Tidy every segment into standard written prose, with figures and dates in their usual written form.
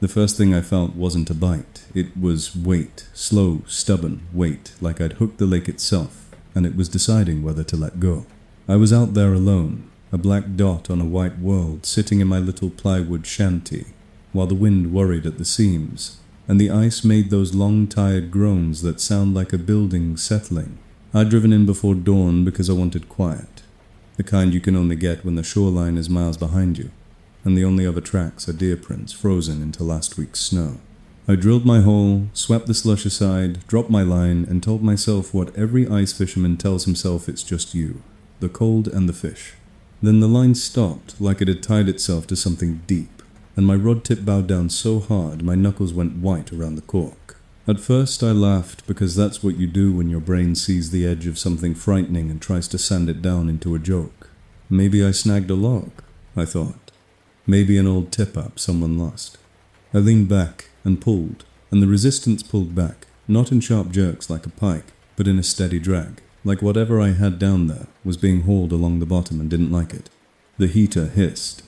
The first thing I felt wasn't a bite. It was weight, slow, stubborn weight, like I'd hooked the lake itself, and it was deciding whether to let go. I was out there alone, a black dot on a white world, sitting in my little plywood shanty, while the wind worried at the seams, and the ice made those long tired groans that sound like a building settling. I'd driven in before dawn because I wanted quiet, the kind you can only get when the shoreline is miles behind you, and the only other tracks are deer prints frozen into last week's snow. I drilled my hole, swept the slush aside, dropped my line, and told myself what every ice fisherman tells himself: it's just you, the cold and the fish. Then the line stopped, like it had tied itself to something deep, and my rod tip bowed down so hard my knuckles went white around the cork. At first I laughed, because that's what you do when your brain sees the edge of something frightening and tries to sand it down into a joke. Maybe I snagged a log, I thought. Maybe an old tip-up someone lost. I leaned back and pulled, and the resistance pulled back, not in sharp jerks like a pike, but in a steady drag, like whatever I had down there was being hauled along the bottom and didn't like it. The heater hissed.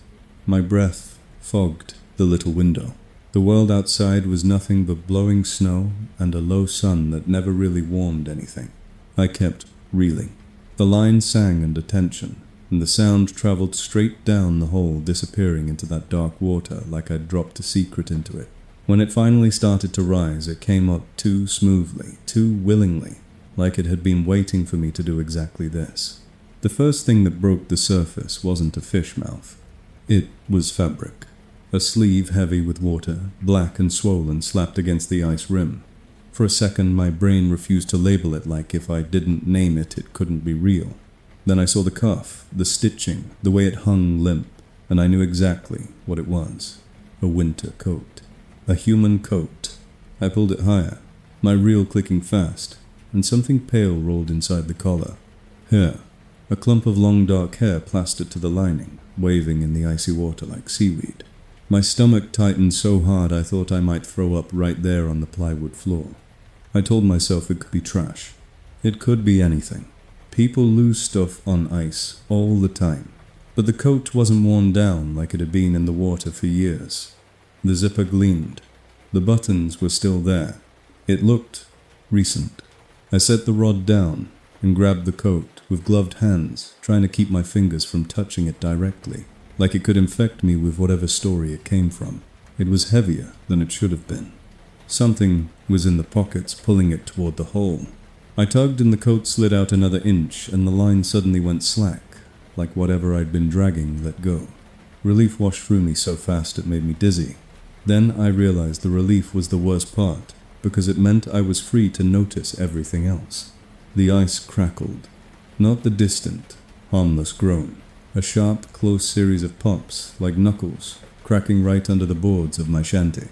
My breath fogged the little window. The world outside was nothing but blowing snow and a low sun that never really warmed anything. I kept reeling. The line sang under tension, and the sound traveled straight down the hole, disappearing into that dark water like I'd dropped a secret into it. When it finally started to rise, it came up too smoothly, too willingly, like it had been waiting for me to do exactly this. The first thing that broke the surface wasn't a fish mouth. It was fabric. A sleeve heavy with water, black and swollen, slapped against the ice rim. For a second, my brain refused to label it, like if I didn't name it, it couldn't be real. Then I saw the cuff, the stitching, the way it hung limp, and I knew exactly what it was. A winter coat. A human coat. I pulled it higher, my reel clicking fast, and something pale rolled inside the collar. Hair. A clump of long dark hair plastered to the lining, waving in the icy water like seaweed. My stomach tightened so hard I thought I might throw up right there on the plywood floor. I told myself it could be trash. It could be anything. People lose stuff on ice all the time. But the coat wasn't worn down like it had been in the water for years. The zipper gleamed. The buttons were still there. It looked recent. I set the rod down and grabbed the coat with gloved hands, trying to keep my fingers from touching it directly, like it could infect me with whatever story it came from. It was heavier than it should have been. Something was in the pockets, pulling it toward the hole. I tugged and the coat slid out another inch, and the line suddenly went slack, like whatever I'd been dragging let go. Relief washed through me so fast it made me dizzy. Then I realized the relief was the worst part, because it meant I was free to notice everything else. The ice crackled. Not the distant, harmless groan. A sharp, close series of pops, like knuckles, cracking right under the boards of my shanty.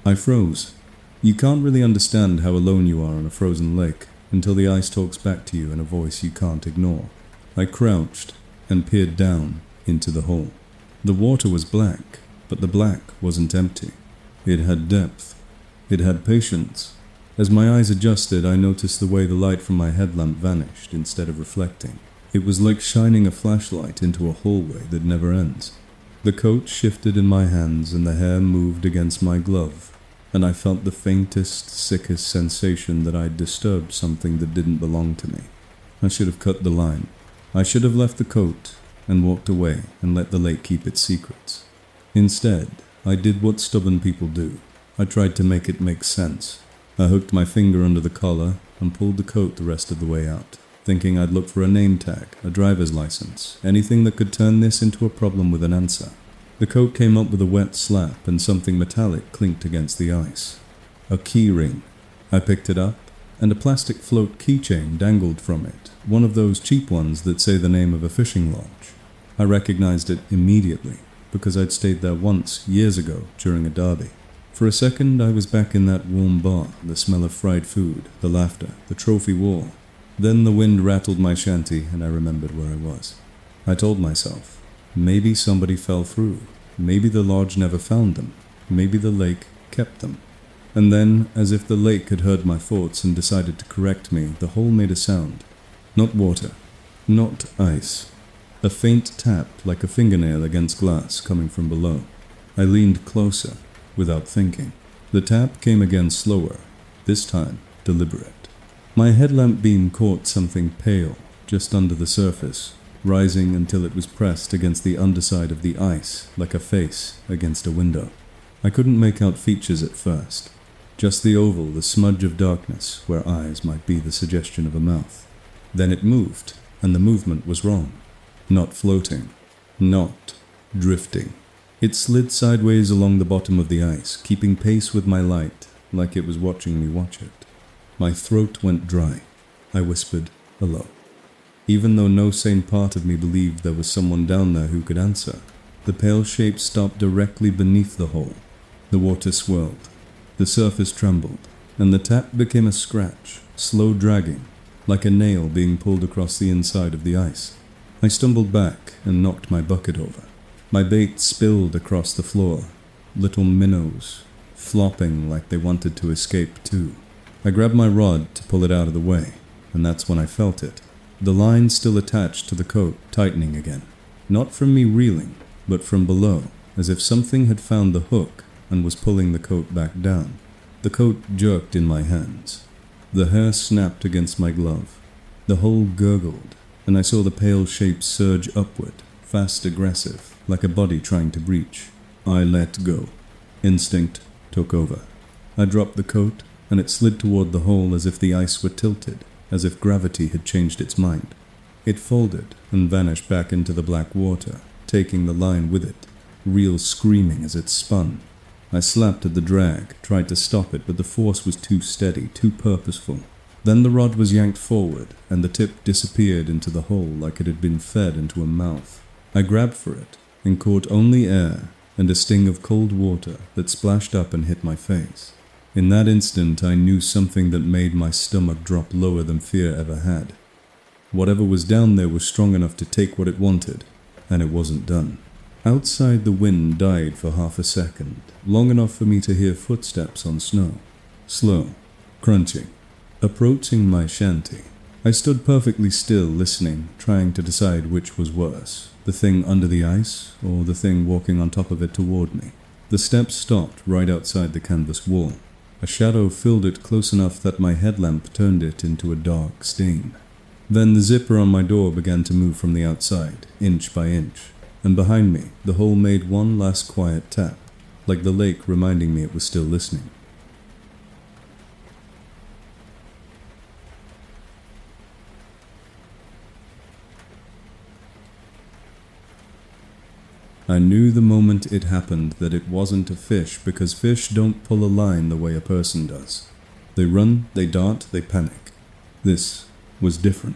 I froze. You can't really understand how alone you are on a frozen lake until the ice talks back to you in a voice you can't ignore. I crouched and peered down into the hole. The water was black, but the black wasn't empty. It had depth. It had patience. As my eyes adjusted, I noticed the way the light from my headlamp vanished instead of reflecting. It was like shining a flashlight into a hallway that never ends. The coat shifted in my hands and the hair moved against my glove, and I felt the faintest, sickest sensation that I'd disturbed something that didn't belong to me. I should have cut the line. I should have left the coat and walked away and let the lake keep its secrets. Instead, I did what stubborn people do. I tried to make it make sense. I hooked my finger under the collar and pulled the coat the rest of the way out, thinking I'd look for a name tag, a driver's license, anything that could turn this into a problem with an answer. The coat came up with a wet slap and something metallic clinked against the ice. A key ring. I picked it up, and a plastic float keychain dangled from it, one of those cheap ones that say the name of a fishing lodge. I recognized it immediately, because I'd stayed there once, years ago, during a derby. For a second I was back in that warm bar, the smell of fried food, the laughter, the trophy war. Then the wind rattled my shanty and I remembered where I was. I told myself, maybe somebody fell through. Maybe the lodge never found them. Maybe the lake kept them. And then, as if the lake had heard my thoughts and decided to correct me, the hole made a sound. Not water. Not ice. A faint tap like a fingernail against glass coming from below. I leaned closer. without thinking. The tap came again slower, this time deliberate. My headlamp beam caught something pale just under the surface, rising until it was pressed against the underside of the ice like a face against a window. I couldn't make out features at first, just the oval, the smudge of darkness where eyes might be the suggestion of a mouth. Then it moved, and the movement was wrong. Not floating, not drifting. It slid sideways along the bottom of the ice, keeping pace with my light, like it was watching me watch it. My throat went dry. I whispered, "Hello." Even though no sane part of me believed there was someone down there who could answer, the pale shape stopped directly beneath the hole. The water swirled, the surface trembled, and the tap became a scratch, slow dragging, like a nail being pulled across the inside of the ice. I stumbled back and knocked my bucket over. My bait spilled across the floor, little minnows, flopping like they wanted to escape too. I grabbed my rod to pull it out of the way, and that's when I felt it. The line still attached to the coat, tightening again. Not from me reeling, but from below, as if something had found the hook and was pulling the coat back down. The coat jerked in my hands. The hair snapped against my glove. The hole gurgled, and I saw the pale shape surge upward, fast, aggressive, like a body trying to breach. I let go. Instinct took over. I dropped the coat, and it slid toward the hole as if the ice were tilted, as if gravity had changed its mind. It folded and vanished back into the black water, taking the line with it, reel screaming as it spun. I slapped at the drag, tried to stop it, but the force was too steady, too purposeful. Then the rod was yanked forward, and the tip disappeared into the hole like it had been fed into a mouth. I grabbed for it, and caught only air and a sting of cold water that splashed up and hit my face. In that instant, I knew something that made my stomach drop lower than fear ever had. Whatever was down there was strong enough to take what it wanted, and it wasn't done. Outside, the wind died for half a second, long enough for me to hear footsteps on snow. Slow, crunching, approaching my shanty. I stood perfectly still, listening, trying to decide which was worse, the thing under the ice or the thing walking on top of it toward me. The steps stopped right outside the canvas wall. A shadow filled it close enough that my headlamp turned it into a dark stain. Then the zipper on my door began to move from the outside, inch by inch, and behind me, the hole made one last quiet tap, like the lake reminding me it was still listening. I knew the moment it happened that it wasn't a fish, because fish don't pull a line the way a person does. They run, they dart, they panic. This was different.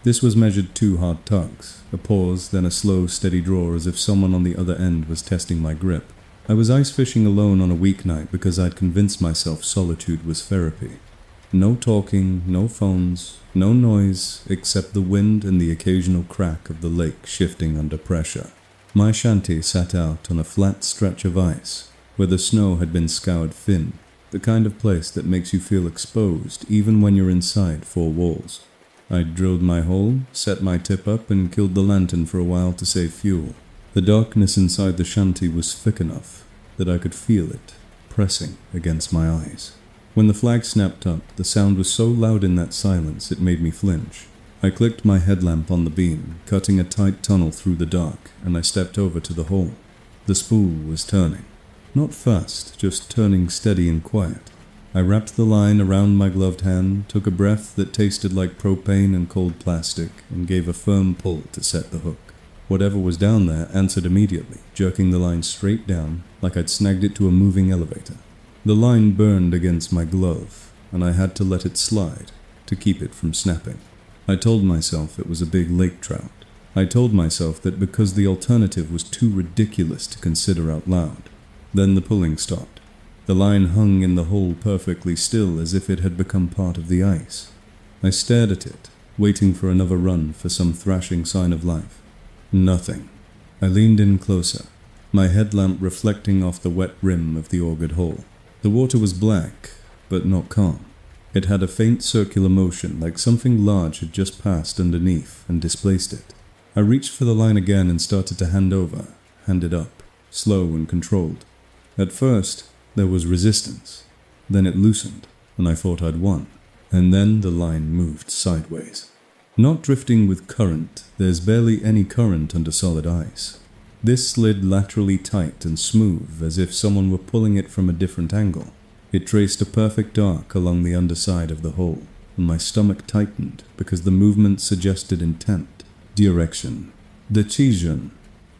This was measured 2 hard tugs, a pause, then a slow, steady draw as if someone on the other end was testing my grip. I was ice fishing alone on a weeknight because I'd convinced myself solitude was therapy. No talking, no phones, no noise except the wind and the occasional crack of the lake shifting under pressure. My shanty sat out on a flat stretch of ice, where the snow had been scoured thin, the kind of place that makes you feel exposed even when you're inside 4 walls. I drilled my hole, set my tip up, and killed the lantern for a while to save fuel. The darkness inside the shanty was thick enough that I could feel it pressing against my eyes. When the flag snapped up, the sound was so loud in that silence it made me flinch. I clicked my headlamp on the beam, cutting a tight tunnel through the dark, and I stepped over to the hole. The spool was turning. Not fast, just turning steady and quiet. I wrapped the line around my gloved hand, took a breath that tasted like propane and cold plastic, and gave a firm pull to set the hook. Whatever was down there answered immediately, jerking the line straight down, like I'd snagged it to a moving elevator. The line burned against my glove, and I had to let it slide to keep it from snapping. I told myself it was a big lake trout. I told myself that because the alternative was too ridiculous to consider out loud. Then the pulling stopped. The line hung in the hole perfectly still, as if it had become part of the ice. I stared at it, waiting for another run, for some thrashing sign of life. Nothing. I leaned in closer, my headlamp reflecting off the wet rim of the augered hole. The water was black, but not calm. It had a faint circular motion, like something large had just passed underneath and displaced it. I reached for the line again and started to hand it up, slow and controlled. At first, There was resistance. Then it loosened, and I thought I'd won. And then the line moved sideways. Not drifting with current, there's barely any current under solid ice. This slid laterally tight and smooth, as if someone were pulling it from a different angle. It traced a perfect arc along the underside of the hole, and my stomach tightened because the movement suggested intent, direction, decision.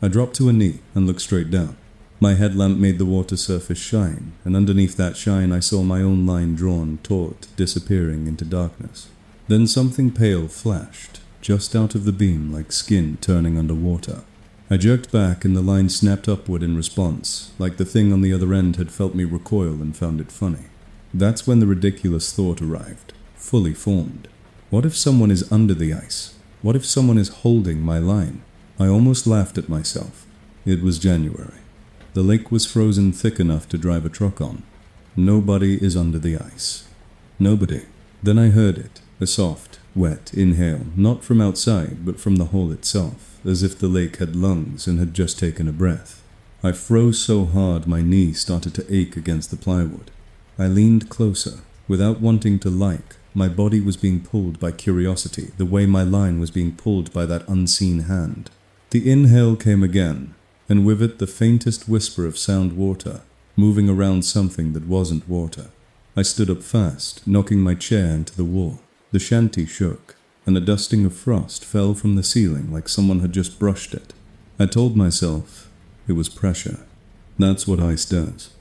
I dropped to a knee and looked straight down. My headlamp made the water surface shine, and underneath that shine I saw my own line drawn taut, disappearing into darkness. Then something pale flashed, just out of the beam like skin turning underwater. I jerked back and the line snapped upward in response, like the thing on the other end had felt me recoil and found it funny. That's when the ridiculous thought arrived, fully formed. What if someone is under the ice? What if someone is holding my line? I almost laughed at myself. It was January. The lake was frozen thick enough to drive a truck on. Nobody is under the ice. Nobody. Then I heard it, a soft, wet inhale, not from outside, but from the hole itself, as if the lake had lungs and had just taken a breath. I froze so hard my knee started to ache against the plywood. I leaned closer. Without wanting to like, my body was being pulled by curiosity, the way my line was being pulled by that unseen hand. The inhale came again, and with it the faintest whisper of sound water, moving around something that wasn't water. I stood up fast, knocking my chair into the wall. The shanty shook, and a dusting of frost fell from the ceiling like someone had just brushed it. I told myself it was pressure. That's what ice does.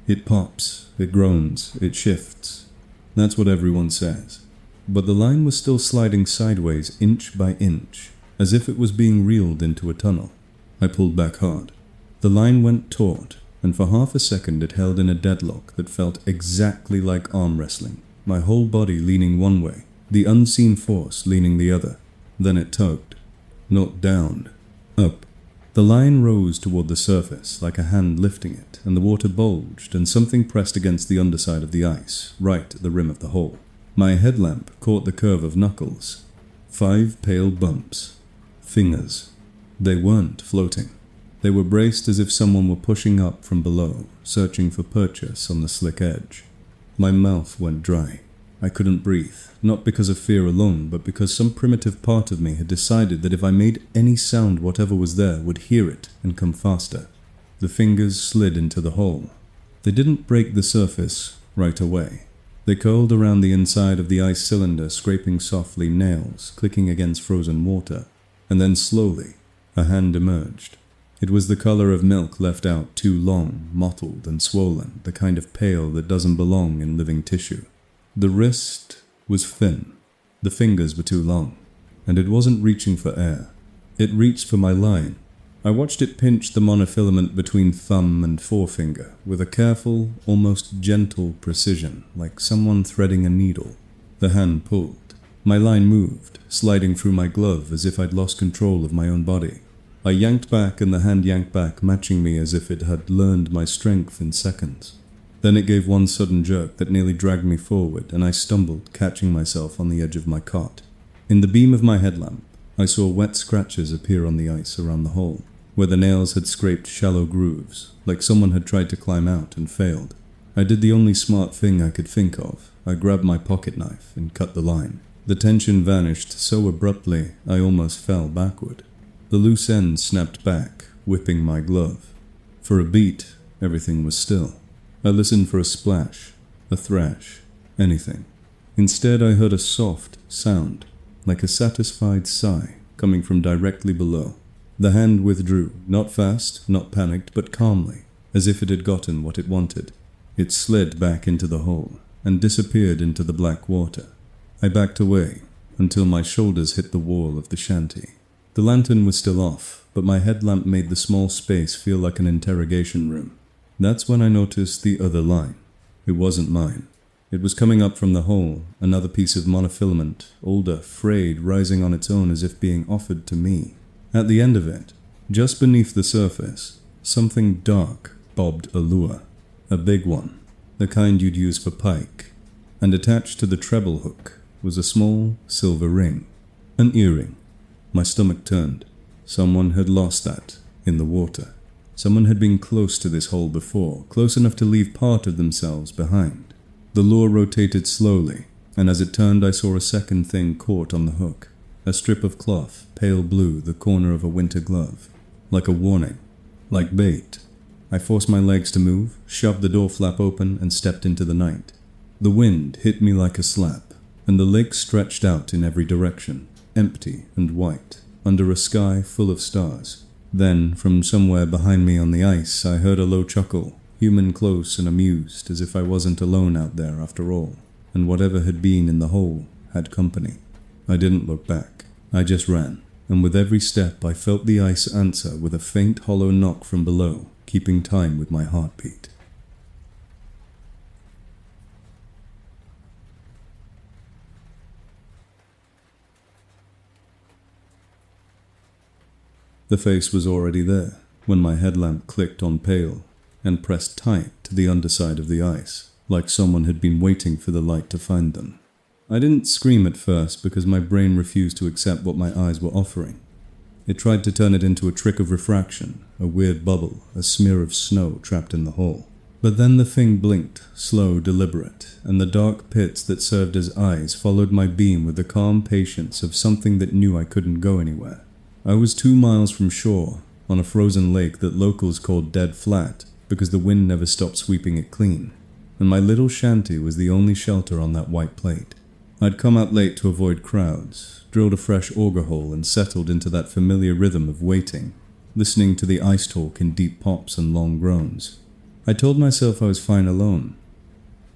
It pops, it groans, it shifts. That's what everyone says. But the line was still sliding sideways inch by inch, as if it was being reeled into a tunnel. I pulled back hard. The line went taut, and for half a second it held in a deadlock that felt exactly like arm wrestling, my whole body leaning one way, the unseen force leaning the other. Then it tugged. Not down. Up. The line rose toward the surface, like a hand lifting it, and the water bulged, and something pressed against the underside of the ice, right at the rim of the hole. My headlamp caught the curve of knuckles. 5 pale bumps. Fingers. They weren't floating. They were braced as if someone were pushing up from below, searching for purchase on the slick edge. My mouth went dry. I couldn't breathe, not because of fear alone, but because some primitive part of me had decided that if I made any sound, whatever was there would hear it and come faster. The fingers slid into the hole. They didn't break the surface right away. They curled around the inside of the ice cylinder, scraping softly, nails clicking against frozen water, and then slowly, a hand emerged. It was the color of milk left out too long, mottled and swollen, the kind of pale that doesn't belong in living tissue. The wrist was thin. The fingers were too long, and it wasn't reaching for air. It reached for my line. I watched it pinch the monofilament between thumb and forefinger with a careful, almost gentle precision, like someone threading a needle. The hand pulled. My line moved, sliding through my glove as if I'd lost control of my own body. I yanked back and the hand yanked back, matching me as if it had learned my strength in seconds. Then it gave one sudden jerk that nearly dragged me forward, and I stumbled, catching myself on the edge of my cot. In the beam of my headlamp, I saw wet scratches appear on the ice around the hole, where the nails had scraped shallow grooves, like someone had tried to climb out and failed. I did the only smart thing I could think of. I grabbed my pocket knife and cut the line. The tension vanished so abruptly I almost fell backward. The loose end snapped back, whipping my glove. For a beat, everything was still. I listened for a splash, a thrash, anything. Instead, I heard a soft sound, like a satisfied sigh, coming from directly below. The hand withdrew, not fast, not panicked, but calmly, as if it had gotten what it wanted. It slid back into the hole, and disappeared into the black water. I backed away, until my shoulders hit the wall of the shanty. The lantern was still off, but my headlamp made the small space feel like an interrogation room. That's when I noticed the other line. It wasn't mine. It was coming up from the hole, another piece of monofilament, older, frayed, rising on its own as if being offered to me. At the end of it, just beneath the surface, something dark bobbed a lure. A big one, the kind you'd use for pike. And attached to the treble hook was a small silver ring. An earring. My stomach turned. Someone had lost that in the water. Someone had been close to this hole before, close enough to leave part of themselves behind. The lure rotated slowly, and as it turned I saw a second thing caught on the hook. A strip of cloth, pale blue, the corner of a winter glove. Like a warning. Like bait. I forced my legs to move, shoved the door flap open, and stepped into the night. The wind hit me like a slap, and the lake stretched out in every direction, empty and white, under a sky full of stars. Then, from somewhere behind me on the ice, I heard a low chuckle, human close and amused, as if I wasn't alone out there after all, and whatever had been in the hole had company. I didn't look back. I just ran, and with every step I felt the ice answer with a faint hollow knock from below, keeping time with my heartbeat. The face was already there, when my headlamp clicked on pale, and pressed tight to the underside of the ice, like someone had been waiting for the light to find them. I didn't scream at first because my brain refused to accept what my eyes were offering. It tried to turn it into a trick of refraction, a weird bubble, a smear of snow trapped in the hole. But then the thing blinked, slow, deliberate, and the dark pits that served as eyes followed my beam with the calm patience of something that knew I couldn't go anywhere. I was 2 miles from shore, on a frozen lake that locals called Dead Flat because the wind never stopped sweeping it clean, and my little shanty was the only shelter on that white plate. I'd come out late to avoid crowds, drilled a fresh auger hole and settled into that familiar rhythm of waiting, listening to the ice talk in deep pops and long groans. I told myself I was fine alone.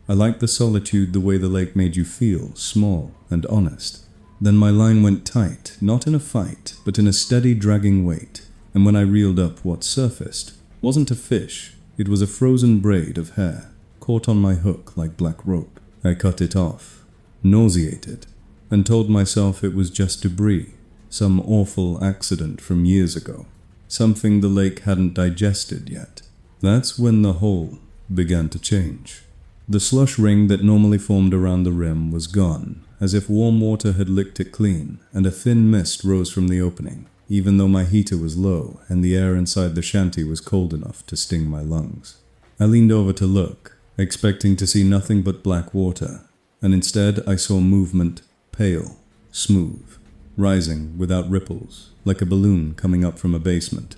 I liked the solitude, the way the lake made you feel, small and honest. Then my line went tight, not in a fight, but in a steady dragging weight, and when I reeled up what surfaced wasn't a fish, it was a frozen braid of hair, caught on my hook like black rope. I cut it off, nauseated, and told myself it was just debris, some awful accident from years ago, something the lake hadn't digested yet. That's when the hole began to change. The slush ring that normally formed around the rim was gone, as if warm water had licked it clean, and a thin mist rose from the opening, even though my heater was low and the air inside the shanty was cold enough to sting my lungs. I leaned over to look, expecting to see nothing but black water, and instead I saw movement, pale, smooth, rising without ripples, like a balloon coming up from a basement.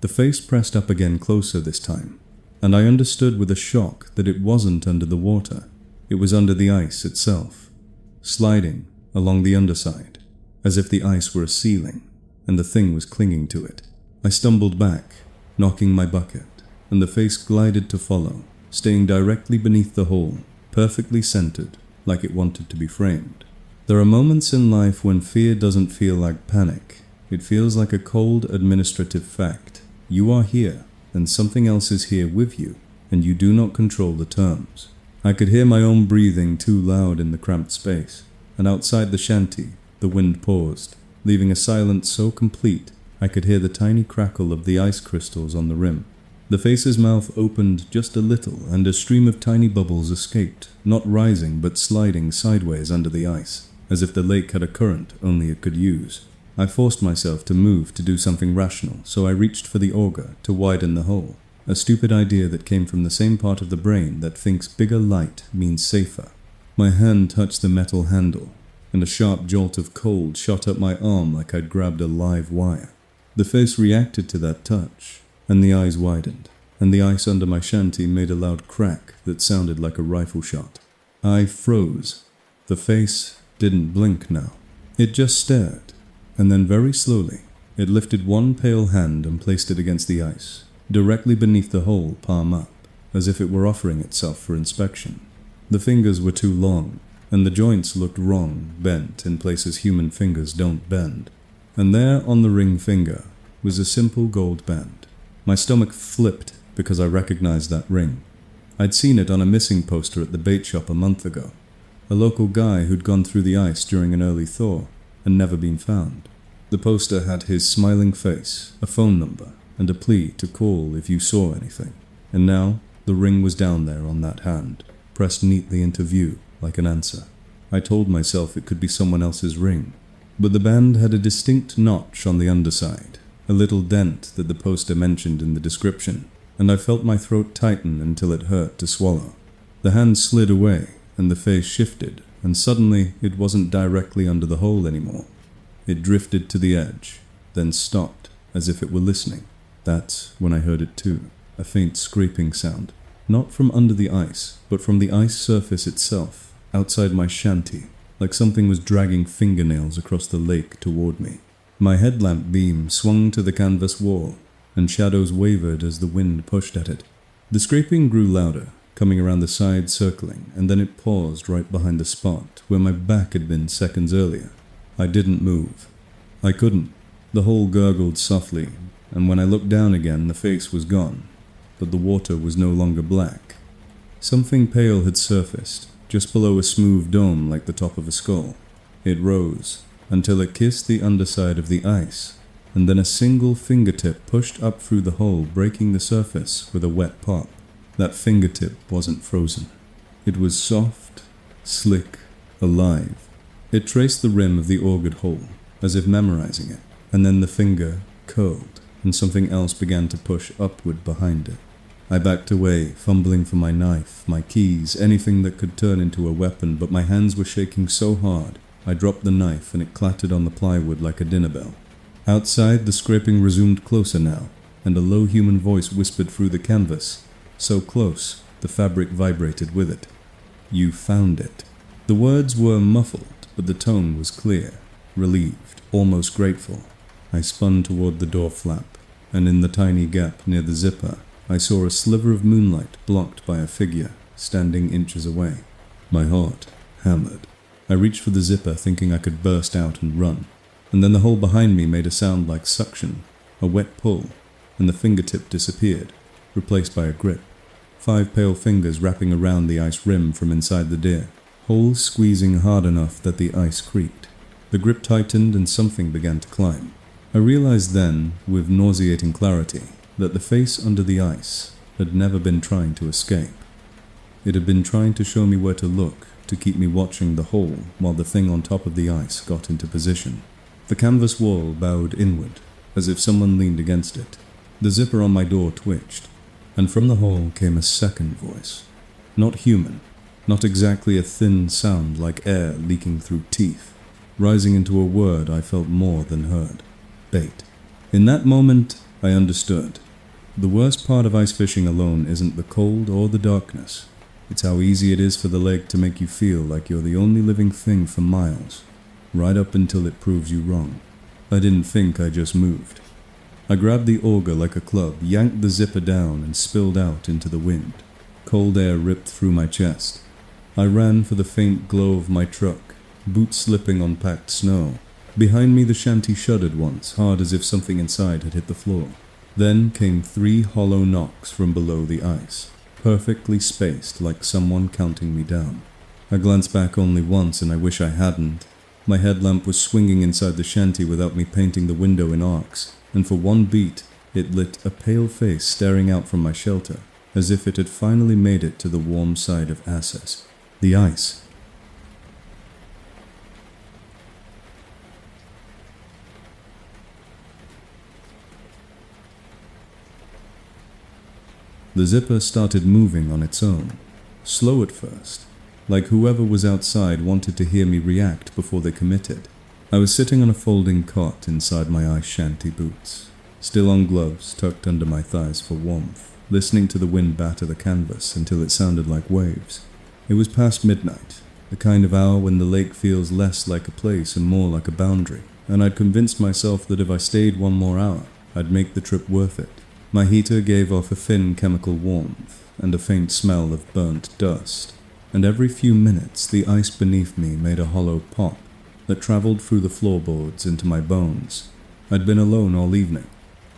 The face pressed up again closer this time, and I understood with a shock that it wasn't under the water. It was under the ice itself, sliding along the underside, as if the ice were a ceiling, and the thing was clinging to it. I stumbled back, knocking my bucket, and the face glided to follow, staying directly beneath the hole, perfectly centered, like it wanted to be framed. There are moments in life when fear doesn't feel like panic. It feels like a cold administrative fact. You are here, and something else is here with you, and you do not control the terms. I could hear my own breathing too loud in the cramped space, and outside the shanty, the wind paused, leaving a silence so complete I could hear the tiny crackle of the ice crystals on the rim. The face's mouth opened just a little, and a stream of tiny bubbles escaped, not rising but sliding sideways under the ice, as if the lake had a current only it could use. I forced myself to move to do something rational, so I reached for the auger to widen the hole, a stupid idea that came from the same part of the brain that thinks bigger light means safer. My hand touched the metal handle, and a sharp jolt of cold shot up my arm like I'd grabbed a live wire. The face reacted to that touch, and the eyes widened, and the ice under my shanty made a loud crack that sounded like a rifle shot. I froze. The face didn't blink now. It just stared, and then very slowly, it lifted one pale hand and placed it against the ice, directly beneath the hole, palm up, as if it were offering itself for inspection. The fingers were too long, and the joints looked wrong, bent in places human fingers don't bend. And there on the ring finger was a simple gold band. My stomach flipped because I recognized that ring. I'd seen it on a missing poster at the bait shop a month ago. A local guy who'd gone through the ice during an early thaw and never been found. The poster had his smiling face, a phone number, and a plea to call if you saw anything. And now the ring was down there on that hand, pressed neatly into view like an answer. I told myself it could be someone else's ring, but the band had a distinct notch on the underside, a little dent that the poster mentioned in the description, and I felt my throat tighten until it hurt to swallow. The hand slid away, and the face shifted, and suddenly it wasn't directly under the hole anymore. It drifted to the edge, then stopped, as if it were listening. That's when I heard it too, a faint scraping sound, not from under the ice, but from the ice surface itself, outside my shanty, like something was dragging fingernails across the lake toward me. My headlamp beam swung to the canvas wall, and shadows wavered as the wind pushed at it. The scraping grew louder, coming around the side circling, and then it paused right behind the spot where my back had been seconds earlier. I didn't move. I couldn't. The hole gurgled softly, and when I looked down again, the face was gone, but the water was no longer black. Something pale had surfaced, just below a smooth dome like the top of a skull. It rose, until it kissed the underside of the ice, and then a single fingertip pushed up through the hole, breaking the surface with a wet pop. That fingertip wasn't frozen. It was soft, slick, alive. It traced the rim of the augered hole, as if memorizing it, and then the finger curled, and something else began to push upward behind it. I backed away, fumbling for my knife, my keys, anything that could turn into a weapon, but my hands were shaking so hard, I dropped the knife and it clattered on the plywood like a dinner bell. Outside, the scraping resumed closer now, and a low human voice whispered through the canvas, so close, the fabric vibrated with it. "You found it." The words were muffled, but the tone was clear, relieved, almost grateful. I spun toward the door flap, and in the tiny gap near the zipper, I saw a sliver of moonlight blocked by a figure, standing inches away. My heart hammered. I reached for the zipper, thinking I could burst out and run, and then the hole behind me made a sound like suction, a wet pull, and the fingertip disappeared, replaced by a grip. 5 pale fingers wrapping around the ice rim from inside the deer, hole squeezing hard enough that the ice creaked. The grip tightened and something began to climb. I realized then, with nauseating clarity, that the face under the ice had never been trying to escape. It had been trying to show me where to look, to keep me watching the hole while the thing on top of the ice got into position. The canvas wall bowed inward, as if someone leaned against it. The zipper on my door twitched, and from the hole came a second voice. Not human, not exactly a thin sound like air leaking through teeth, rising into a word I felt more than heard. Bait. In that moment, I understood. The worst part of ice fishing alone isn't the cold or the darkness. It's how easy it is for the lake to make you feel like you're the only living thing for miles, right up until it proves you wrong. I didn't think, I just moved. I grabbed the auger like a club, yanked the zipper down, and spilled out into the wind. Cold air ripped through my chest. I ran for the faint glow of my truck, boots slipping on packed snow. Behind me the shanty shuddered once, hard as if something inside had hit the floor. Then came 3 hollow knocks from below the ice, perfectly spaced like someone counting me down. I glanced back only once, and I wish I hadn't. My headlamp was swinging inside the shanty without me painting the window in arcs, and for one beat it lit a pale face staring out from my shelter, as if it had finally made it to the warm side of Asses. The ice. The zipper started moving on its own, slow at first, like whoever was outside wanted to hear me react before they committed. I was sitting on a folding cot inside my ice shanty boots, still on gloves tucked under my thighs for warmth, listening to the wind batter the canvas until it sounded like waves. It was past midnight, the kind of hour when the lake feels less like a place and more like a boundary, and I'd convinced myself that if I stayed one more hour, I'd make the trip worth it. My heater gave off a thin chemical warmth and a faint smell of burnt dust, and every few minutes the ice beneath me made a hollow pop that traveled through the floorboards into my bones. I'd been alone all evening.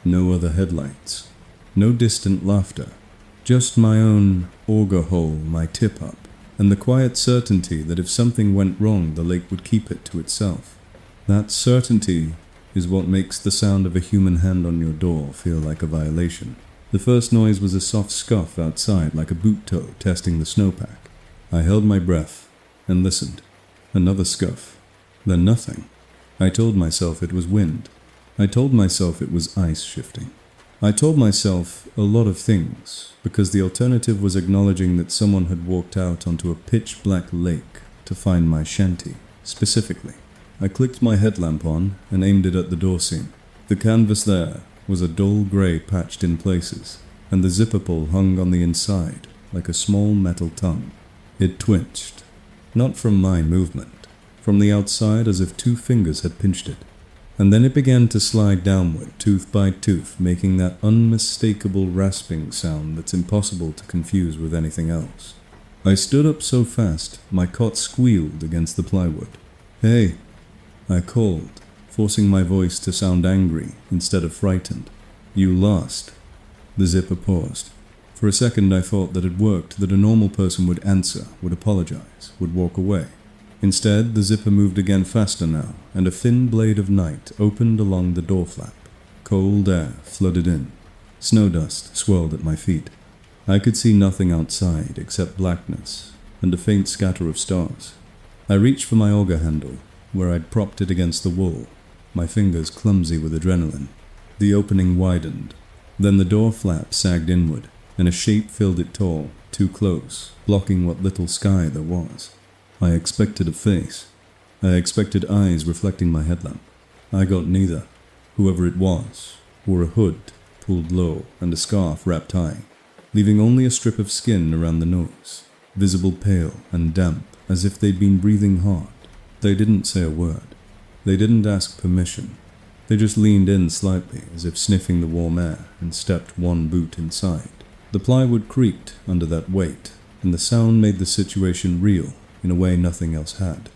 No other headlights. No distant laughter. Just my own auger hole, my tip-up, and the quiet certainty that if something went wrong, the lake would keep it to itself. That certainty is what makes the sound of a human hand on your door feel like a violation. The first noise was a soft scuff outside, like a boot toe testing the snowpack. I held my breath and listened. Another scuff. Then nothing. I told myself it was wind. I told myself it was ice shifting. I told myself a lot of things, because the alternative was acknowledging that someone had walked out onto a pitch-black lake to find my shanty, specifically. I clicked my headlamp on and aimed it at the door seam. The canvas there was a dull grey patched in places, and the zipper pull hung on the inside like a small metal tongue. It twitched, not from my movement, from the outside as if 2 fingers had pinched it. And then it began to slide downward, tooth by tooth, making that unmistakable rasping sound that's impossible to confuse with anything else. I stood up so fast, my cot squealed against the plywood. "Hey," I called, forcing my voice to sound angry instead of frightened. "You lost." The zipper paused. For a second I thought that it worked, that a normal person would answer, would apologize, would walk away. Instead, the zipper moved again faster now, and a thin blade of night opened along the door flap. Cold air flooded in. Snow dust swirled at my feet. I could see nothing outside except blackness and a faint scatter of stars. I reached for my auger handle, where I'd propped it against the wall, my fingers clumsy with adrenaline. The opening widened. Then the door flap sagged inward, and a shape filled it tall, too close, blocking what little sky there was. I expected a face. I expected eyes reflecting my headlamp. I got neither. Whoever it was wore a hood pulled low and a scarf wrapped high, leaving only a strip of skin around the nose, visible pale and damp as if they'd been breathing hard. They didn't say a word. They didn't ask permission. They just leaned in slightly as if sniffing the warm air and stepped 1 boot inside. The plywood creaked under that weight, and the sound made the situation real in a way nothing else had.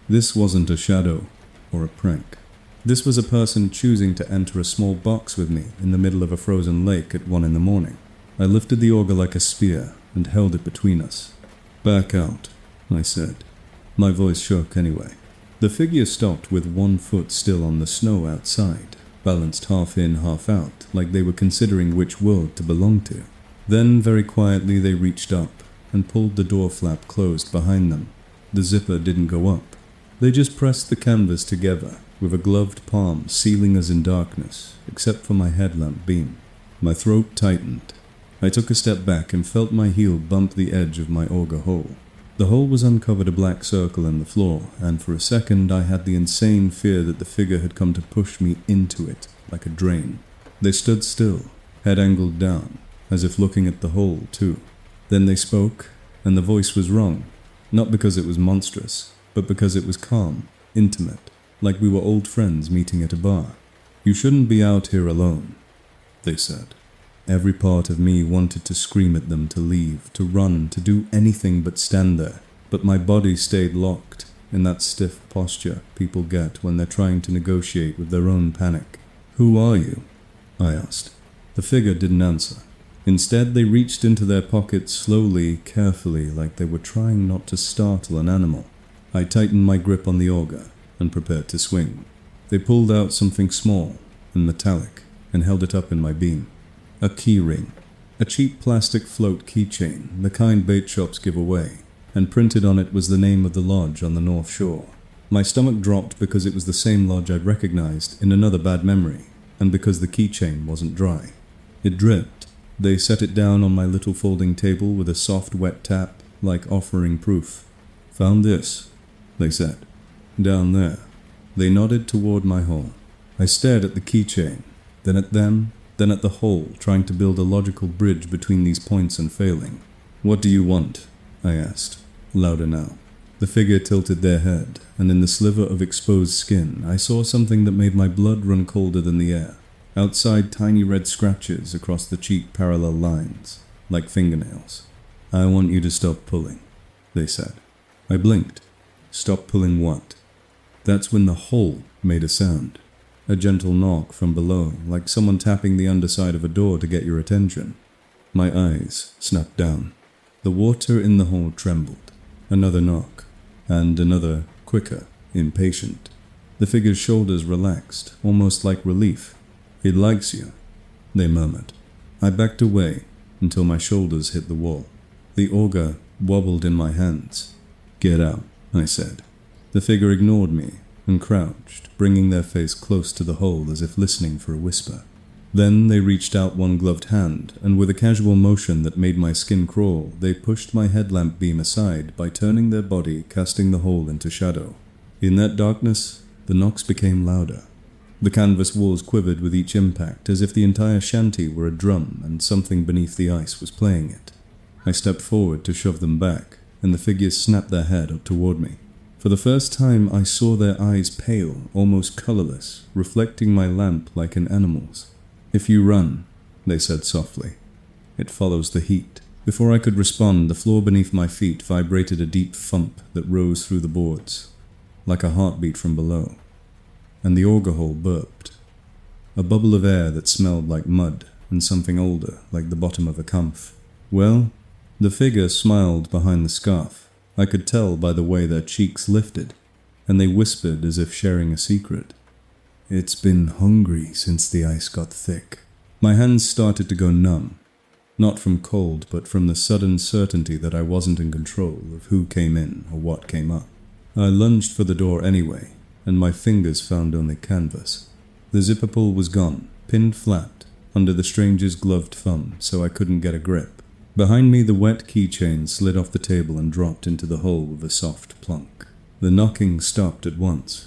This wasn't a shadow or a prank. This was a person choosing to enter a small box with me in the middle of a frozen lake at 1 a.m. I lifted the auger like a spear and held it between us. "Back out," I said. My voice shook anyway. The figure stopped with 1 foot still on the snow outside, balanced half in, half out, like they were considering which world to belong to. Then, very quietly, they reached up and pulled the door flap closed behind them. The zipper didn't go up. They just pressed the canvas together, with a gloved palm sealing us in darkness, except for my headlamp beam. My throat tightened. I took a step back and felt my heel bump the edge of my auger hole. The hole was uncovered a black circle in the floor, and for a second I had the insane fear that the figure had come to push me into it, like a drain. They stood still, head angled down, as if looking at the hole too. Then they spoke, and the voice was wrong. Not because it was monstrous, but because it was calm, intimate, like we were old friends meeting at a bar. "You shouldn't be out here alone," they said. Every part of me wanted to scream at them to leave, to run, to do anything but stand there. But my body stayed locked, in that stiff posture people get when they're trying to negotiate with their own panic. "Who are you?" I asked. The figure didn't answer. Instead, they reached into their pockets slowly, carefully, like they were trying not to startle an animal. I tightened my grip on the auger and prepared to swing. They pulled out something small and metallic and held it up in my beam. A key ring. A cheap plastic float keychain, the kind bait shops give away, and printed on it was the name of the lodge on the North Shore. My stomach dropped because it was the same lodge I'd recognized in another bad memory, and because the keychain wasn't dry. It dripped. They set it down on my little folding table with a soft wet tap, like offering proof. "Found this," they said. "Down there." They nodded toward my hole. I stared at the keychain, then at them, then at the hole, trying to build a logical bridge between these points and failing. "What do you want?" I asked, louder now. The figure tilted their head, and in the sliver of exposed skin, I saw something that made my blood run colder than the air. Outside, tiny red scratches across the cheek parallel lines, like fingernails. "I want you to stop pulling," they said. I blinked. Stop pulling what? That's when the hole made a sound. A gentle knock from below, like someone tapping the underside of a door to get your attention. My eyes snapped down. The water in the hole trembled. Another knock, and another, quicker, impatient. The figure's shoulders relaxed, almost like relief. "It likes you," they murmured. I backed away until my shoulders hit the wall. The auger wobbled in my hands. "Get out," I said. The figure ignored me, and crouched, bringing their face close to the hole as if listening for a whisper. Then they reached out one gloved hand, and with a casual motion that made my skin crawl, they pushed my headlamp beam aside by turning their body, casting the hole into shadow. In that darkness, the knocks became louder. The canvas walls quivered with each impact, as if the entire shanty were a drum and something beneath the ice was playing it. I stepped forward to shove them back, and the figures snapped their head up toward me. For the first time, I saw their eyes pale, almost colorless, reflecting my lamp like an animal's. "If you run," they said softly, "it follows the heat." Before I could respond, the floor beneath my feet vibrated a deep thump that rose through the boards, like a heartbeat from below, and the auger hole burped. A bubble of air that smelled like mud and something older, like the bottom of a comf. Well, the figure smiled behind the scarf. I could tell by the way their cheeks lifted, and they whispered as if sharing a secret. "It's been hungry since the ice got thick." My hands started to go numb, not from cold, but from the sudden certainty that I wasn't in control of who came in or what came up. I lunged for the door anyway, and my fingers found only canvas. The zipper pull was gone, pinned flat, under the stranger's gloved thumb, so I couldn't get a grip. Behind me, the wet keychain slid off the table and dropped into the hole with a soft plunk. The knocking stopped at once.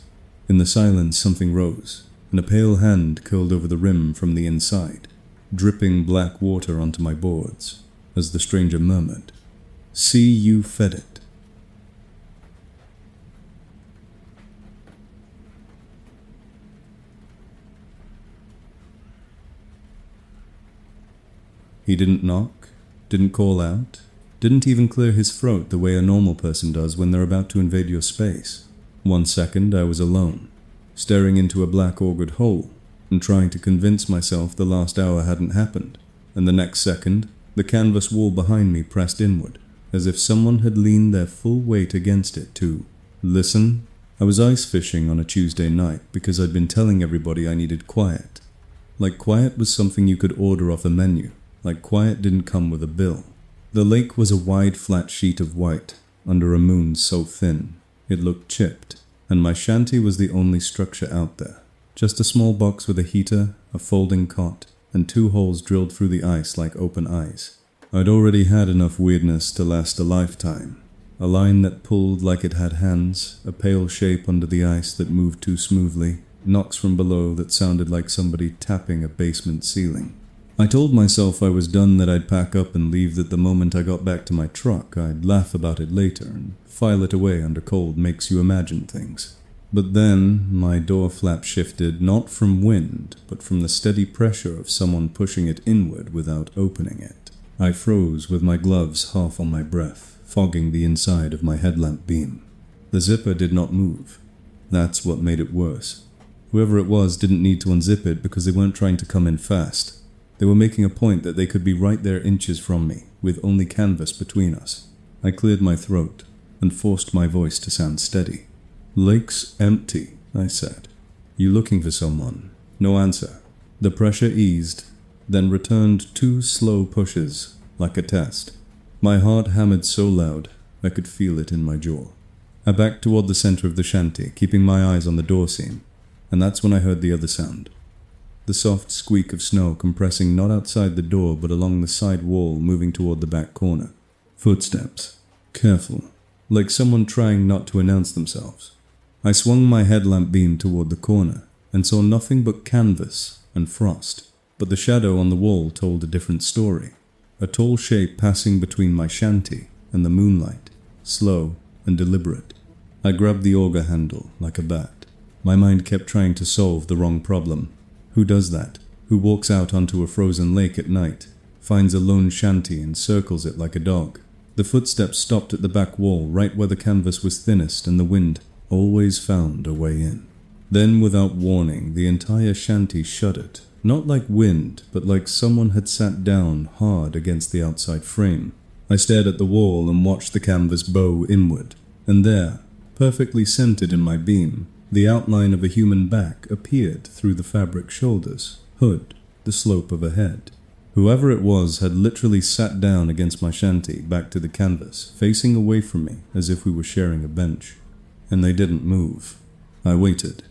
In the silence, something rose, and a pale hand curled over the rim from the inside, dripping black water onto my boards, as the stranger murmured, "See, you fed it." He didn't knock, didn't call out, didn't even clear his throat the way a normal person does when they're about to invade your space. 1 second I was alone, staring into a black augered hole and trying to convince myself the last hour hadn't happened, and the next second, the canvas wall behind me pressed inward, as if someone had leaned their full weight against it to listen. I was ice fishing on a Tuesday night because I'd been telling everybody I needed quiet. Like quiet was something you could order off a menu, like quiet didn't come with a bill. The lake was a wide flat sheet of white, under a moon so thin it looked chipped, and my shanty was the only structure out there. Just a small box with a heater, a folding cot, and 2 holes drilled through the ice like open eyes. I'd already had enough weirdness to last a lifetime. A line that pulled like it had hands, a pale shape under the ice that moved too smoothly, knocks from below that sounded like somebody tapping a basement ceiling. I told myself I was done, that I'd pack up and leave, that the moment I got back to my truck I'd laugh about it later and file it away under cold makes you imagine things. But then my door flap shifted, not from wind, but from the steady pressure of someone pushing it inward without opening it. I froze with my gloves half on my breath, fogging the inside of my headlamp beam. The zipper did not move. That's what made it worse. Whoever it was didn't need to unzip it because they weren't trying to come in fast. They were making a point that they could be right there inches from me, with only canvas between us. I cleared my throat and forced my voice to sound steady. "Lake's empty," I said. "You looking for someone?" No answer. The pressure eased, then returned 2 slow pushes, like a test. My heart hammered so loud I could feel it in my jaw. I backed toward the center of the shanty, keeping my eyes on the door seam, and that's when I heard the other sound. The soft squeak of snow compressing not outside the door but along the side wall, moving toward the back corner. Footsteps. Careful, like someone trying not to announce themselves. I swung my headlamp beam toward the corner and saw nothing but canvas and frost, but the shadow on the wall told a different story. A tall shape passing between my shanty and the moonlight, slow and deliberate. I grabbed the auger handle like a bat. My mind kept trying to solve the wrong problem. Who does that? Who walks out onto a frozen lake at night, finds a lone shanty and circles it like a dog? The footsteps stopped at the back wall, right where the canvas was thinnest, and the wind always found a way in. Then, without warning, the entire shanty shuddered, not like wind, but like someone had sat down hard against the outside frame. I stared at the wall and watched the canvas bow inward, and there, perfectly centered in my beam, the outline of a human back appeared through the fabric shoulders, hood, the slope of a head. Whoever it was had literally sat down against my shanty, back to the canvas, facing away from me as if we were sharing a bench. And they didn't move. I waited.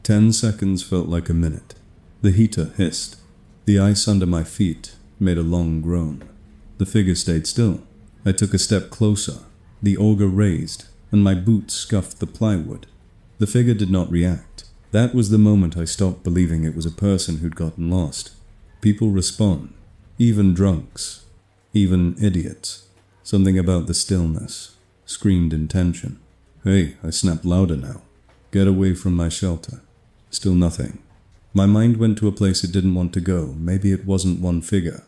10 seconds felt like a minute. The heater hissed. The ice under my feet made a long groan. The figure stayed still. I took a step closer. The auger raised, and my boots scuffed the plywood. The figure did not react. That was the moment I stopped believing it was a person who'd gotten lost. People respond. Even drunks. Even idiots. Something about the stillness screamed intention. Hey, I snapped louder now. Get away from my shelter. Still nothing. My mind went to a place it didn't want to go. Maybe it wasn't one figure.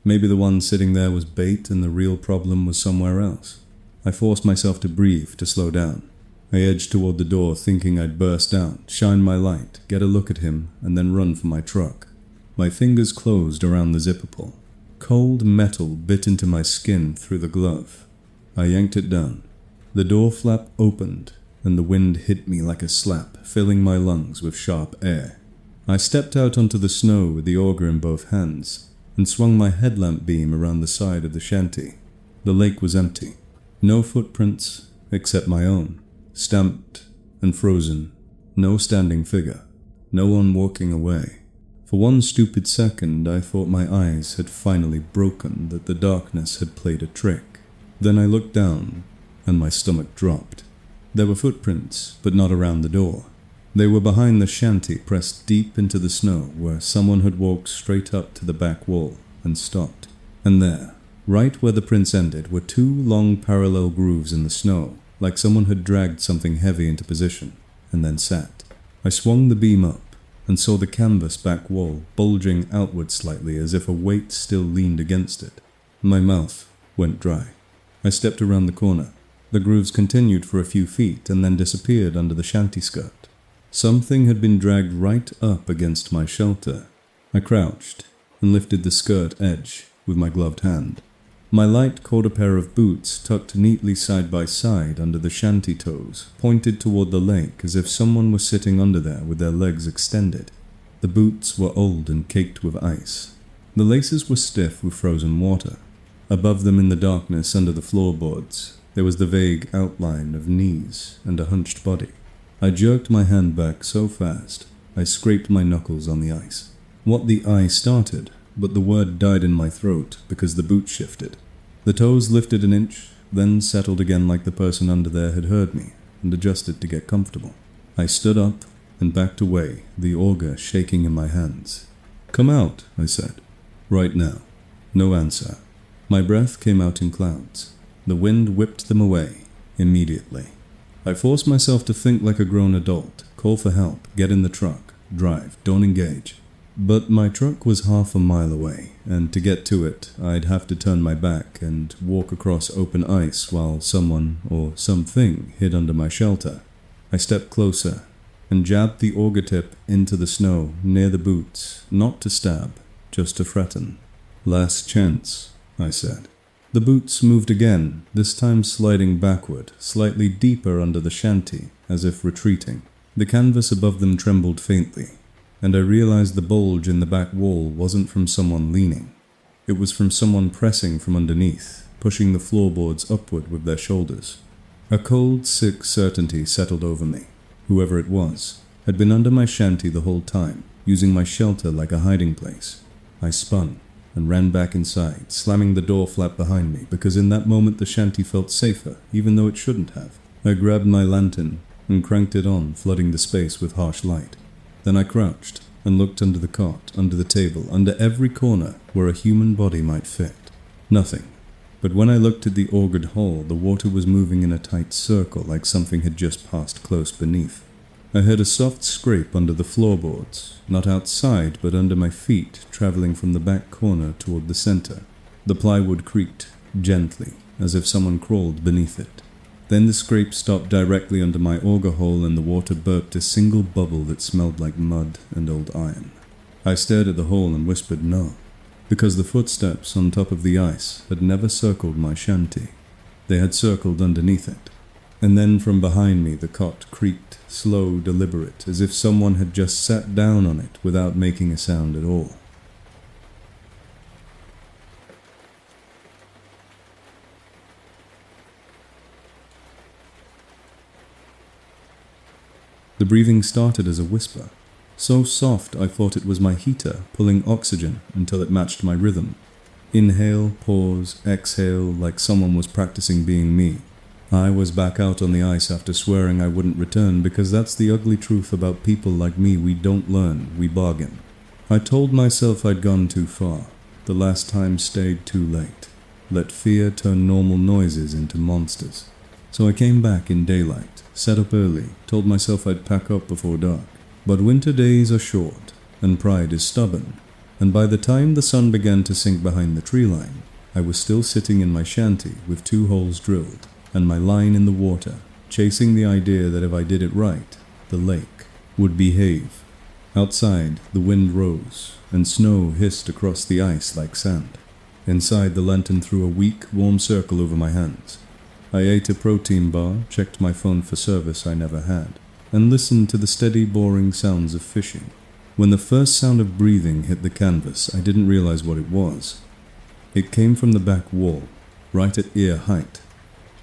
Maybe the one sitting there was bait and the real problem was somewhere else. I forced myself to breathe, to slow down. I edged toward the door, thinking I'd burst out, shine my light, get a look at him, and then run for my truck. My fingers closed around the zipper pull. Cold metal bit into my skin through the glove. I yanked it down. The door flap opened, and the wind hit me like a slap, filling my lungs with sharp air. I stepped out onto the snow with the auger in both hands, and swung my headlamp beam around the side of the shanty. The lake was empty. No footprints, except my own. Stamped and frozen. No standing figure. No one walking away. For one stupid second, I thought my eyes had finally broken, that the darkness had played a trick. Then I looked down, and my stomach dropped. There were footprints, but not around the door. They were behind the shanty, pressed deep into the snow, where someone had walked straight up to the back wall and stopped. And there, right where the prints ended, were 2 long parallel grooves in the snow, like someone had dragged something heavy into position, and then sat. I swung the beam up, and saw the canvas back wall bulging outward slightly as if a weight still leaned against it. My mouth went dry. I stepped around the corner. The grooves continued for a few feet and then disappeared under the shanty skirt. Something had been dragged right up against my shelter. I crouched and lifted the skirt edge with my gloved hand. My light caught a pair of boots tucked neatly side by side under the shanty toes, pointed toward the lake as if someone was sitting under there with their legs extended. The boots were old and caked with ice. The laces were stiff with frozen water. Above them in the darkness under the floorboards, there was the vague outline of knees and a hunched body. I jerked my hand back so fast, I scraped my knuckles on the ice. What the eye started, but the word died in my throat because the boot shifted. The toes lifted an inch, then settled again like the person under there had heard me, and adjusted to get comfortable. I stood up and backed away, the auger shaking in my hands. "Come out," I said. "Right now." No answer. My breath came out in clouds. The wind whipped them away, immediately. I forced myself to think like a grown adult, call for help, get in the truck, drive, don't engage. But my truck was half a mile away, and to get to it, I'd have to turn my back and walk across open ice while someone or something hid under my shelter. I stepped closer and jabbed the auger tip into the snow near the boots, not to stab, just to threaten. "Last chance," I said. The boots moved again, this time sliding backward, slightly deeper under the shanty, as if retreating. The canvas above them trembled faintly, and I realized the bulge in the back wall wasn't from someone leaning. It was from someone pressing from underneath, pushing the floorboards upward with their shoulders. A cold, sick certainty settled over me. Whoever it was had been under my shanty the whole time, using my shelter like a hiding place. I spun and ran back inside, slamming the door flap behind me, because in that moment the shanty felt safer, even though it shouldn't have. I grabbed my lantern and cranked it on, flooding the space with harsh light. Then I crouched and looked under the cot, under the table, under every corner where a human body might fit. Nothing. But when I looked at the augered hole, the water was moving in a tight circle like something had just passed close beneath. I heard a soft scrape under the floorboards, not outside but under my feet, traveling from the back corner toward the center. The plywood creaked, gently, as if someone crawled beneath it. Then the scrape stopped directly under my auger hole and the water burped a single bubble that smelled like mud and old iron. I stared at the hole and whispered no, because the footsteps on top of the ice had never circled my shanty. They had circled underneath it. And then from behind me the cot creaked, slow, deliberate, as if someone had just sat down on it without making a sound at all. The breathing started as a whisper, so soft I thought it was my heater pulling oxygen until it matched my rhythm. Inhale, pause, exhale, like someone was practicing being me. I was back out on the ice after swearing I wouldn't return, because that's the ugly truth about people like me. We don't learn, we bargain. I told myself I'd gone too far. The last time stayed too late. Let fear turn normal noises into monsters. So I came back in daylight, set up early, told myself I'd pack up before dark. But winter days are short, and pride is stubborn, and by the time the sun began to sink behind the tree line, I was still sitting in my shanty with 2 holes drilled, and my line in the water, chasing the idea that if I did it right, the lake would behave. Outside, the wind rose, and snow hissed across the ice like sand. Inside, the lantern threw a weak, warm circle over my hands. I ate a protein bar, checked my phone for service I never had, and listened to the steady, boring sounds of fishing. When the first sound of breathing hit the canvas, I didn't realize what it was. It came from the back wall, right at ear height.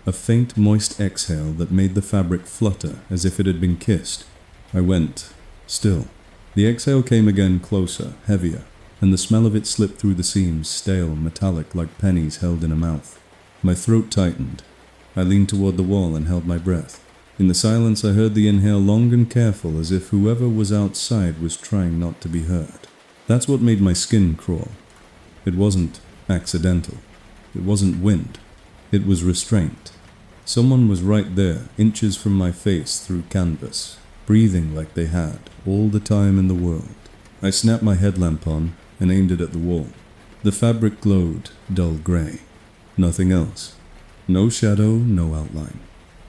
A faint, moist exhale that made the fabric flutter as if it had been kissed. I went still. The exhale came again, closer, heavier, and the smell of it slipped through the seams, stale, metallic, like pennies held in a mouth. My throat tightened. I leaned toward the wall and held my breath. In the silence, I heard the inhale long and careful, as if whoever was outside was trying not to be heard. That's what made my skin crawl. It wasn't accidental. It wasn't wind. It was restraint. Someone was right there, inches from my face through canvas, breathing like they had all the time in the world. I snapped my headlamp on and aimed it at the wall. The fabric glowed, dull gray. Nothing else. No shadow, no outline.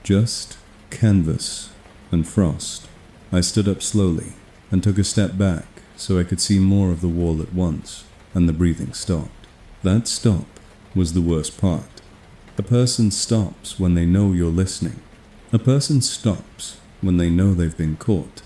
Just canvas and frost. I stood up slowly and took a step back so I could see more of the wall at once, and the breathing stopped. That stop was the worst part. A person stops when they know you're listening. A person stops when they know they've been caught.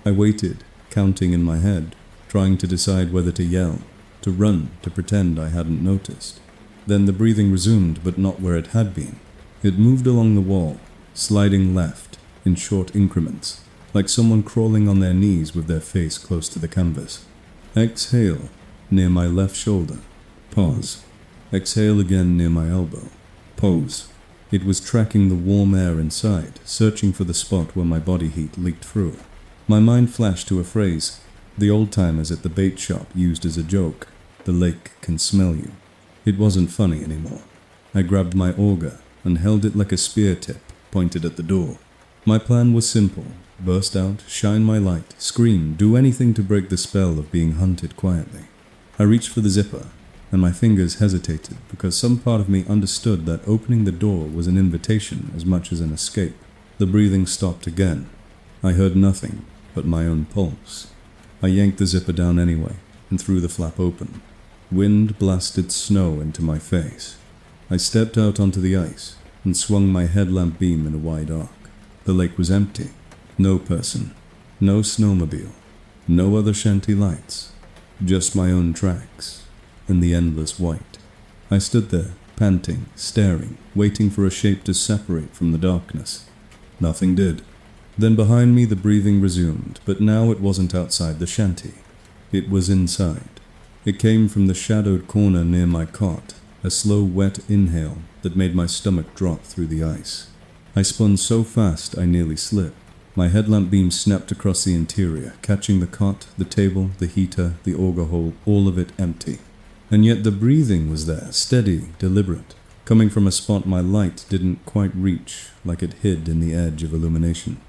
I waited, counting in my head, trying to decide whether to yell, to run, to pretend I hadn't noticed. Then the breathing resumed, but not where it had been. It moved along the wall, sliding left, in short increments, like someone crawling on their knees with their face close to the canvas. Exhale, near my left shoulder. Pause. Exhale again near my elbow. Pause. It was tracking the warm air inside, searching for the spot where my body heat leaked through. My mind flashed to a phrase the old-timers at the bait shop used as a joke. The lake can smell you. It wasn't funny anymore. I grabbed my auger and held it like a spear tip, pointed at the door. My plan was simple. Burst out, shine my light, scream, do anything to break the spell of being hunted quietly. I reached for the zipper, and my fingers hesitated because some part of me understood that opening the door was an invitation as much as an escape. The breathing stopped again. I heard nothing but my own pulse. I yanked the zipper down anyway and threw the flap open. Wind blasted snow into my face. I stepped out onto the ice and swung my headlamp beam in a wide arc. The lake was empty. No person. No snowmobile. No other shanty lights. Just my own tracks and the endless white. I stood there, panting, staring, waiting for a shape to separate from the darkness. Nothing did. Then behind me the breathing resumed, but now it wasn't outside the shanty. It was inside. It came from the shadowed corner near my cot, a slow wet inhale that made my stomach drop through the ice. I spun so fast I nearly slipped. My headlamp beam snapped across the interior, catching the cot, the table, the heater, the auger hole, all of it empty. And yet the breathing was there, steady, deliberate, coming from a spot my light didn't quite reach, like it hid in the edge of illumination.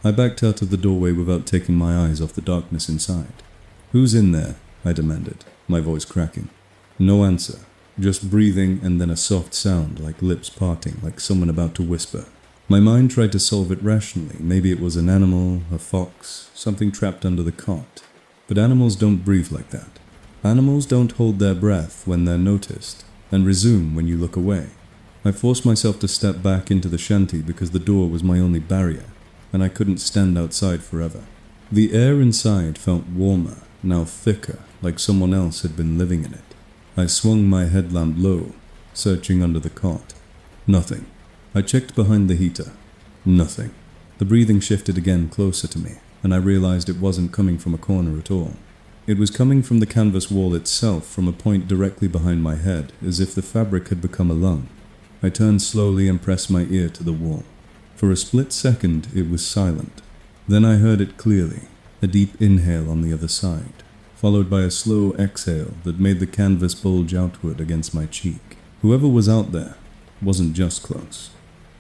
I backed out of the doorway without taking my eyes off the darkness inside. "Who's in there?" I demanded, my voice cracking. No answer, just breathing and then a soft sound like lips parting, like someone about to whisper. My mind tried to solve it rationally. Maybe it was an animal, a fox, something trapped under the cot. But animals don't breathe like that. Animals don't hold their breath when they're noticed, and resume when you look away. I forced myself to step back into the shanty because the door was my only barrier, and I couldn't stand outside forever. The air inside felt warmer, now thicker, like someone else had been living in it. I swung my headlamp low, searching under the cot. Nothing. I checked behind the heater. Nothing. The breathing shifted again closer to me, and I realized it wasn't coming from a corner at all. It was coming from the canvas wall itself, from a point directly behind my head, as if the fabric had become a lung. I turned slowly and pressed my ear to the wall. For a split second, it was silent. Then I heard it clearly, a deep inhale on the other side, followed by a slow exhale that made the canvas bulge outward against my cheek. Whoever was out there wasn't just close.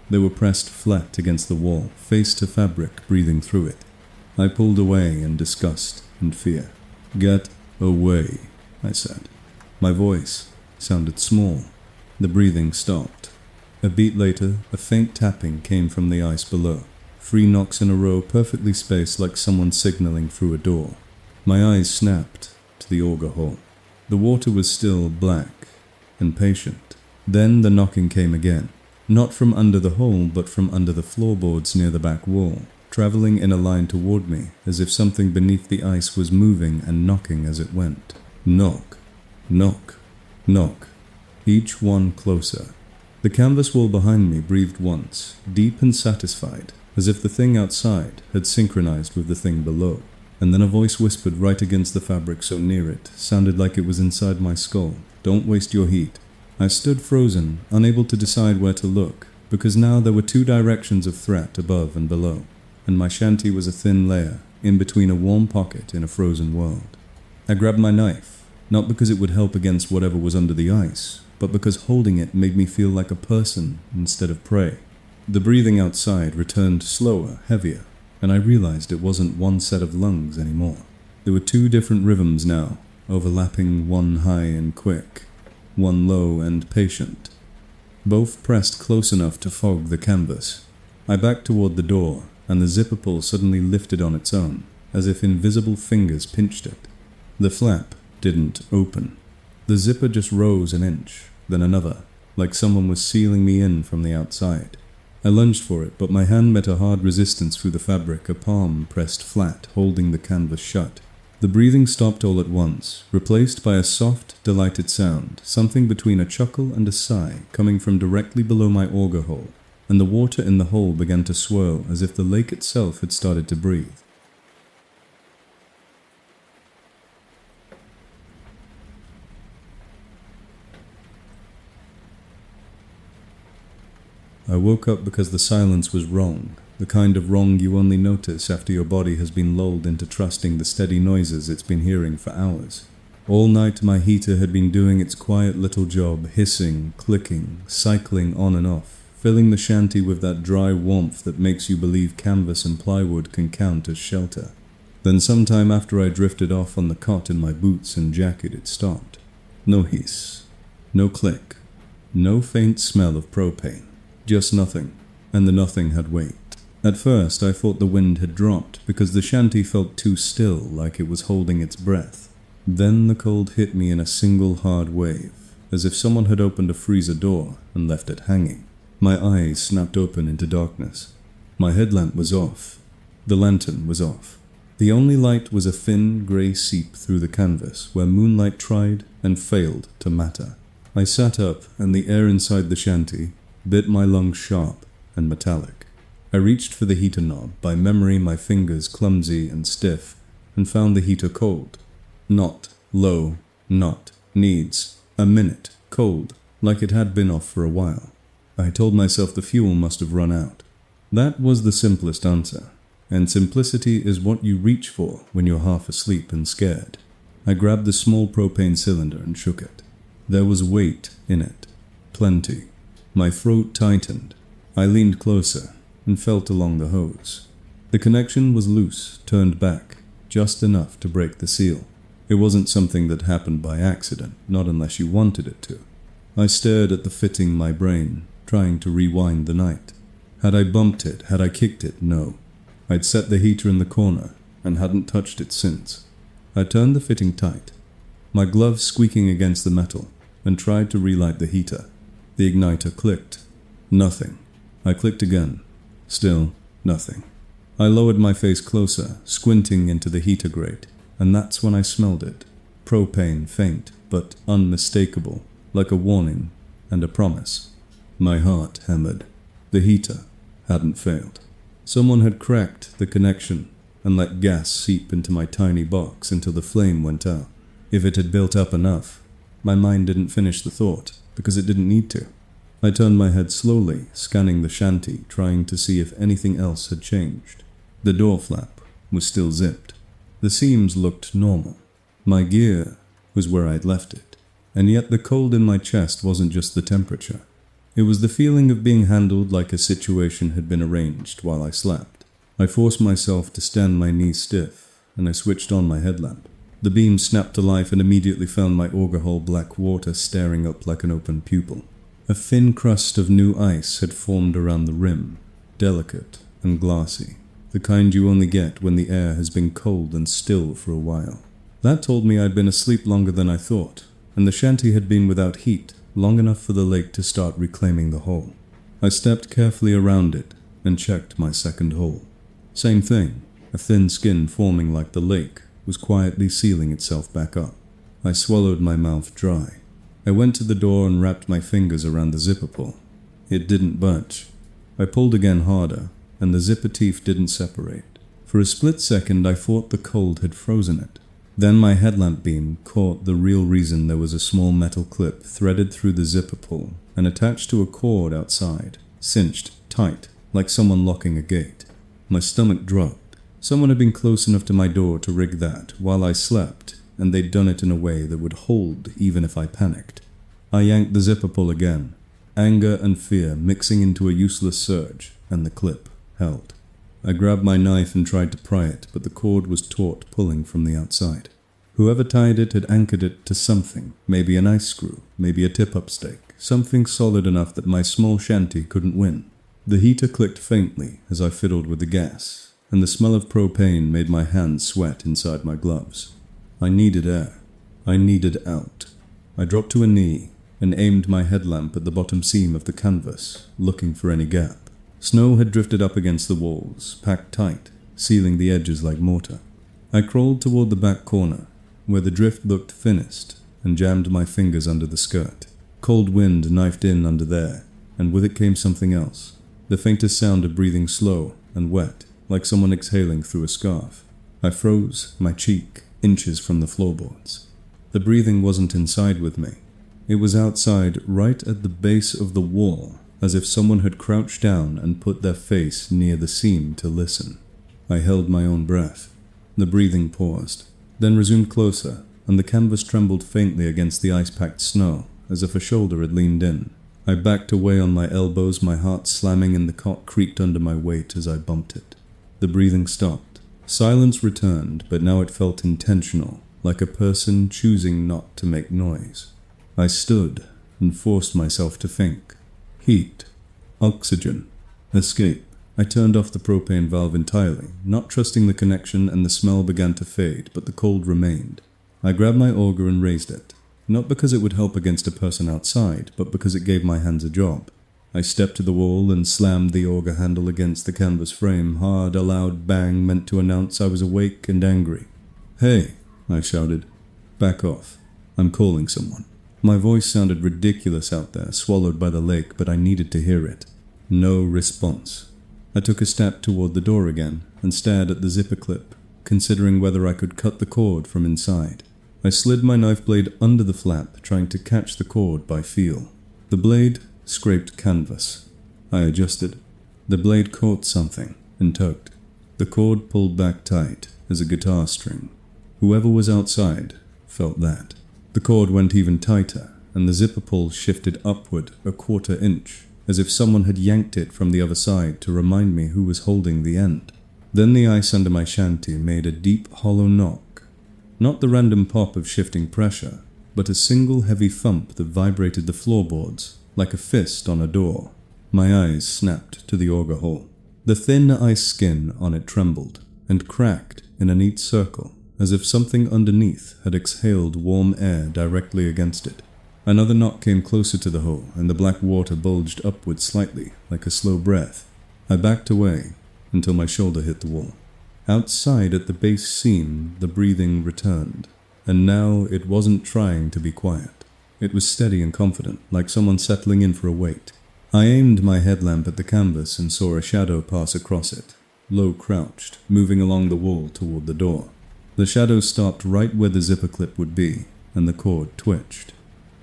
They were pressed flat against the wall, face to fabric, breathing through it. I pulled away in disgust and fear. "Get away," I said. My voice sounded small. The breathing stopped. A beat later, a faint tapping came from the ice below. 3 knocks in a row, perfectly spaced like someone signaling through a door. My eyes snapped to the auger hole. The water was still black and patient. Then the knocking came again. Not from under the hole, but from under the floorboards near the back wall, traveling in a line toward me, as if something beneath the ice was moving and knocking as it went. Knock, knock, knock, each one closer. The canvas wall behind me breathed once, deep and satisfied, as if the thing outside had synchronized with the thing below. And then a voice whispered right against the fabric so near it, sounded like it was inside my skull. "Don't waste your heat." I stood frozen, unable to decide where to look, because now there were 2 directions of threat above and below, and my shanty was a thin layer, in between a warm pocket in a frozen world. I grabbed my knife, not because it would help against whatever was under the ice, but because holding it made me feel like a person instead of prey. The breathing outside returned slower, heavier, and I realized it wasn't one set of lungs anymore. There were 2 different rhythms now, overlapping, one high and quick, one low and patient. Both pressed close enough to fog the canvas. I backed toward the door, and the zipper pull suddenly lifted on its own, as if invisible fingers pinched it. The flap didn't open. The zipper just rose an inch, then another, like someone was sealing me in from the outside. I lunged for it, but my hand met a hard resistance through the fabric, a palm pressed flat, holding the canvas shut. The breathing stopped all at once, replaced by a soft, delighted sound, something between a chuckle and a sigh, coming from directly below my auger hole, and the water in the hole began to swirl as if the lake itself had started to breathe. I woke up because the silence was wrong, the kind of wrong you only notice after your body has been lulled into trusting the steady noises it's been hearing for hours. All night my heater had been doing its quiet little job, hissing, clicking, cycling on and off, filling the shanty with that dry warmth that makes you believe canvas and plywood can count as shelter. Then sometime after I drifted off on the cot in my boots and jacket, it stopped. No hiss, no click, no faint smell of propane, just nothing, and the nothing had weight. At first I thought the wind had dropped because the shanty felt too still, like it was holding its breath. Then the cold hit me in a single hard wave, as if someone had opened a freezer door and left it hanging. My eyes snapped open into darkness. My headlamp was off. The lantern was off. The only light was a thin grey seep through the canvas where moonlight tried and failed to matter. I sat up, and the air inside the shanty bit my lungs sharp and metallic. I reached for the heater knob, by memory my fingers clumsy and stiff, and found the heater cold. Not low, not needs a minute, cold, like it had been off for a while. I told myself the fuel must have run out. That was the simplest answer, and simplicity is what you reach for when you're half asleep and scared. I grabbed the small propane cylinder and shook it. There was weight in it, plenty. My throat tightened. I leaned closer and felt along the hose. The connection was loose, turned back, just enough to break the seal. It wasn't something that happened by accident, not unless you wanted it to. I stared at the fitting my brain, trying to rewind the night. Had I bumped it? Had I kicked it? No. I'd set the heater in the corner and hadn't touched it since. I turned the fitting tight, my glove squeaking against the metal, and tried to relight the heater. The igniter clicked. Nothing. I clicked again. Still nothing. I lowered my face closer, squinting into the heater grate, and that's when I smelled it. Propane, faint, but unmistakable, like a warning and a promise. My heart hammered. The heater hadn't failed. Someone had cracked the connection and let gas seep into my tiny box until the flame went out. If it had built up enough, my mind didn't finish the thought, because it didn't need to. I turned my head slowly, scanning the shanty, trying to see if anything else had changed. The door flap was still zipped. The seams looked normal. My gear was where I'd left it. And yet the cold in my chest wasn't just the temperature. It was the feeling of being handled like a situation had been arranged while I slept. I forced myself to stand my knees stiff, and I switched on my headlamp. The beam snapped to life and immediately found my auger hole black water staring up like an open pupil. A thin crust of new ice had formed around the rim, delicate and glassy, the kind you only get when the air has been cold and still for a while. That told me I'd been asleep longer than I thought, and the shanty had been without heat long enough for the lake to start reclaiming the hole. I stepped carefully around it and checked my second hole. Same thing, a thin skin forming like the lake was quietly sealing itself back up. I swallowed my mouth dry. I went to the door and wrapped my fingers around the zipper pull. It didn't budge. I pulled again harder, and the zipper teeth didn't separate. For a split second I thought the cold had frozen it. Then my headlamp beam caught the real reason there was a small metal clip threaded through the zipper pull and attached to a cord outside, cinched tight, like someone locking a gate. My stomach dropped. Someone had been close enough to my door to rig that while I slept, and they'd done it in a way that would hold even if I panicked. I yanked the zipper pull again, anger and fear mixing into a useless surge, and the clip held. I grabbed my knife and tried to pry it, but the cord was taut, pulling from the outside. Whoever tied it had anchored it to something, maybe an ice screw, maybe a tip-up stake, something solid enough that my small shanty couldn't win. The heater clicked faintly as I fiddled with the gas, and the smell of propane made my hands sweat inside my gloves. I needed air. I needed out. I dropped to a knee and aimed my headlamp at the bottom seam of the canvas, looking for any gap. Snow had drifted up against the walls, packed tight, sealing the edges like mortar. I crawled toward the back corner, where the drift looked thinnest, and jammed my fingers under the skirt. Cold wind knifed in under there, and with it came something else. The faintest sound of breathing slow and wet, like someone exhaling through a scarf. I froze, my cheek inches from the floorboards. The breathing wasn't inside with me. It was outside, right at the base of the wall, as if someone had crouched down and put their face near the seam to listen. I held my own breath. The breathing paused, then resumed closer, and the canvas trembled faintly against the ice-packed snow, as if a shoulder had leaned in. I backed away on my elbows, my heart slamming, and the cot creaked under my weight as I bumped it. The breathing stopped. Silence returned, but now it felt intentional, like a person choosing not to make noise. I stood and forced myself to think. Heat. Oxygen. Escape. I turned off the propane valve entirely, not trusting the connection, and the smell began to fade, but the cold remained. I grabbed my auger and raised it, not because it would help against a person outside, but because it gave my hands a job. I stepped to the wall and slammed the auger handle against the canvas frame, hard, a loud bang meant to announce I was awake and angry. "Hey," I shouted. "Back off. I'm calling someone." My voice sounded ridiculous out there, swallowed by the lake, but I needed to hear it. No response. I took a step toward the door again and stared at the zipper clip, considering whether I could cut the cord from inside. I slid my knife blade under the flap, trying to catch the cord by feel. The blade scraped canvas. I adjusted. The blade caught something and tugged. The cord pulled back tight as a guitar string. Whoever was outside felt that. The cord went even tighter, and the zipper pull shifted upward a quarter inch, as if someone had yanked it from the other side to remind me who was holding the end. Then the ice under my shanty made a deep, hollow knock. Not the random pop of shifting pressure, but a single heavy thump that vibrated the floorboards, like a fist on a door. My eyes snapped to the auger hole. The thin ice skin on it trembled and cracked in a neat circle, as if something underneath had exhaled warm air directly against it. Another knock came closer to the hole, and the black water bulged upward slightly, like a slow breath. I backed away until my shoulder hit the wall. Outside at the base seam, the breathing returned, and now it wasn't trying to be quiet. It was steady and confident, like someone settling in for a wait. I aimed my headlamp at the canvas and saw a shadow pass across it, low crouched, moving along the wall toward the door. The shadow stopped right where the zipper clip would be, and the cord twitched.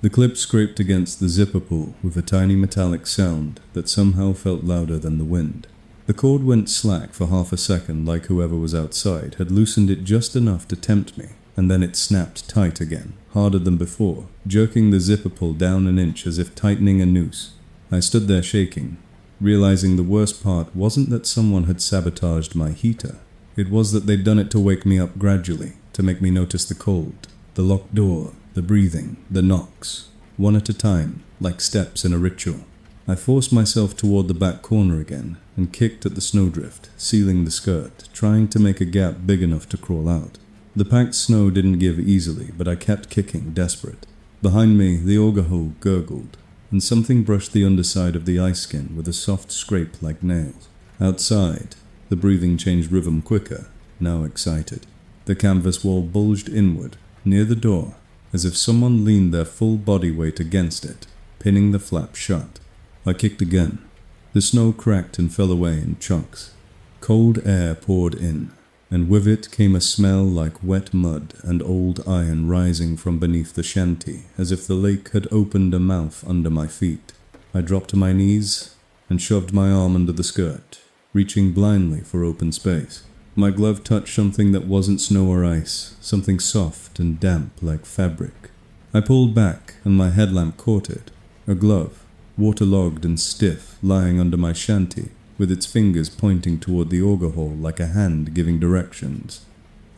The clip scraped against the zipper pull with a tiny metallic sound that somehow felt louder than the wind. The cord went slack for half a second, like whoever was outside had loosened it just enough to tempt me, and then it snapped tight again, harder than before, jerking the zipper pull down an inch as if tightening a noose. I stood there shaking, realizing the worst part wasn't that someone had sabotaged my heater. It was that they'd done it to wake me up gradually, to make me notice the cold, the locked door, the breathing, the knocks, one at a time, like steps in a ritual. I forced myself toward the back corner again and kicked at the snowdrift, sealing the skirt, trying to make a gap big enough to crawl out. The packed snow didn't give easily, but I kept kicking, desperate. Behind me, the auger hole gurgled, and something brushed the underside of the ice skin with a soft scrape like nails. Outside, the breathing changed rhythm quicker, now excited. The canvas wall bulged inward, near the door, as if someone leaned their full body weight against it, pinning the flap shut. I kicked again. The snow cracked and fell away in chunks. Cold air poured in, and with it came a smell like wet mud and old iron rising from beneath the shanty, as if the lake had opened a mouth under my feet. I dropped to my knees and shoved my arm under the skirt, reaching blindly for open space. My glove touched something that wasn't snow or ice, something soft and damp like fabric. I pulled back, and my headlamp caught it. A glove, waterlogged and stiff, lying under my shanty, with its fingers pointing toward the auger hole like a hand giving directions.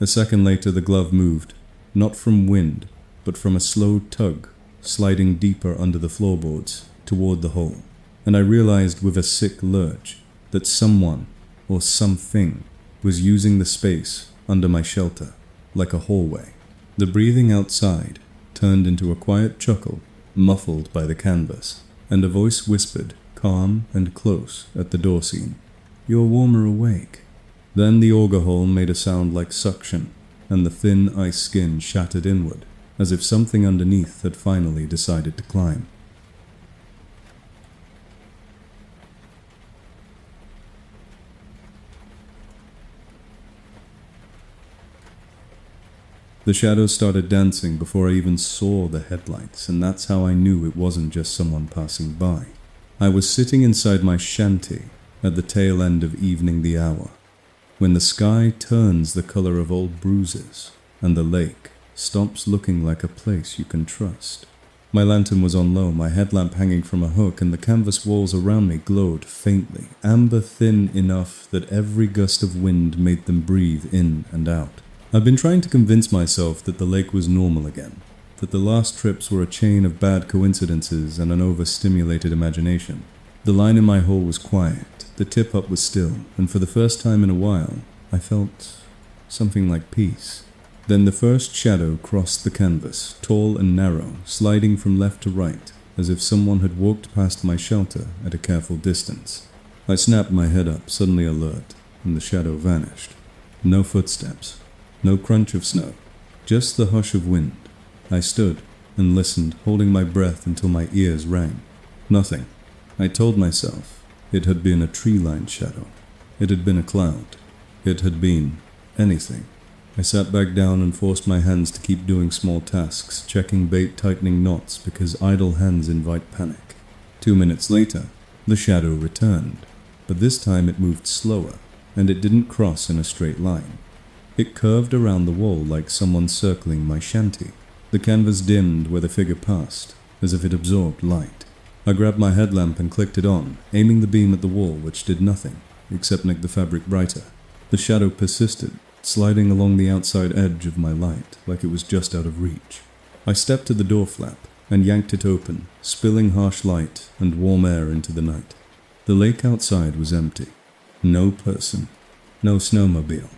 A second later the glove moved, not from wind, but from a slow tug, sliding deeper under the floorboards, toward the hole. And I realized with a sick lurch that someone, or something, was using the space under my shelter, like a hallway. The breathing outside turned into a quiet chuckle, muffled by the canvas, and a voice whispered, calm and close, at the door seam, "You're warmer awake." Then the auger hole made a sound like suction, and the thin ice skin shattered inward, as if something underneath had finally decided to climb. The shadows started dancing before I even saw the headlights, and that's how I knew it wasn't just someone passing by. I was sitting inside my shanty at the tail end of evening the hour, when the sky turns the color of old bruises, and the lake stops looking like a place you can trust. My lantern was on low, my headlamp hanging from a hook, and the canvas walls around me glowed faintly, amber thin enough that every gust of wind made them breathe in and out. I've been trying to convince myself that the lake was normal again, that the last trips were a chain of bad coincidences and an overstimulated imagination. The line in my hole was quiet, the tip-up was still, and for the first time in a while, I felt something like peace. Then the first shadow crossed the canvas, tall and narrow, sliding from left to right, as if someone had walked past my shelter at a careful distance. I snapped my head up, suddenly alert, and the shadow vanished. No footsteps. No crunch of snow, just the hush of wind. I stood and listened, holding my breath until my ears rang. Nothing. I told myself it had been a tree-lined shadow. It had been a cloud. It had been anything. I sat back down and forced my hands to keep doing small tasks, checking bait, tightening knots, because idle hands invite panic. 2 minutes later, the shadow returned, but this time it moved slower, and it didn't cross in a straight line. It curved around the wall like someone circling my shanty. The canvas dimmed where the figure passed, as if it absorbed light. I grabbed my headlamp and clicked it on, aiming the beam at the wall, which did nothing, except make the fabric brighter. The shadow persisted, sliding along the outside edge of my light, like it was just out of reach. I stepped to the door flap and yanked it open, spilling harsh light and warm air into the night. The lake outside was empty. No person. No snowmobile.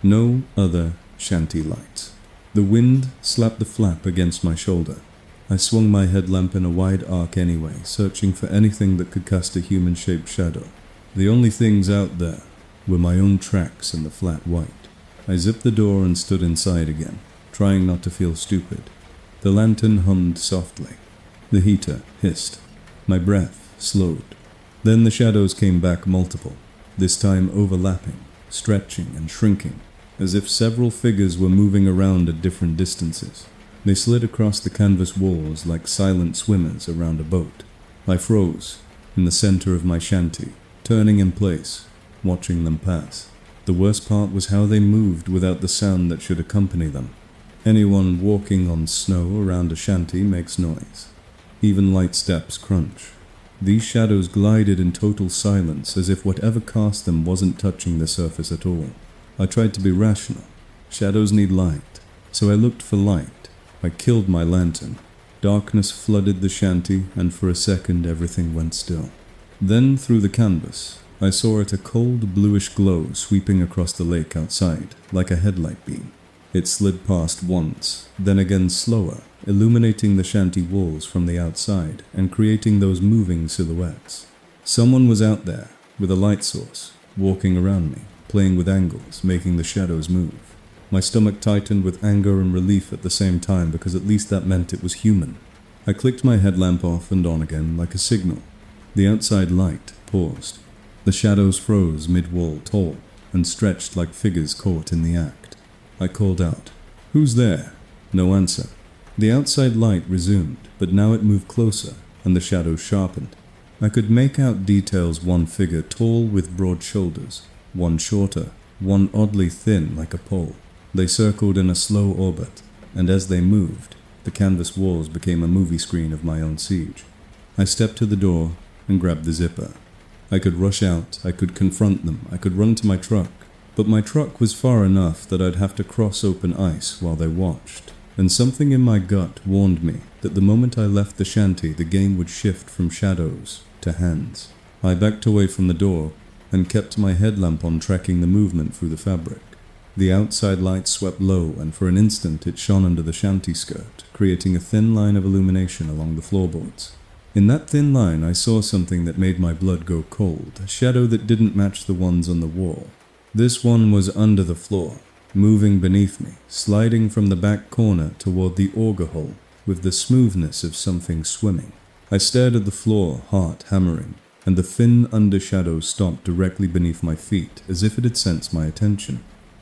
No other shanty lights. The wind slapped the flap against my shoulder. I swung my headlamp in a wide arc anyway, searching for anything that could cast a human-shaped shadow. The only things out there were my own tracks in the flat white. I zipped the door and stood inside again, trying not to feel stupid. The lantern hummed softly. The heater hissed. My breath slowed. Then the shadows came back multiple, this time overlapping, stretching and shrinking, as if several figures were moving around at different distances. They slid across the canvas walls like silent swimmers around a boat. I froze in the center of my shanty, turning in place, watching them pass. The worst part was how they moved without the sound that should accompany them. Anyone walking on snow around a shanty makes noise. Even light steps crunch. These shadows glided in total silence, as if whatever cast them wasn't touching the surface at all. I tried to be rational. Shadows need light, so I looked for light. I killed my lantern. Darkness flooded the shanty, and for a second everything went still. Then, through the canvas, I saw it a cold bluish glow sweeping across the lake outside, like a headlight beam. It slid past once, then again slower, illuminating the shanty walls from the outside and creating those moving silhouettes. Someone was out there, with a light source, walking around me, playing with angles, making the shadows move. My stomach tightened with anger and relief at the same time, because at least that meant it was human. I clicked my headlamp off and on again like a signal. The outside light paused. The shadows froze mid-wall, tall, and stretched like figures caught in the act. I called out, "Who's there?" No answer. The outside light resumed, but now it moved closer, and the shadows sharpened. I could make out details: one figure tall with broad shoulders, one shorter, one oddly thin like a pole. They circled in a slow orbit, and as they moved, the canvas walls became a movie screen of my own siege. I stepped to the door and grabbed the zipper. I could rush out, I could confront them, I could run to my truck, but my truck was far enough that I'd have to cross open ice while they watched, and something in my gut warned me that the moment I left the shanty, the game would shift from shadows to hands. I backed away from the door and kept my headlamp on, tracking the movement through the fabric. The outside light swept low, and for an instant it shone under the shanty skirt, creating a thin line of illumination along the floorboards. In that thin line I saw something that made my blood go cold, a shadow that didn't match the ones on the wall. This one was under the floor, moving beneath me, sliding from the back corner toward the auger hole, with the smoothness of something swimming. I stared at the floor, heart hammering, and the thin undershadow stopped directly beneath my feet, as if it had sensed my attention.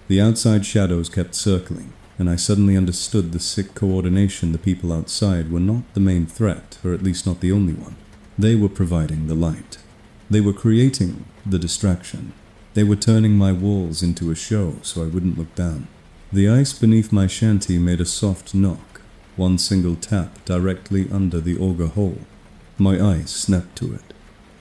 The outside shadows kept circling, and I suddenly understood the sick coordination. The people outside were not the main threat, or at least not the only one. They were providing the light. They were creating the distraction. They were turning my walls into a show so I wouldn't look down. The ice beneath my shanty made a soft knock, one single tap directly under the auger hole. My eyes snapped to it.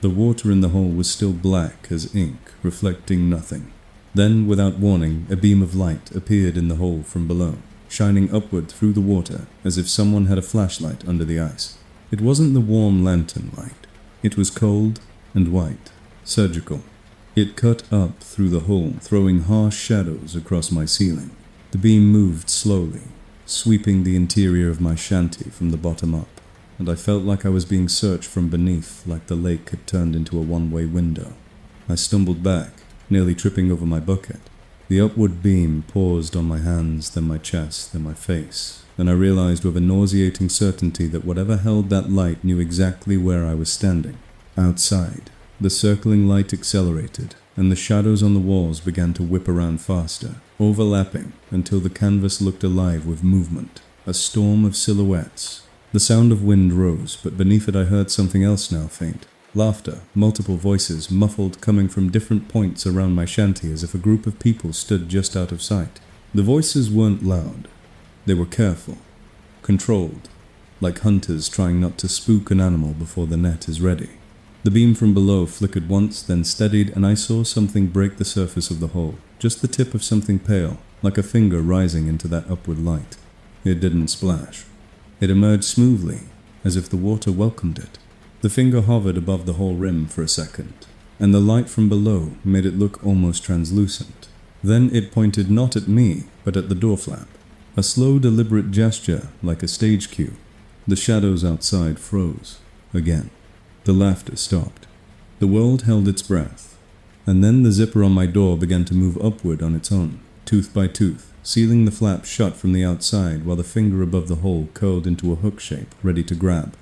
The water in the hole was still black as ink, reflecting nothing. Then, without warning, a beam of light appeared in the hole from below, shining upward through the water as if someone had a flashlight under the ice. It wasn't the warm lantern light. It was cold and white, surgical. It cut up through the hole, throwing harsh shadows across my ceiling. The beam moved slowly, sweeping the interior of my shanty from the bottom up, and I felt like I was being searched from beneath, like the lake had turned into a one-way window. I stumbled back, nearly tripping over my bucket. The upward beam paused on my hands, then my chest, then my face, and I realized with a nauseating certainty that whatever held that light knew exactly where I was standing. Outside, the circling light accelerated, and the shadows on the walls began to whip around faster, overlapping until the canvas looked alive with movement, a storm of silhouettes. The sound of wind rose, but beneath it I heard something else now faint. Laughter, multiple voices, muffled, coming from different points around my shanty, as if a group of people stood just out of sight. The voices weren't loud. They were careful, controlled, like hunters trying not to spook an animal before the net is ready. The beam from below flickered once, then steadied, and I saw something break the surface of the hole, just the tip of something pale, like a finger rising into that upward light. It didn't splash. It emerged smoothly, as if the water welcomed it. The finger hovered above the hole rim for a second, and the light from below made it look almost translucent. Then it pointed not at me, but at the door flap. A slow, deliberate gesture, like a stage cue. The shadows outside froze. Again. The laughter stopped. The world held its breath. And then the zipper on my door began to move upward on its own, tooth by tooth, sealing the flap shut from the outside while the finger above the hole curled into a hook shape, ready to grab.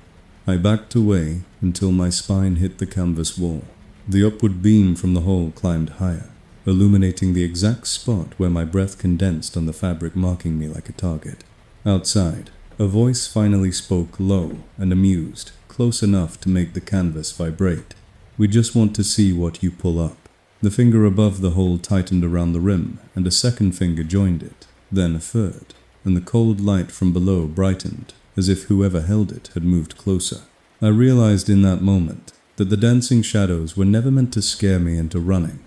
I backed away until my spine hit the canvas wall. The upward beam from the hole climbed higher. illuminating the exact spot where my breath condensed on the fabric, marking me like a target. Outside, a voice finally spoke low and amused, close enough to make the canvas vibrate. "We just want to see what you pull up." The finger above the hole tightened around the rim, and a second finger joined it, then a third, and the cold light from below brightened, as if whoever held it had moved closer. I realized in that moment that the dancing shadows were never meant to scare me into running.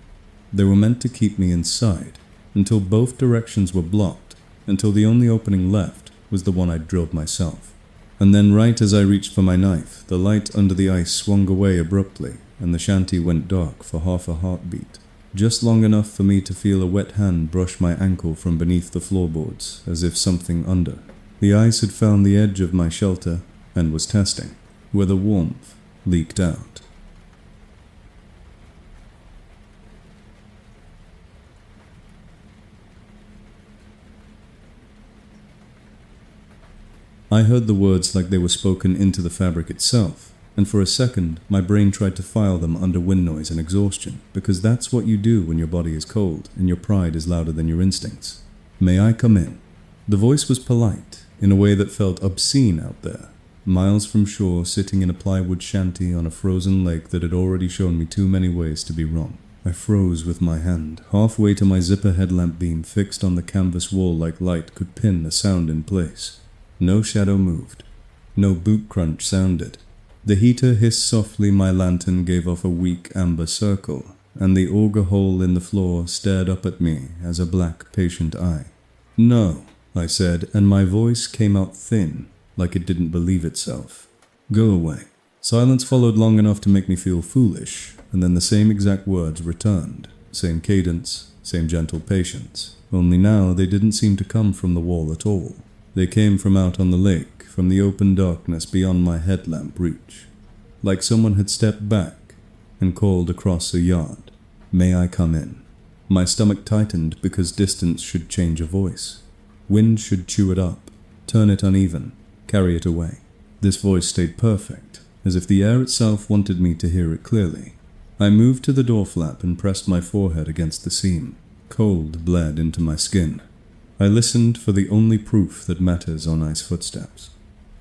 They were meant to keep me inside, until both directions were blocked, until the only opening left was the one I'd drilled myself. And then right as I reached for my knife, the light under the ice swung away abruptly, and the shanty went dark for half a heartbeat, just long enough for me to feel a wet hand brush my ankle from beneath the floorboards, as if something under. The ice had found the edge of my shelter and was testing, where the warmth leaked out. I heard the words like they were spoken into the fabric itself, and for a second my brain tried to file them under wind noise and exhaustion, because that's what you do when your body is cold and your pride is louder than your instincts. "May I come in?" The voice was polite, in a way that felt obscene out there, miles from shore, sitting in a plywood shanty on a frozen lake that had already shown me too many ways to be wrong. I froze with my hand, halfway to my zipper headlamp beam fixed on the canvas wall like light could pin a sound in place. No shadow moved. No boot crunch sounded. The heater hissed softly, my lantern gave off a weak amber circle, and the auger hole in the floor stared up at me as a black, patient eye. "No," I said, and my voice came out thin, like it didn't believe itself. "Go away." Silence followed long enough to make me feel foolish, and then the same exact words returned. Same cadence, same gentle patience. Only now they didn't seem to come from the wall at all. They came from out on the lake, from the open darkness beyond my headlamp reach. Like someone had stepped back and called across a yard. "May I come in?" My stomach tightened because distance should change a voice. Wind should chew it up, turn it uneven, carry it away. This voice stayed perfect, as if the air itself wanted me to hear it clearly. I moved to the door flap and pressed my forehead against the seam. Cold bled into my skin. I listened for the only proof that matters on ice footsteps.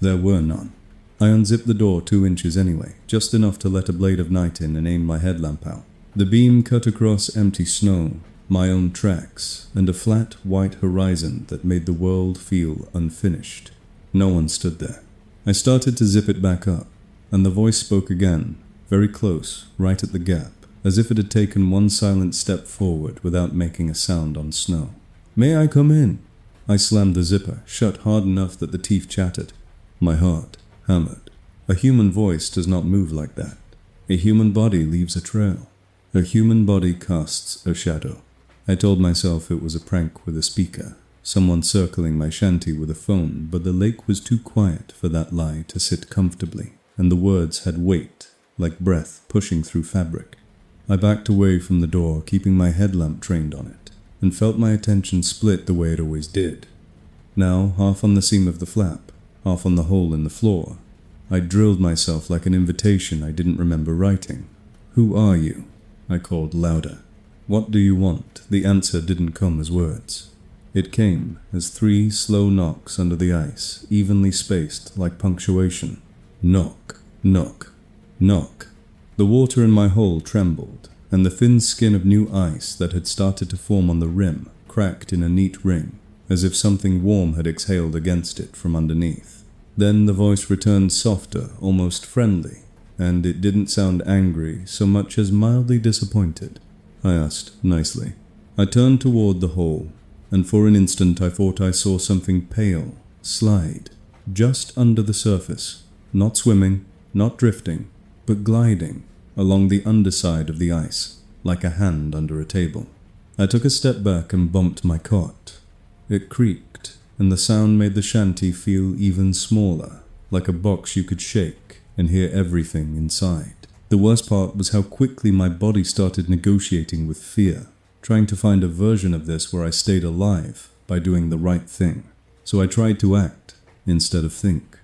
There were none. I unzipped the door 2 inches anyway, just enough to let a blade of night in and aim my headlamp out. The beam cut across empty snow, my own tracks, and a flat white horizon that made the world feel unfinished. No one stood there. I started to zip it back up, and the voice spoke again, very close, right at the gap, as if it had taken one silent step forward without making a sound on snow. "May I come in?" I slammed the zipper, shut hard enough that the teeth chattered. My heart hammered. A human voice does not move like that. A human body leaves a trail. A human body casts a shadow. I told myself it was a prank with a speaker, someone circling my shanty with a phone, but the lake was too quiet for that lie to sit comfortably, and the words had weight, like breath pushing through fabric. I backed away from the door, keeping my headlamp trained on it, and felt my attention split the way it always did. Now, half on the seam of the flap, half on the hole in the floor, I drilled myself like an invitation I didn't remember writing. "Who are you?" I called louder. "What do you want?" The answer didn't come as words. It came as 3 slow knocks under the ice, evenly spaced like punctuation. Knock, knock, knock. The water in my hole trembled, and the thin skin of new ice that had started to form on the rim cracked in a neat ring, as if something warm had exhaled against it from underneath. Then the voice returned softer, almost friendly, and it didn't sound angry so much as mildly disappointed. I asked nicely. I turned toward the hole, and for an instant I thought I saw something pale slide just under the surface, not swimming, not drifting, but gliding along the underside of the ice, like a hand under a table. I took a step back and bumped my cot. It creaked, and the sound made the shanty feel even smaller, like a box you could shake and hear everything inside. The worst part was how quickly my body started negotiating with fear, trying to find a version of this where I stayed alive by doing the right thing. So I tried to act instead of think.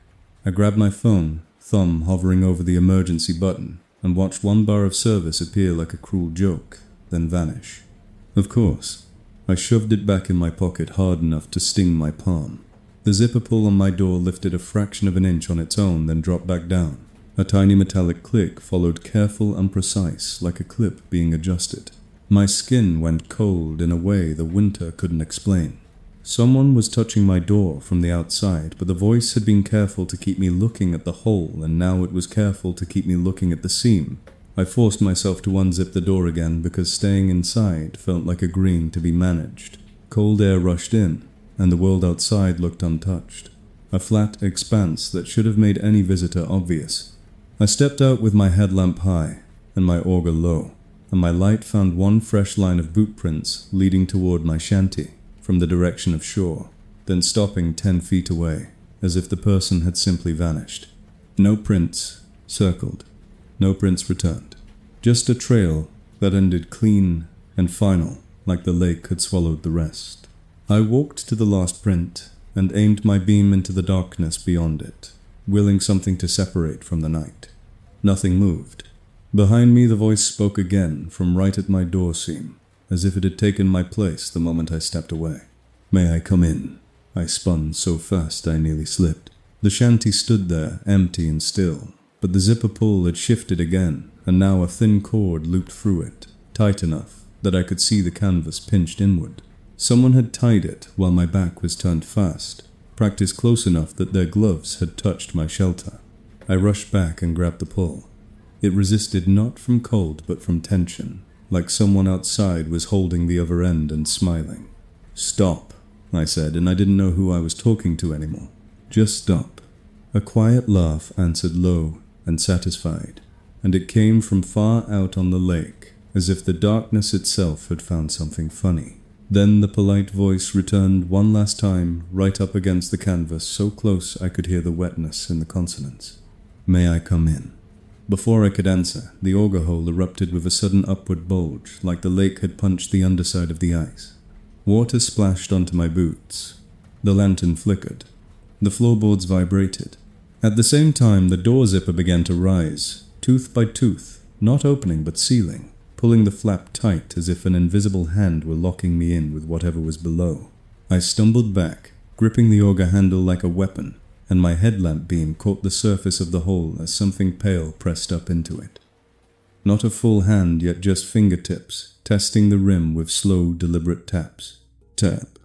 I grabbed my phone, thumb hovering over the emergency button, and watched one bar of service appear like a cruel joke, then vanish. Of course. I shoved it back in my pocket hard enough to sting my palm. The zipper pull on my door lifted a fraction of an inch on its own, then dropped back down. A tiny metallic click followed, careful and precise, like a clip being adjusted. My skin went cold in a way the winter couldn't explain. Someone was touching my door from the outside, but the voice had been careful to keep me looking at the hole, and now it was careful to keep me looking at the seam. I forced myself to unzip the door again because staying inside felt like agreeing to be managed. Cold air rushed in, and the world outside looked untouched. A flat expanse that should have made any visitor obvious. I stepped out with my headlamp high and my auger low, and my light found one fresh line of boot prints leading toward my shanty from the direction of shore, then stopping 10 feet away, as if the person had simply vanished. No prints circled. No prints returned. Just a trail that ended clean and final, like the lake had swallowed the rest. I walked to the last print and aimed my beam into the darkness beyond it, willing something to separate from the night. Nothing moved. Behind me the voice spoke again from right at my door seam, as if it had taken my place the moment I stepped away. "May I come in?" I spun so fast I nearly slipped. The shanty stood there, empty and still, but the zipper pull had shifted again, and now a thin cord looped through it, tight enough that I could see the canvas pinched inward. Someone had tied it while my back was turned fast, practiced close enough that their gloves had touched my shelter. I rushed back and grabbed the pull. It resisted not from cold but from tension, like someone outside was holding the other end and smiling. "Stop," I said, and I didn't know who I was talking to anymore. "Just stop." A quiet laugh answered low and satisfied, and it came from far out on the lake, as if the darkness itself had found something funny. Then the polite voice returned one last time, right up against the canvas, so close I could hear the wetness in the consonants. "May I come in?" Before I could answer, the auger hole erupted with a sudden upward bulge, like the lake had punched the underside of the ice. Water splashed onto my boots. The lantern flickered. The floorboards vibrated. At the same time, the door zipper began to rise, tooth by tooth, not opening but sealing, pulling the flap tight as if an invisible hand were locking me in with whatever was below. I stumbled back, gripping the auger handle like a weapon, and my headlamp beam caught the surface of the hole as something pale pressed up into it. Not a full hand, yet just fingertips, testing the rim with slow, deliberate taps. Tap,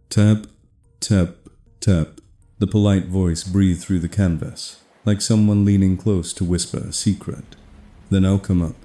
tap, tap, tap. The polite voice breathed through the canvas, like someone leaning close to whisper a secret. "Then I'll come up."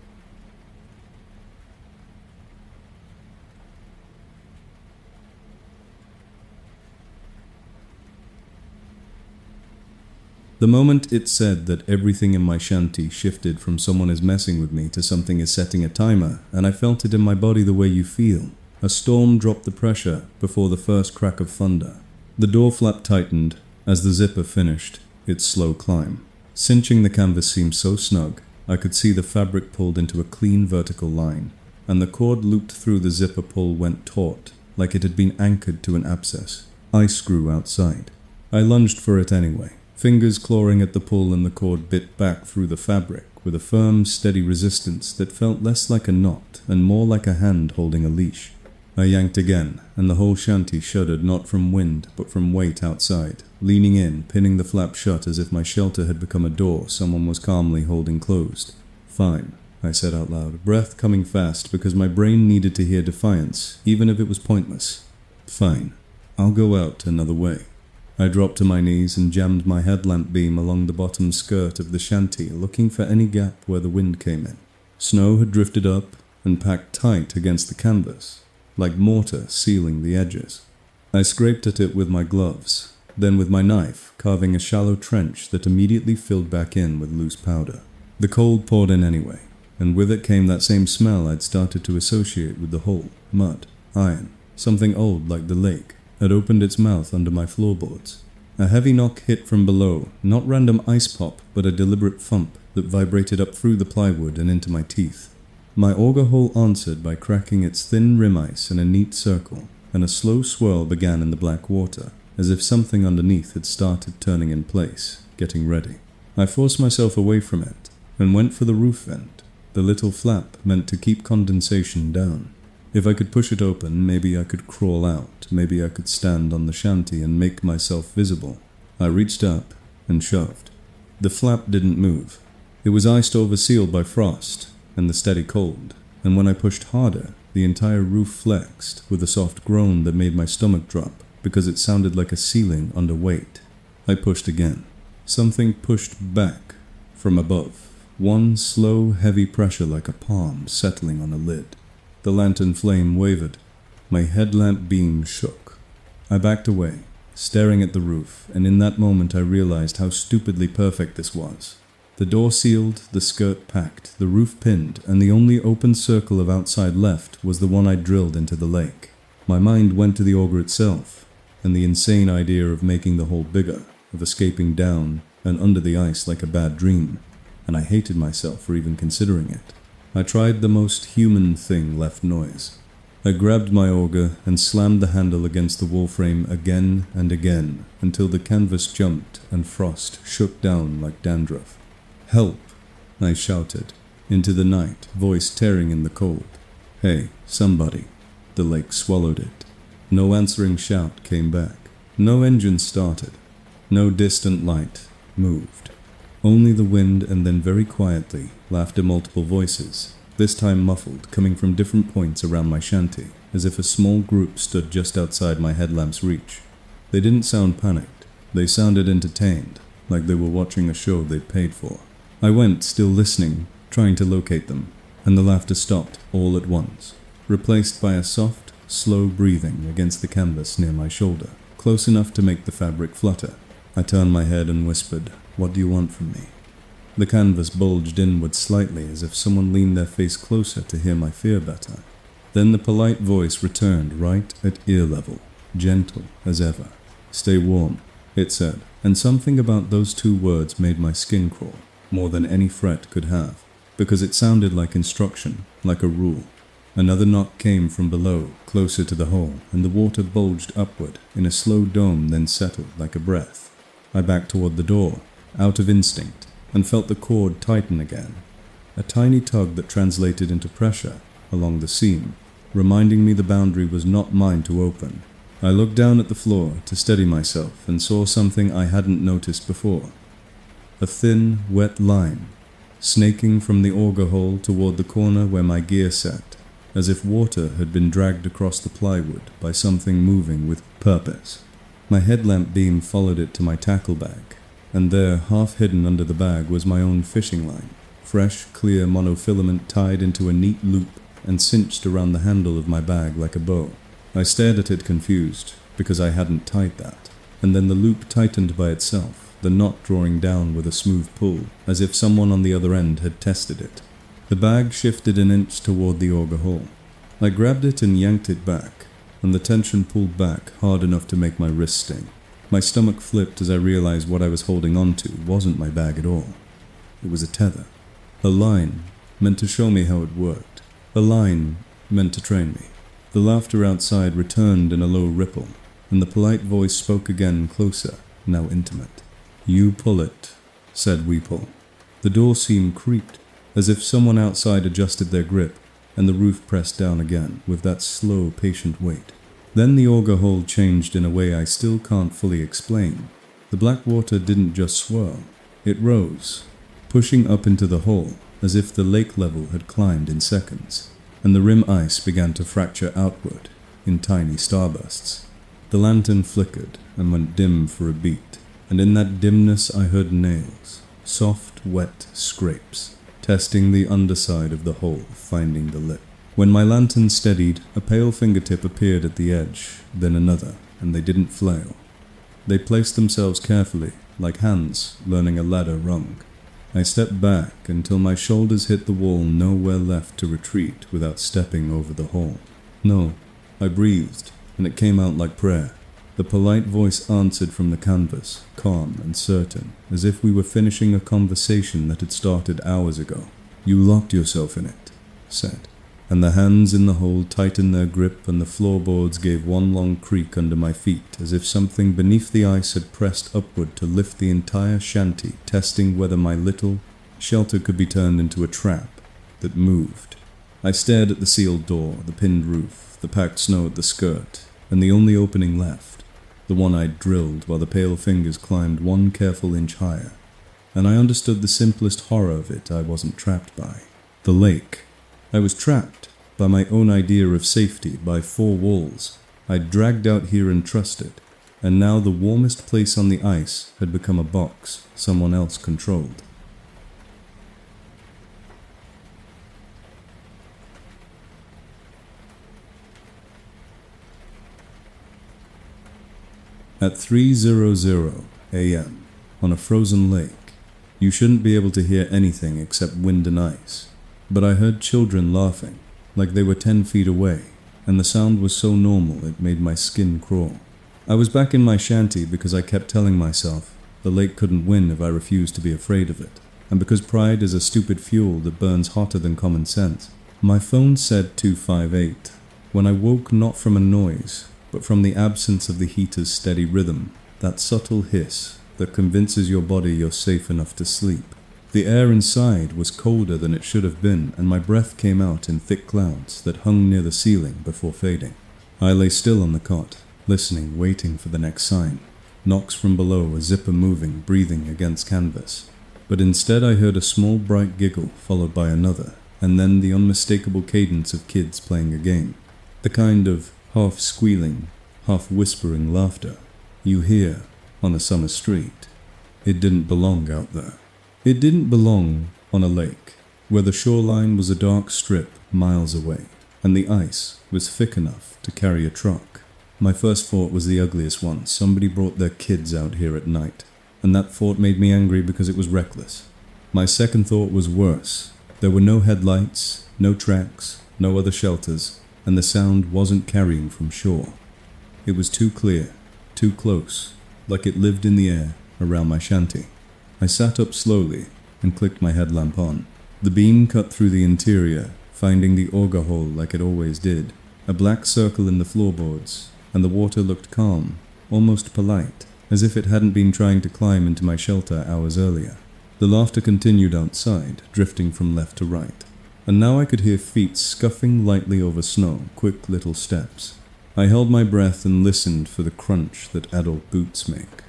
The moment it said that, everything in my shanty shifted from someone is messing with me to something is setting a timer, and I felt it in my body the way you feel. A storm dropped the pressure before the first crack of thunder. The door flap tightened as the zipper finished its slow climb. Cinching the canvas seam so snug, I could see the fabric pulled into a clean vertical line, and the cord looped through the zipper pull went taut, like it had been anchored to an abscess. Ice grew outside. I lunged for it anyway, fingers clawing at the pull, and the cord bit back through the fabric with a firm, steady resistance that felt less like a knot and more like a hand holding a leash. I yanked again, and the whole shanty shuddered, not from wind but from weight outside, leaning in, pinning the flap shut as if my shelter had become a door someone was calmly holding closed. "Fine," I said out loud, breath coming fast because my brain needed to hear defiance, even if it was pointless. "Fine. I'll go out another way." I dropped to my knees and jammed my headlamp beam along the bottom skirt of the shanty, looking for any gap where the wind came in. Snow had drifted up and packed tight against the canvas, like mortar sealing the edges. I scraped at it with my gloves, then with my knife, carving a shallow trench that immediately filled back in with loose powder. The cold poured in anyway, and with it came that same smell I'd started to associate with the hole. Mud, iron, something old like the lake, had opened its mouth under my floorboards. A heavy knock hit from below, not random ice pop, but a deliberate thump that vibrated up through the plywood and into my teeth. My auger hole answered by cracking its thin rim ice in a neat circle, and a slow swirl began in the black water, as if something underneath had started turning in place, getting ready. I forced myself away from it, and went for the roof vent, the little flap meant to keep condensation down. If I could push it open, maybe I could crawl out, maybe I could stand on the shanty and make myself visible. I reached up and shoved. The flap didn't move. It was iced over sealed by frost and the steady cold, and when I pushed harder, the entire roof flexed with a soft groan that made my stomach drop because it sounded like a ceiling under weight. I pushed again. Something pushed back from above. One slow, heavy pressure like a palm settling on a lid. The lantern flame wavered. My headlamp beam shook. I backed away, staring at the roof, and in that moment I realized how stupidly perfect this was. The door sealed, the skirt packed, the roof pinned, and the only open circle of outside left was the one I drilled into the lake. My mind went to the auger itself, and the insane idea of making the hole bigger, of escaping down and under the ice like a bad dream, and I hated myself for even considering it. I tried the most human thing left noise. I grabbed my auger and slammed the handle against the wall frame again and again until the canvas jumped and frost shook down like dandruff. "Help!" I shouted, into the night, voice tearing in the cold. "Hey, somebody." The lake swallowed it. No answering shout came back. No engine started. No distant light moved. Only the wind, and then very quietly, laughter multiple voices, this time muffled, coming from different points around my shanty, as if a small group stood just outside my headlamp's reach. They didn't sound panicked. They sounded entertained, like they were watching a show they'd paid for. I went, still listening, trying to locate them, and the laughter stopped all at once, replaced by a soft, slow breathing against the canvas near my shoulder, close enough to make the fabric flutter. I turned my head and whispered, "What do you want from me?" The canvas bulged inward slightly as if someone leaned their face closer to hear my fear better. Then the polite voice returned right at ear level, gentle as ever. "Stay warm," it said, and something about those two words made my skin crawl, more than any threat could have, because it sounded like instruction, like a rule. Another knock came from below, closer to the hole, and the water bulged upward in a slow dome, then settled like a breath. I backed toward the door, out of instinct, and felt the cord tighten again. A tiny tug that translated into pressure along the seam, reminding me the boundary was not mine to open. I looked down at the floor to steady myself and saw something I hadn't noticed before. A thin, wet line, snaking from the auger hole toward the corner where my gear sat, as if water had been dragged across the plywood by something moving with purpose. My headlamp beam followed it to my tackle bag, and there, half hidden under the bag, was my own fishing line, fresh, clear monofilament tied into a neat loop and cinched around the handle of my bag like a bow. I stared at it confused, because I hadn't tied that, and then the loop tightened by itself, the knot drawing down with a smooth pull, as if someone on the other end had tested it. The bag shifted an inch toward the auger hole. I grabbed it and yanked it back, and the tension pulled back hard enough to make my wrist sting. My stomach flipped as I realized what I was holding onto wasn't my bag at all. It was a tether. A line meant to show me how it worked. A line meant to train me. The laughter outside returned in a low ripple, and the polite voice spoke again, closer, now intimate. "You pull it," said Weeple. The door seam creaked, as if someone outside adjusted their grip, and the roof pressed down again, with that slow, patient weight. Then the auger hole changed in a way I still can't fully explain. The black water didn't just swirl, it rose, pushing up into the hole, as if the lake level had climbed in seconds, and the rim ice began to fracture outward, in tiny starbursts. The lantern flickered and went dim for a beat, and in that dimness I heard nails, soft, wet scrapes, testing the underside of the hole, finding the lip. When my lantern steadied, a pale fingertip appeared at the edge, then another, and they didn't flail. They placed themselves carefully, like hands learning a ladder rung. I stepped back until my shoulders hit the wall, nowhere left to retreat without stepping over the hole. "No," I breathed, and it came out like prayer. The polite voice answered from the canvas, calm and certain, as if we were finishing a conversation that had started hours ago. "You locked yourself in it," said, and the hands in the hole tightened their grip and the floorboards gave one long creak under my feet, as if something beneath the ice had pressed upward to lift the entire shanty, testing whether my little shelter could be turned into a trap that moved. I stared at the sealed door, the pinned roof, the packed snow at the skirt, and the only opening left, the one I'd drilled while the pale fingers climbed one careful inch higher. And I understood the simplest horror of it I wasn't trapped by. The lake. I was trapped by my own idea of safety, by four walls I'd dragged out here and trusted, and now the warmest place on the ice had become a box someone else controlled. At 3:00 a.m. on a frozen lake, you shouldn't be able to hear anything except wind and ice. But I heard children laughing, like they were 10 feet away, and the sound was so normal it made my skin crawl. I was back in my shanty because I kept telling myself the lake couldn't win if I refused to be afraid of it, and because pride is a stupid fuel that burns hotter than common sense. My phone said 258, when I woke not from a noise, but from the absence of the heater's steady rhythm, that subtle hiss that convinces your body you're safe enough to sleep. The air inside was colder than it should have been, and my breath came out in thick clouds that hung near the ceiling before fading. I lay still on the cot, listening, waiting for the next sign. Knocks from below, a zipper moving, breathing against canvas. But instead I heard a small bright giggle followed by another, and then the unmistakable cadence of kids playing a game. The kind of half-squealing, half-whispering laughter you hear on a summer street. It didn't belong out there. It didn't belong on a lake, where the shoreline was a dark strip miles away, and the ice was thick enough to carry a truck. My first thought was the ugliest one. Somebody brought their kids out here at night, and that thought made me angry because it was reckless. My second thought was worse. There were no headlights, no tracks, no other shelters, and the sound wasn't carrying from shore. It was too clear, too close, like it lived in the air around my shanty. I sat up slowly and clicked my headlamp on. The beam cut through the interior, finding the auger hole like it always did, a black circle in the floorboards, and the water looked calm, almost polite, as if it hadn't been trying to climb into my shelter hours earlier. The laughter continued outside, drifting from left to right, and now I could hear feet scuffing lightly over snow, quick little steps. I held my breath and listened for the crunch that adult boots make.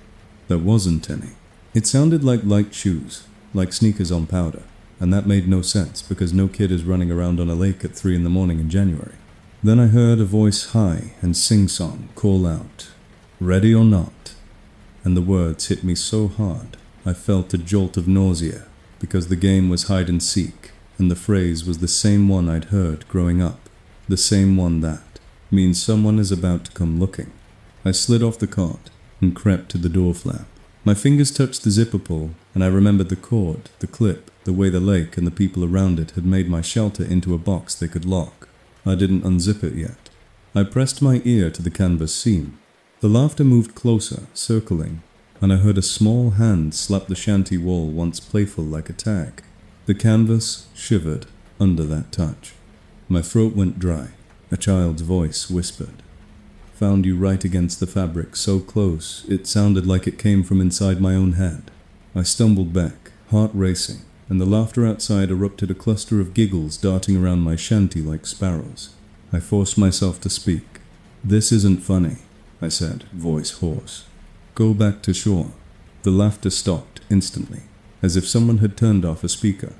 There wasn't any. It sounded like light shoes, like sneakers on powder, and that made no sense because no kid is running around on a lake at 3 a.m. in January. Then I heard a voice high and sing-song call out, "Ready or not?" And the words hit me so hard I felt a jolt of nausea because the game was hide and seek, and the phrase was the same one I'd heard growing up, the same one that means someone is about to come looking. I slid off the cot and crept to the door flap. My fingers touched the zipper pull, and I remembered the cord, the clip, the way the lake and the people around it had made my shelter into a box they could lock. I didn't unzip it yet. I pressed my ear to the canvas seam. The laughter moved closer, circling, and I heard a small hand slap the shanty wall once playful like a tag. The canvas shivered under that touch. My throat went dry. A child's voice whispered, "Found you right against the fabric, so close, it sounded like it came from inside my own head." I stumbled back, heart racing, and the laughter outside erupted a cluster of giggles darting around my shanty like sparrows. I forced myself to speak. "This isn't funny," I said, voice hoarse. "Go back to shore." The laughter stopped instantly, as if someone had turned off a speaker.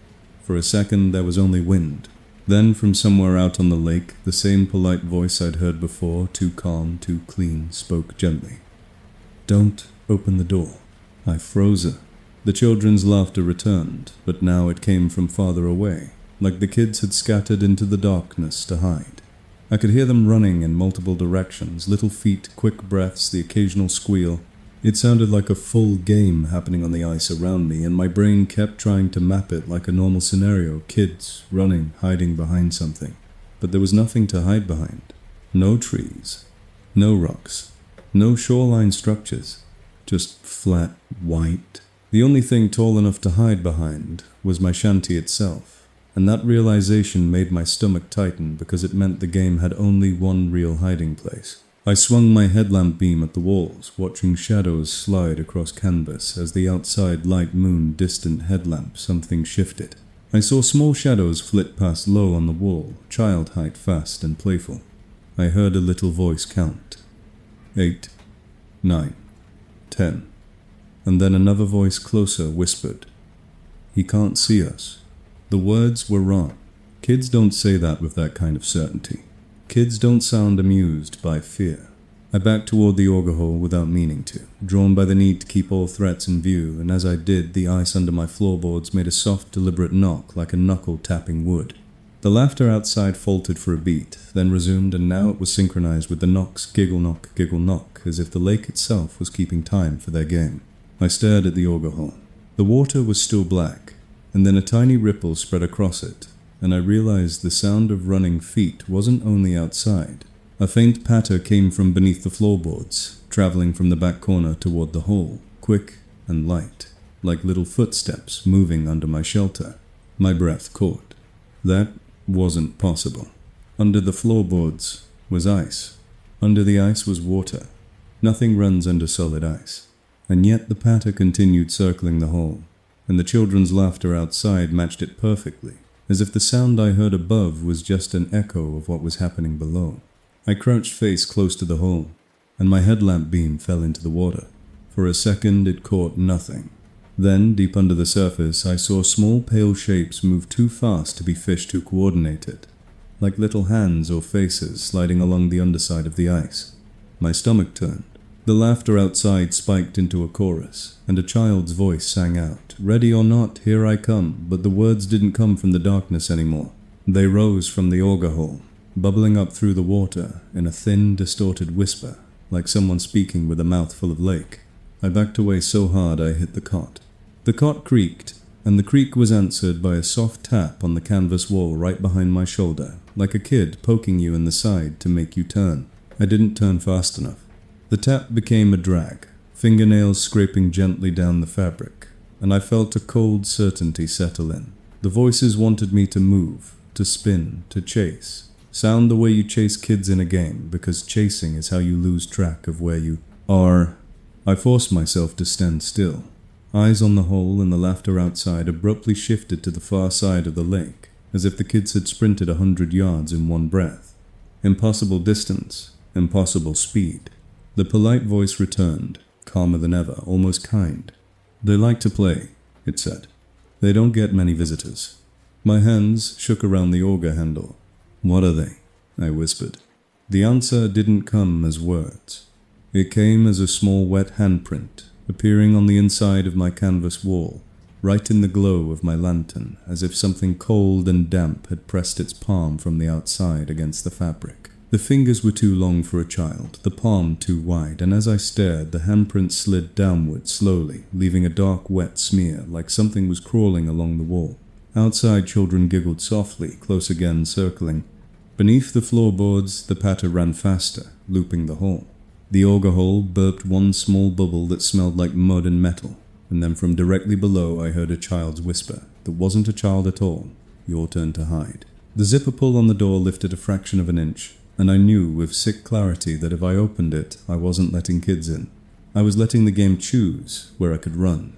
For a second there was only wind. Then from somewhere out on the lake, the same polite voice I'd heard before, too calm, too clean, spoke gently. "Don't open the door." I froze. The children's laughter returned, but now it came from farther away, like the kids had scattered into the darkness to hide. I could hear them running in multiple directions, little feet, quick breaths, the occasional squeal. It sounded like a full game happening on the ice around me, and my brain kept trying to map it like a normal scenario, kids running, hiding behind something. But there was nothing to hide behind. No trees, no rocks, no shoreline structures, just flat white. The only thing tall enough to hide behind was my shanty itself, and that realization made my stomach tighten because it meant the game had only one real hiding place. I swung my headlamp beam at the walls, watching shadows slide across canvas as the outside light moon distant headlamp something shifted. I saw small shadows flit past low on the wall, child height, fast and playful. I heard a little voice count. 8, 9, 10. And then another voice closer whispered, "He can't see us." The words were wrong. Kids don't say that with that kind of certainty. Kids don't sound amused by fear. I backed toward the auger hole without meaning to, drawn by the need to keep all threats in view, and as I did, the ice under my floorboards made a soft, deliberate knock like a knuckle tapping wood. The laughter outside faltered for a beat, then resumed, and now it was synchronized with the knocks, giggle knock, as if the lake itself was keeping time for their game. I stared at the auger hole. The water was still black, and then a tiny ripple spread across it, and I realized the sound of running feet wasn't only outside. A faint patter came from beneath the floorboards, traveling from the back corner toward the hole, quick and light, like little footsteps moving under my shelter. My breath caught. That wasn't possible. Under the floorboards was ice. Under the ice was water. Nothing runs under solid ice. And yet the patter continued circling the hole, and the children's laughter outside matched it perfectly, as if the sound I heard above was just an echo of what was happening below. I crouched face close to the hole, and my headlamp beam fell into the water. For a second it caught nothing. Then, deep under the surface, I saw small pale shapes move too fast to be fish too coordinated, like little hands or faces sliding along the underside of the ice. My stomach turned. The laughter outside spiked into a chorus, and a child's voice sang out, "Ready or not, here I come," but the words didn't come from the darkness anymore. They rose from the auger hole, bubbling up through the water in a thin, distorted whisper, like someone speaking with a mouthful of lake. I backed away so hard I hit the cot. The cot creaked, and the creak was answered by a soft tap on the canvas wall right behind my shoulder, like a kid poking you in the side to make you turn. I didn't turn fast enough. The tap became a drag, fingernails scraping gently down the fabric, and I felt a cold certainty settle in. The voices wanted me to move, to spin, to chase. Sound the way you chase kids in a game, because chasing is how you lose track of where you are. I forced myself to stand still. Eyes on the hole, and the laughter outside abruptly shifted to the far side of the lake, as if the kids had sprinted 100 yards in one breath. Impossible distance, impossible speed. The polite voice returned, calmer than ever, almost kind. "They like to play," it said. "They don't get many visitors." My hands shook around the auger handle. "What are they?" I whispered. The answer didn't come as words. It came as a small wet handprint, appearing on the inside of my canvas wall, right in the glow of my lantern, as if something cold and damp had pressed its palm from the outside against the fabric. The fingers were too long for a child, the palm too wide, and as I stared, the handprint slid downward slowly, leaving a dark, wet smear, like something was crawling along the wall. Outside, children giggled softly, close again, circling. Beneath the floorboards, the patter ran faster, looping the hole. The auger hole burped one small bubble that smelled like mud and metal, and then from directly below I heard a child's whisper, that wasn't a child at all. "Your turn to hide." The zipper pull on the door lifted a fraction of an inch, and I knew with sick clarity that if I opened it, I wasn't letting kids in. I was letting the game choose where I could run.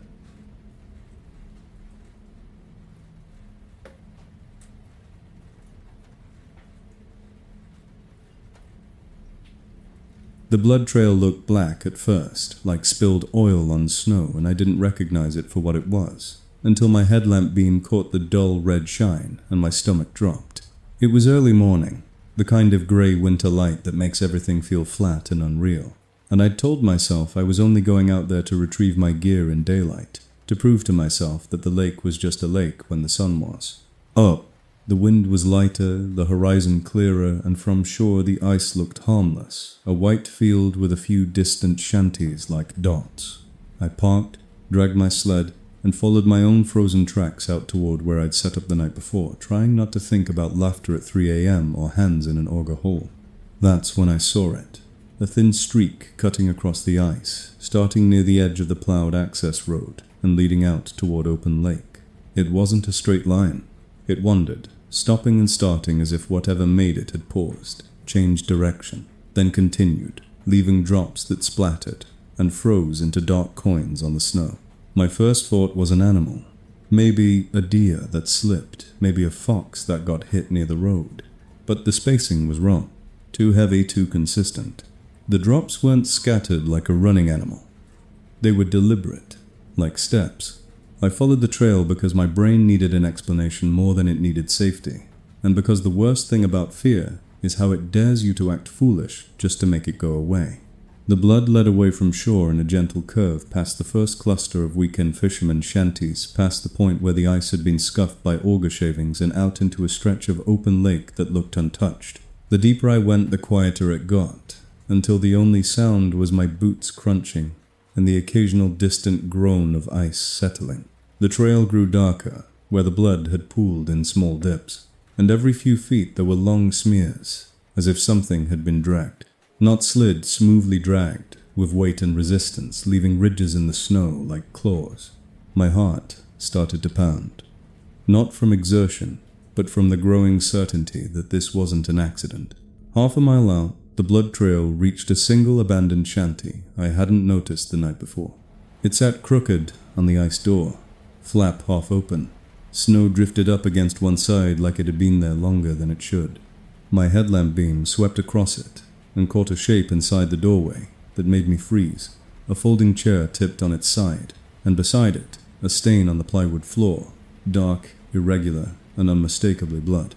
The blood trail looked black at first, like spilled oil on snow, and I didn't recognize it for what it was, until my headlamp beam caught the dull red shine, and my stomach dropped. It was early morning, the kind of grey winter light that makes everything feel flat and unreal, and I'd told myself I was only going out there to retrieve my gear in daylight, to prove to myself that the lake was just a lake when the sun was up. The wind was lighter, the horizon clearer, and from shore the ice looked harmless, a white field with a few distant shanties like dots. I parked, dragged my sled, and followed my own frozen tracks out toward where I'd set up the night before, trying not to think about laughter at 3 a.m. or hands in an auger hole. That's when I saw it, a thin streak cutting across the ice, starting near the edge of the plowed access road and leading out toward open lake. It wasn't a straight line. It wandered, stopping and starting as if whatever made it had paused, changed direction, then continued, leaving drops that splattered and froze into dark coins on the snow. My first thought was an animal. Maybe a deer that slipped, maybe a fox that got hit near the road. But the spacing was wrong. Too heavy, too consistent. The drops weren't scattered like a running animal. They were deliberate, like steps. I followed the trail because my brain needed an explanation more than it needed safety, and because the worst thing about fear is how it dares you to act foolish just to make it go away. The blood led away from shore in a gentle curve past the first cluster of weekend fishermen shanties, past the point where the ice had been scuffed by auger shavings, and out into a stretch of open lake that looked untouched. The deeper I went, the quieter it got, until the only sound was my boots crunching and the occasional distant groan of ice settling. The trail grew darker, where the blood had pooled in small dips, and every few feet there were long smears, as if something had been dragged. Not slid, smoothly dragged, with weight and resistance, leaving ridges in the snow like claws. My heart started to pound. Not from exertion, but from the growing certainty that this wasn't an accident. Half a mile out, the blood trail reached a single abandoned shanty I hadn't noticed the night before. It sat crooked on the ice door, flap half open. Snow drifted up against one side like it had been there longer than it should. My headlamp beam swept across it and caught a shape inside the doorway that made me freeze. A folding chair tipped on its side, and beside it, a stain on the plywood floor, dark, irregular, and unmistakably blood.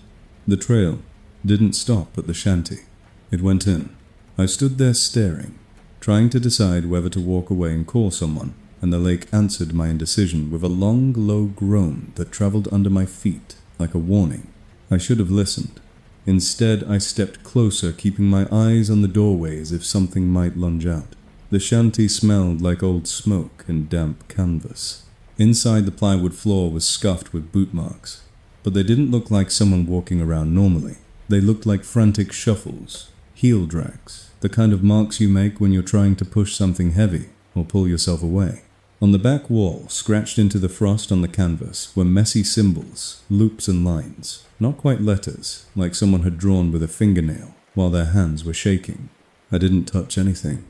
The trail didn't stop at the shanty. It went in. I stood there staring, trying to decide whether to walk away and call someone, and the lake answered my indecision with a long, low groan that traveled under my feet like a warning. I should have listened. Instead, I stepped closer, keeping my eyes on the doorway as if something might lunge out. The shanty smelled like old smoke and damp canvas. Inside, the plywood floor was scuffed with boot marks, but they didn't look like someone walking around normally. They looked like frantic shuffles, heel drags, the kind of marks you make when you're trying to push something heavy or pull yourself away. On the back wall, scratched into the frost on the canvas, were messy symbols, loops and lines, not quite letters, like someone had drawn with a fingernail while their hands were shaking. I didn't touch anything.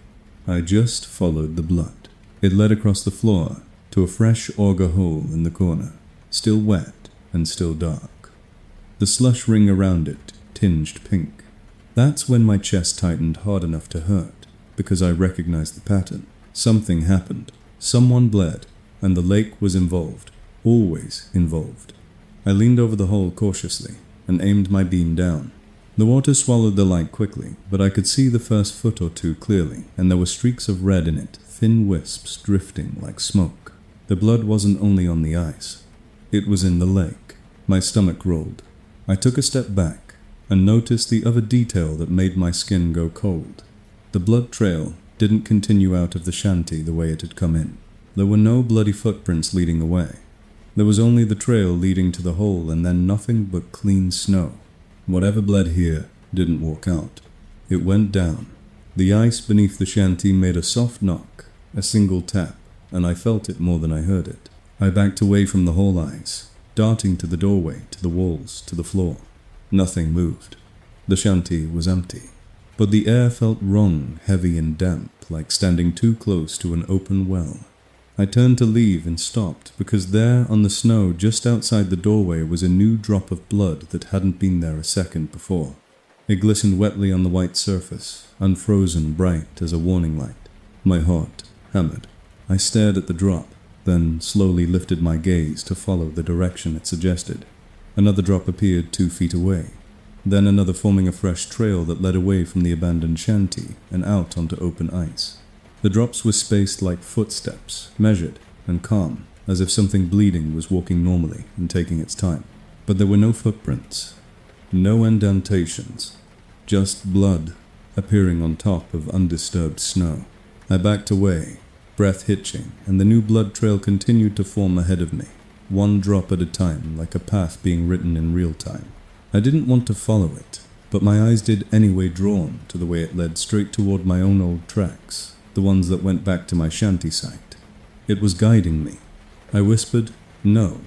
I just followed the blood. It led across the floor to a fresh auger hole in the corner, still wet and still dark. The slush ring around it tinged pink. That's when my chest tightened hard enough to hurt, because I recognized the pattern. Something happened. Someone bled, and the lake was involved, always involved. I leaned over the hole cautiously and aimed my beam down. The water swallowed the light quickly, but I could see the first foot or two clearly, and there were streaks of red in it, thin wisps drifting like smoke. The blood wasn't only on the ice. It was in the lake. My stomach rolled. I took a step back and noticed the other detail that made my skin go cold. The blood trail didn't continue out of the shanty the way it had come in. There were no bloody footprints leading away. There was only the trail leading to the hole, and then nothing but clean snow. Whatever bled here didn't walk out. It went down. The ice beneath the shanty made a soft knock, a single tap, and I felt it more than I heard it. I backed away from the whole ice, darting to the doorway, to the walls, to the floor. Nothing moved. The shanty was empty. But the air felt wrong, heavy and damp, like standing too close to an open well. I turned to leave and stopped, because there on the snow just outside the doorway was a new drop of blood that hadn't been there a second before. It glistened wetly on the white surface, unfrozen, bright as a warning light. My heart hammered. I stared at the drop, then slowly lifted my gaze to follow the direction it suggested. Another drop appeared 2 feet away. Then another, forming a fresh trail that led away from the abandoned shanty and out onto open ice. The drops were spaced like footsteps, measured and calm, as if something bleeding was walking normally and taking its time. But there were no footprints, no indentations, just blood appearing on top of undisturbed snow. I backed away, breath hitching, and the new blood trail continued to form ahead of me, one drop at a time, like a path being written in real time. I didn't want to follow it, but my eyes did anyway, drawn to the way it led straight toward my own old tracks, the ones that went back to my shanty site. It was guiding me. I whispered, "No,"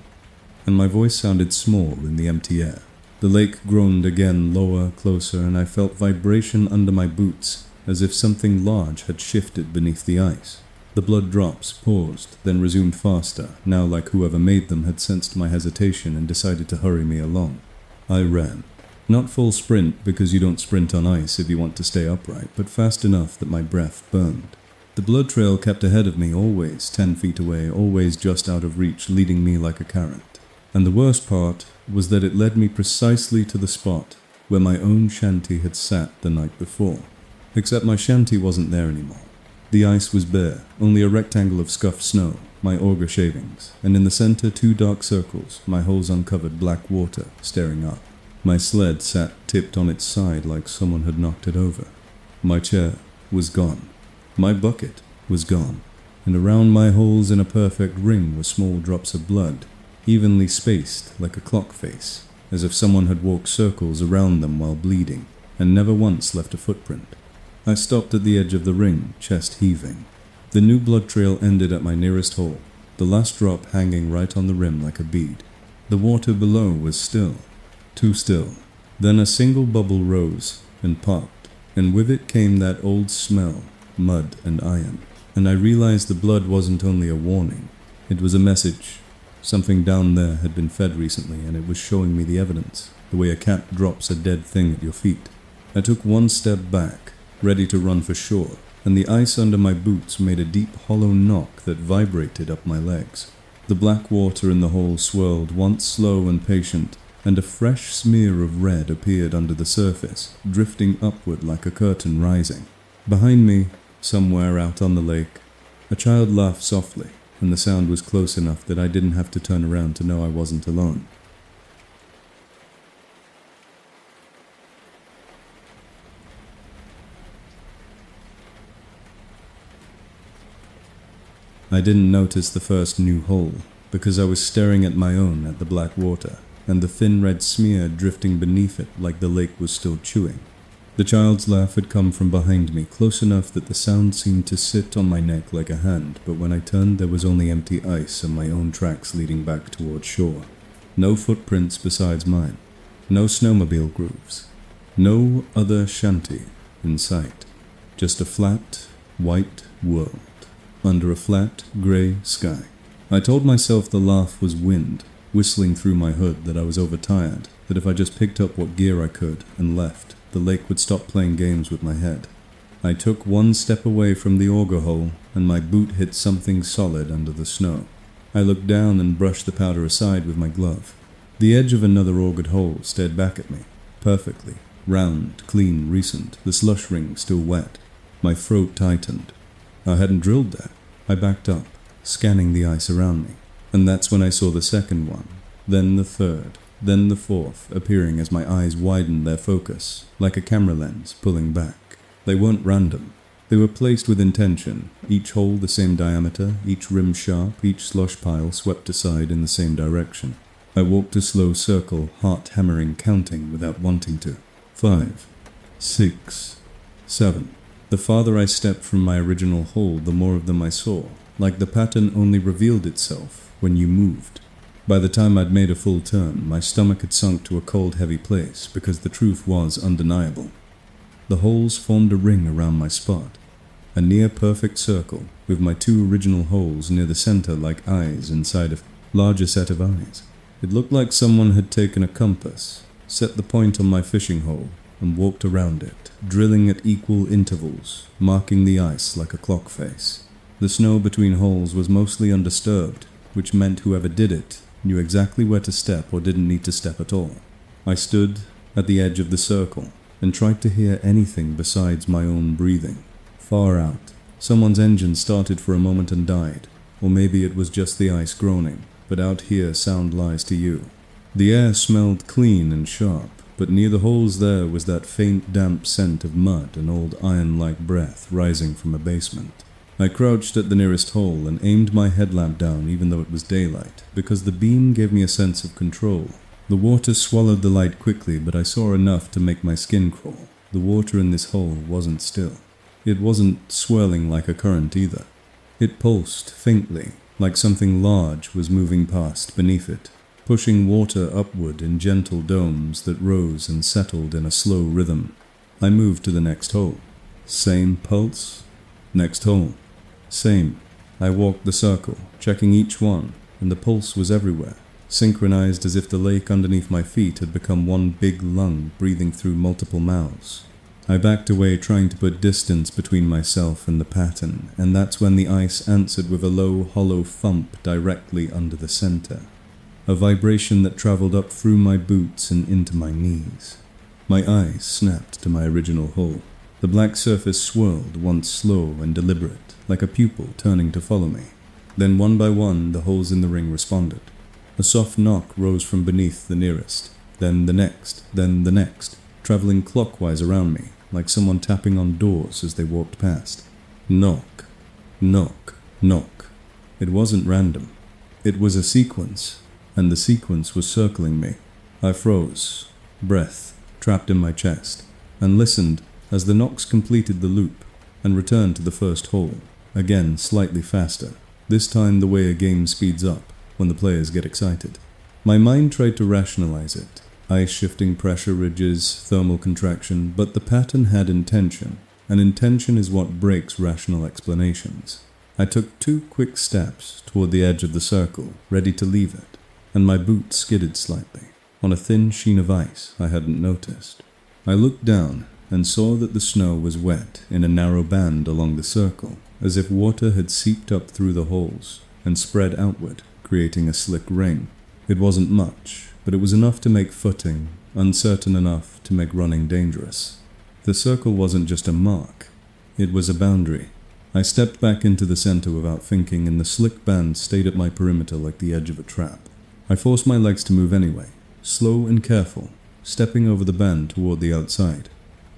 and my voice sounded small in the empty air. The lake groaned again, lower, closer, and I felt vibration under my boots, as if something large had shifted beneath the ice. The blood drops paused, then resumed faster, now like whoever made them had sensed my hesitation and decided to hurry me along. I ran. Not full sprint, because you don't sprint on ice if you want to stay upright, but fast enough that my breath burned. The blood trail kept ahead of me, always 10 feet away, always just out of reach, leading me like a carrot. And the worst part was that it led me precisely to the spot where my own shanty had sat the night before. Except my shanty wasn't there anymore. The ice was bare, only a rectangle of scuffed snow, my auger shavings, and in the center 2 dark circles, my holes uncovered black water staring up. My sled sat tipped on its side like someone had knocked it over. My chair was gone. My bucket was gone, and around my holes in a perfect ring were small drops of blood, evenly spaced like a clock face, as if someone had walked circles around them while bleeding, and never once left a footprint. I stopped at the edge of the ring, chest heaving. The new blood trail ended at my nearest hole, the last drop hanging right on the rim like a bead. The water below was still, too still. Then a single bubble rose and popped, and with it came that old smell, mud and iron. And I realized the blood wasn't only a warning, it was a message. Something down there had been fed recently, and it was showing me the evidence, the way a cat drops a dead thing at your feet. I took one step back, ready to run for shore, and the ice under my boots made a deep hollow knock that vibrated up my legs. The black water in the hole swirled, once slow and patient, and a fresh smear of red appeared under the surface, drifting upward like a curtain rising. Behind me, somewhere out on the lake, a child laughed softly, and the sound was close enough that I didn't have to turn around to know I wasn't alone. I didn't notice the first new hole, because I was staring at my own at the black water, and the thin red smear drifting beneath it like the lake was still chewing. The child's laugh had come from behind me, close enough that the sound seemed to sit on my neck like a hand, but when I turned there was only empty ice and my own tracks leading back towards shore. No footprints besides mine. No snowmobile grooves. No other shanty in sight. Just a flat, white world under a flat, grey sky. I told myself the laugh was wind, whistling through my hood, that I was overtired, that if I just picked up what gear I could and left, the lake would stop playing games with my head. I took one step away from the auger hole, and my boot hit something solid under the snow. I looked down and brushed the powder aside with my glove. The edge of another augered hole stared back at me, perfectly, round, clean, recent, the slush ring still wet. My throat tightened. I hadn't drilled there. I backed up, scanning the ice around me, and that's when I saw the second one, then the third, then the fourth, appearing as my eyes widened their focus, like a camera lens pulling back. They weren't random. They were placed with intention, each hole the same diameter, each rim sharp, each slush pile swept aside in the same direction. I walked a slow circle, heart-hammering, counting without wanting to. 5, 6, 7. The farther I stepped from my original hole, the more of them I saw, like the pattern only revealed itself when you moved. By the time I'd made a full turn, my stomach had sunk to a cold, heavy place, because the truth was undeniable. The holes formed a ring around my spot, a near-perfect circle, with my 2 original holes near the center like eyes inside a larger set of eyes. It looked like someone had taken a compass, set the point on my fishing hole, and walked around it, drilling at equal intervals, marking the ice like a clock face. The snow between holes was mostly undisturbed, which meant whoever did it knew exactly where to step or didn't need to step at all. I stood at the edge of the circle and tried to hear anything besides my own breathing. Far out, someone's engine started for a moment and died, or maybe it was just the ice groaning, but out here sound lies to you. The air smelled clean and sharp, but near the holes there was that faint damp scent of mud and old iron-like breath rising from a basement. I crouched at the nearest hole and aimed my headlamp down even though it was daylight, because the beam gave me a sense of control. The water swallowed the light quickly, but I saw enough to make my skin crawl. The water in this hole wasn't still. It wasn't swirling like a current either. It pulsed faintly, like something large was moving past beneath it, pushing water upward in gentle domes that rose and settled in a slow rhythm. I moved to the next hole. Same pulse. Next hole. Same. I walked the circle, checking each one, and the pulse was everywhere, synchronized as if the lake underneath my feet had become one big lung breathing through multiple mouths. I backed away, trying to put distance between myself and the pattern, and that's when the ice answered with a low, hollow thump directly under the center. A vibration that traveled up through my boots and into my knees. My eyes snapped to my original hole. The black surface swirled, once slow and deliberate, like a pupil turning to follow me. Then one by one, the holes in the ring responded. A soft knock rose from beneath the nearest, then the next, traveling clockwise around me, like someone tapping on doors as they walked past. Knock, knock, knock. It wasn't random. It was a sequence, and the sequence was circling me. I froze, breath trapped in my chest, and listened as the knocks completed the loop and returned to the first hole, again slightly faster, this time the way a game speeds up when the players get excited. My mind tried to rationalize it. Ice shifting pressure ridges, thermal contraction, but the pattern had intention, and intention is what breaks rational explanations. I took 2 quick steps toward the edge of the circle, ready to leave it, and my boot skidded slightly, on a thin sheen of ice I hadn't noticed. I looked down and saw that the snow was wet in a narrow band along the circle, as if water had seeped up through the holes and spread outward, creating a slick ring. It wasn't much, but it was enough to make footing, uncertain enough to make running dangerous. The circle wasn't just a mark, it was a boundary. I stepped back into the center without thinking, and the slick band stayed at my perimeter like the edge of a trap. I forced my legs to move anyway, slow and careful, stepping over the band toward the outside.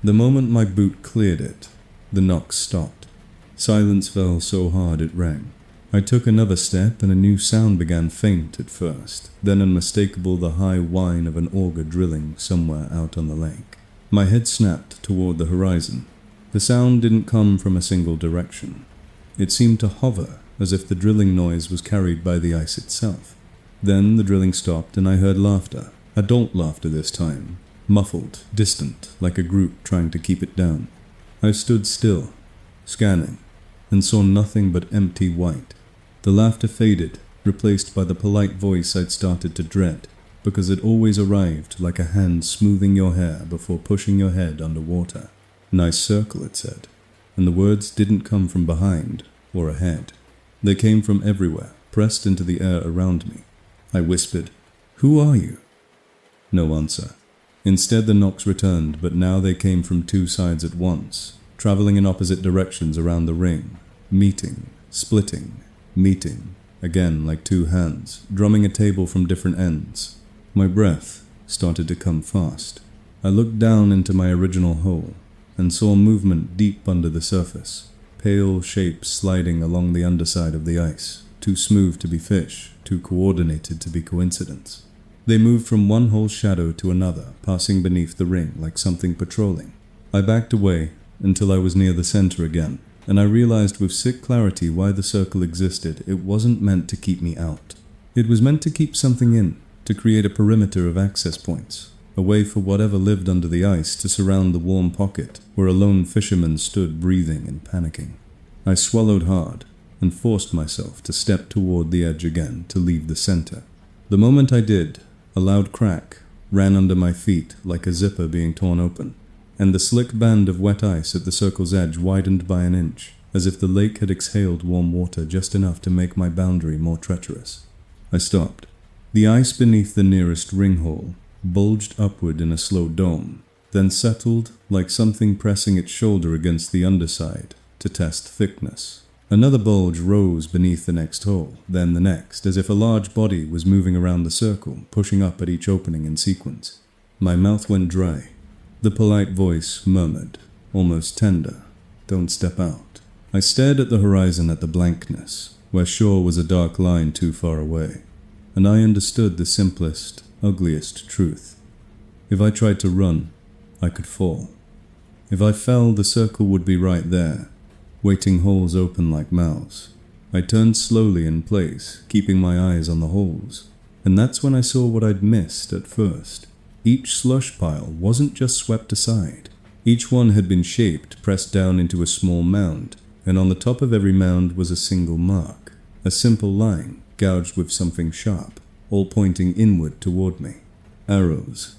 The moment my boot cleared it, the knocks stopped. Silence fell so hard it rang. I took another step, and a new sound began, faint at first, then unmistakable, the high whine of an auger drilling somewhere out on the lake. My head snapped toward the horizon. The sound didn't come from a single direction. It seemed to hover, as if the drilling noise was carried by the ice itself. Then the drilling stopped, and I heard laughter. Adult laughter this time, muffled, distant, like a group trying to keep it down. I stood still, scanning, and saw nothing but empty white. The laughter faded, replaced by the polite voice I'd started to dread, because it always arrived like a hand smoothing your hair before pushing your head under water. "Nice circle," it said, and the words didn't come from behind or ahead. They came from everywhere, pressed into the air around me. I whispered, "Who are you?" No answer. Instead, the knocks returned, but now they came from 2 sides at once, traveling in opposite directions around the ring, meeting, splitting, meeting, again like 2 hands, drumming a table from different ends. My breath started to come fast. I looked down into my original hole, and saw movement deep under the surface, pale shapes sliding along the underside of the ice, too smooth to be fish, too coordinated to be coincidence. They moved from one hole's shadow to another, passing beneath the ring like something patrolling. I backed away until I was near the center again, and I realized with sick clarity why the circle existed. It wasn't meant to keep me out. It was meant to keep something in, to create a perimeter of access points, a way for whatever lived under the ice to surround the warm pocket where a lone fisherman stood breathing and panicking. I swallowed hard and forced myself to step toward the edge again to leave the center. The moment I did, a loud crack ran under my feet like a zipper being torn open, and the slick band of wet ice at the circle's edge widened by an inch, as if the lake had exhaled warm water just enough to make my boundary more treacherous. I stopped. The ice beneath the nearest ring hole bulged upward in a slow dome, then settled like something pressing its shoulder against the underside to test thickness. Another bulge rose beneath the next hole, then the next, as if a large body was moving around the circle, pushing up at each opening in sequence. My mouth went dry. The polite voice murmured, almost tender, "Don't step out." I stared at the horizon, at the blankness, where shore was a dark line too far away, and I understood the simplest, ugliest truth. If I tried to run, I could fall. If I fell, the circle would be right there, waiting holes open like mouths. I turned slowly in place, keeping my eyes on the holes, and that's when I saw what I'd missed at first. Each slush pile wasn't just swept aside. Each one had been shaped, pressed down into a small mound, and on the top of every mound was a single mark, a simple line gouged with something sharp, all pointing inward toward me. Arrows.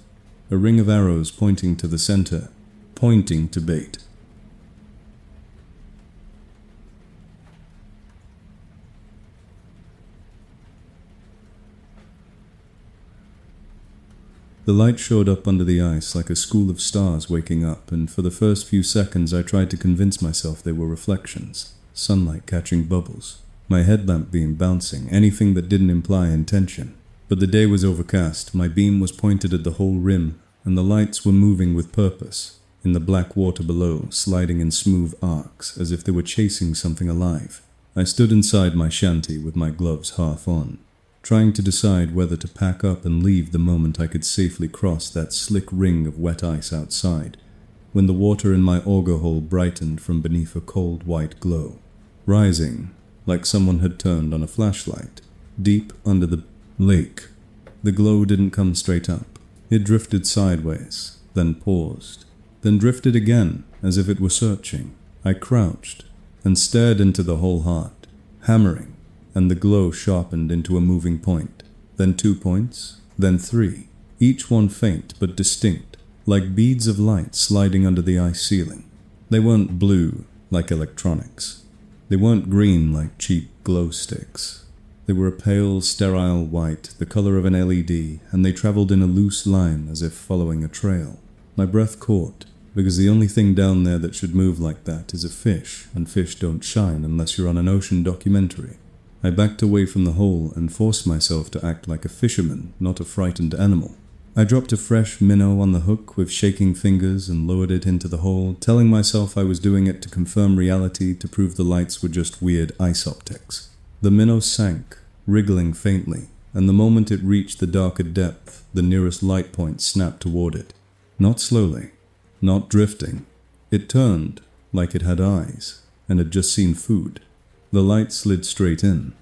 A ring of arrows pointing to the center, pointing to bait. The light showed up under the ice like a school of stars waking up, and for the first few seconds I tried to convince myself they were reflections, sunlight catching bubbles, my headlamp beam bouncing, anything that didn't imply intention. But the day was overcast, my beam was pointed at the whole rim, and the lights were moving with purpose, in the black water below, sliding in smooth arcs, as if they were chasing something alive. I stood inside my shanty with my gloves half on, trying to decide whether to pack up and leave the moment I could safely cross that slick ring of wet ice outside, when the water in my auger hole brightened from beneath a cold white glow, rising like someone had turned on a flashlight, deep under the lake. The glow didn't come straight up. It drifted sideways, then paused, then drifted again as if it were searching. I crouched and stared into the hole hard, hammering, and the glow sharpened into a moving point, then 2 points, then 3, each one faint but distinct, like beads of light sliding under the ice ceiling. They weren't blue like electronics. They weren't green like cheap glow sticks. They were a pale, sterile white, the color of an LED, and they traveled in a loose line as if following a trail. My breath caught, because the only thing down there that should move like that is a fish, and fish don't shine unless you're on an ocean documentary. I backed away from the hole and forced myself to act like a fisherman, not a frightened animal. I dropped a fresh minnow on the hook with shaking fingers and lowered it into the hole, telling myself I was doing it to confirm reality, to prove the lights were just weird ice optics. The minnow sank, wriggling faintly, and the moment it reached the darker depth, the nearest light point snapped toward it. Not slowly, not drifting. It turned like it had eyes and had just seen food. The light slid straight in,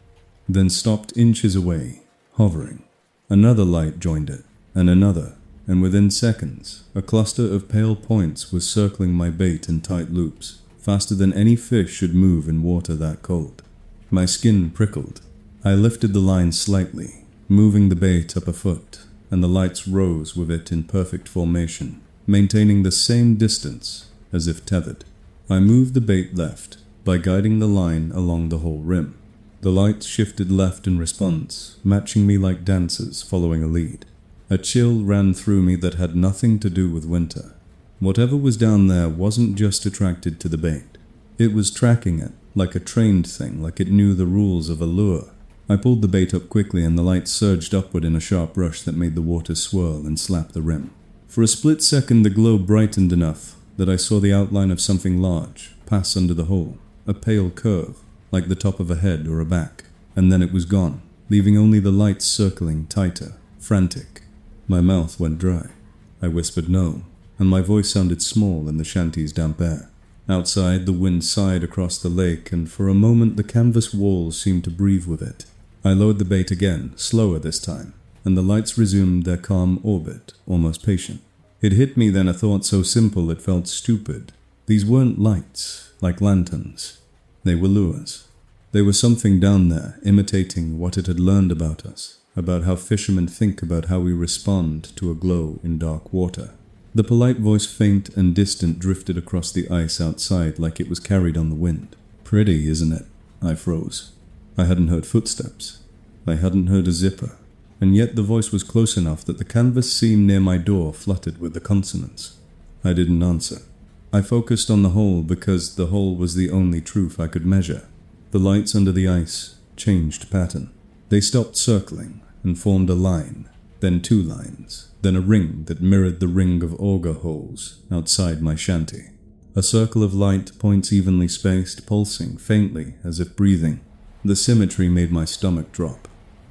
then stopped inches away, hovering. Another light joined it, and another, and within seconds, a cluster of pale points was circling my bait in tight loops, faster than any fish should move in water that cold. My skin prickled. I lifted the line slightly, moving the bait up a foot, and the lights rose with it in perfect formation, maintaining the same distance, as if tethered. I moved the bait left, by guiding the line along the whole rim. The lights shifted left in response, matching me like dancers following a lead. A chill ran through me that had nothing to do with winter. Whatever was down there wasn't just attracted to the bait. It was tracking it, like a trained thing, like it knew the rules of a lure. I pulled the bait up quickly and the light surged upward in a sharp rush that made the water swirl and slap the rim. For a split second the glow brightened enough that I saw the outline of something large pass under the hole. A pale curve, like the top of a head or a back, and then it was gone, leaving only the lights circling tighter, frantic. My mouth went dry. I whispered no, and my voice sounded small in the shanty's damp air. Outside, the wind sighed across the lake, and for a moment the canvas walls seemed to breathe with it. I lowered the bait again, slower this time, and the lights resumed their calm orbit, almost patient. It hit me then, a thought so simple it felt stupid. These weren't lights, like lanterns. They were lures. They were something down there, imitating what it had learned about us, about how fishermen think about how we respond to a glow in dark water. The polite voice, faint and distant, drifted across the ice outside like it was carried on the wind. Pretty, isn't it? I froze. I hadn't heard footsteps. I hadn't heard a zipper. And yet the voice was close enough that the canvas seam near my door fluttered with the consonants. I didn't answer. I focused on the hole because the hole was the only truth I could measure. The lights under the ice changed pattern. They stopped circling and formed a line, then 2 lines, then a ring that mirrored the ring of auger holes outside my shanty. A circle of light, points evenly spaced, pulsing faintly as if breathing. The symmetry made my stomach drop.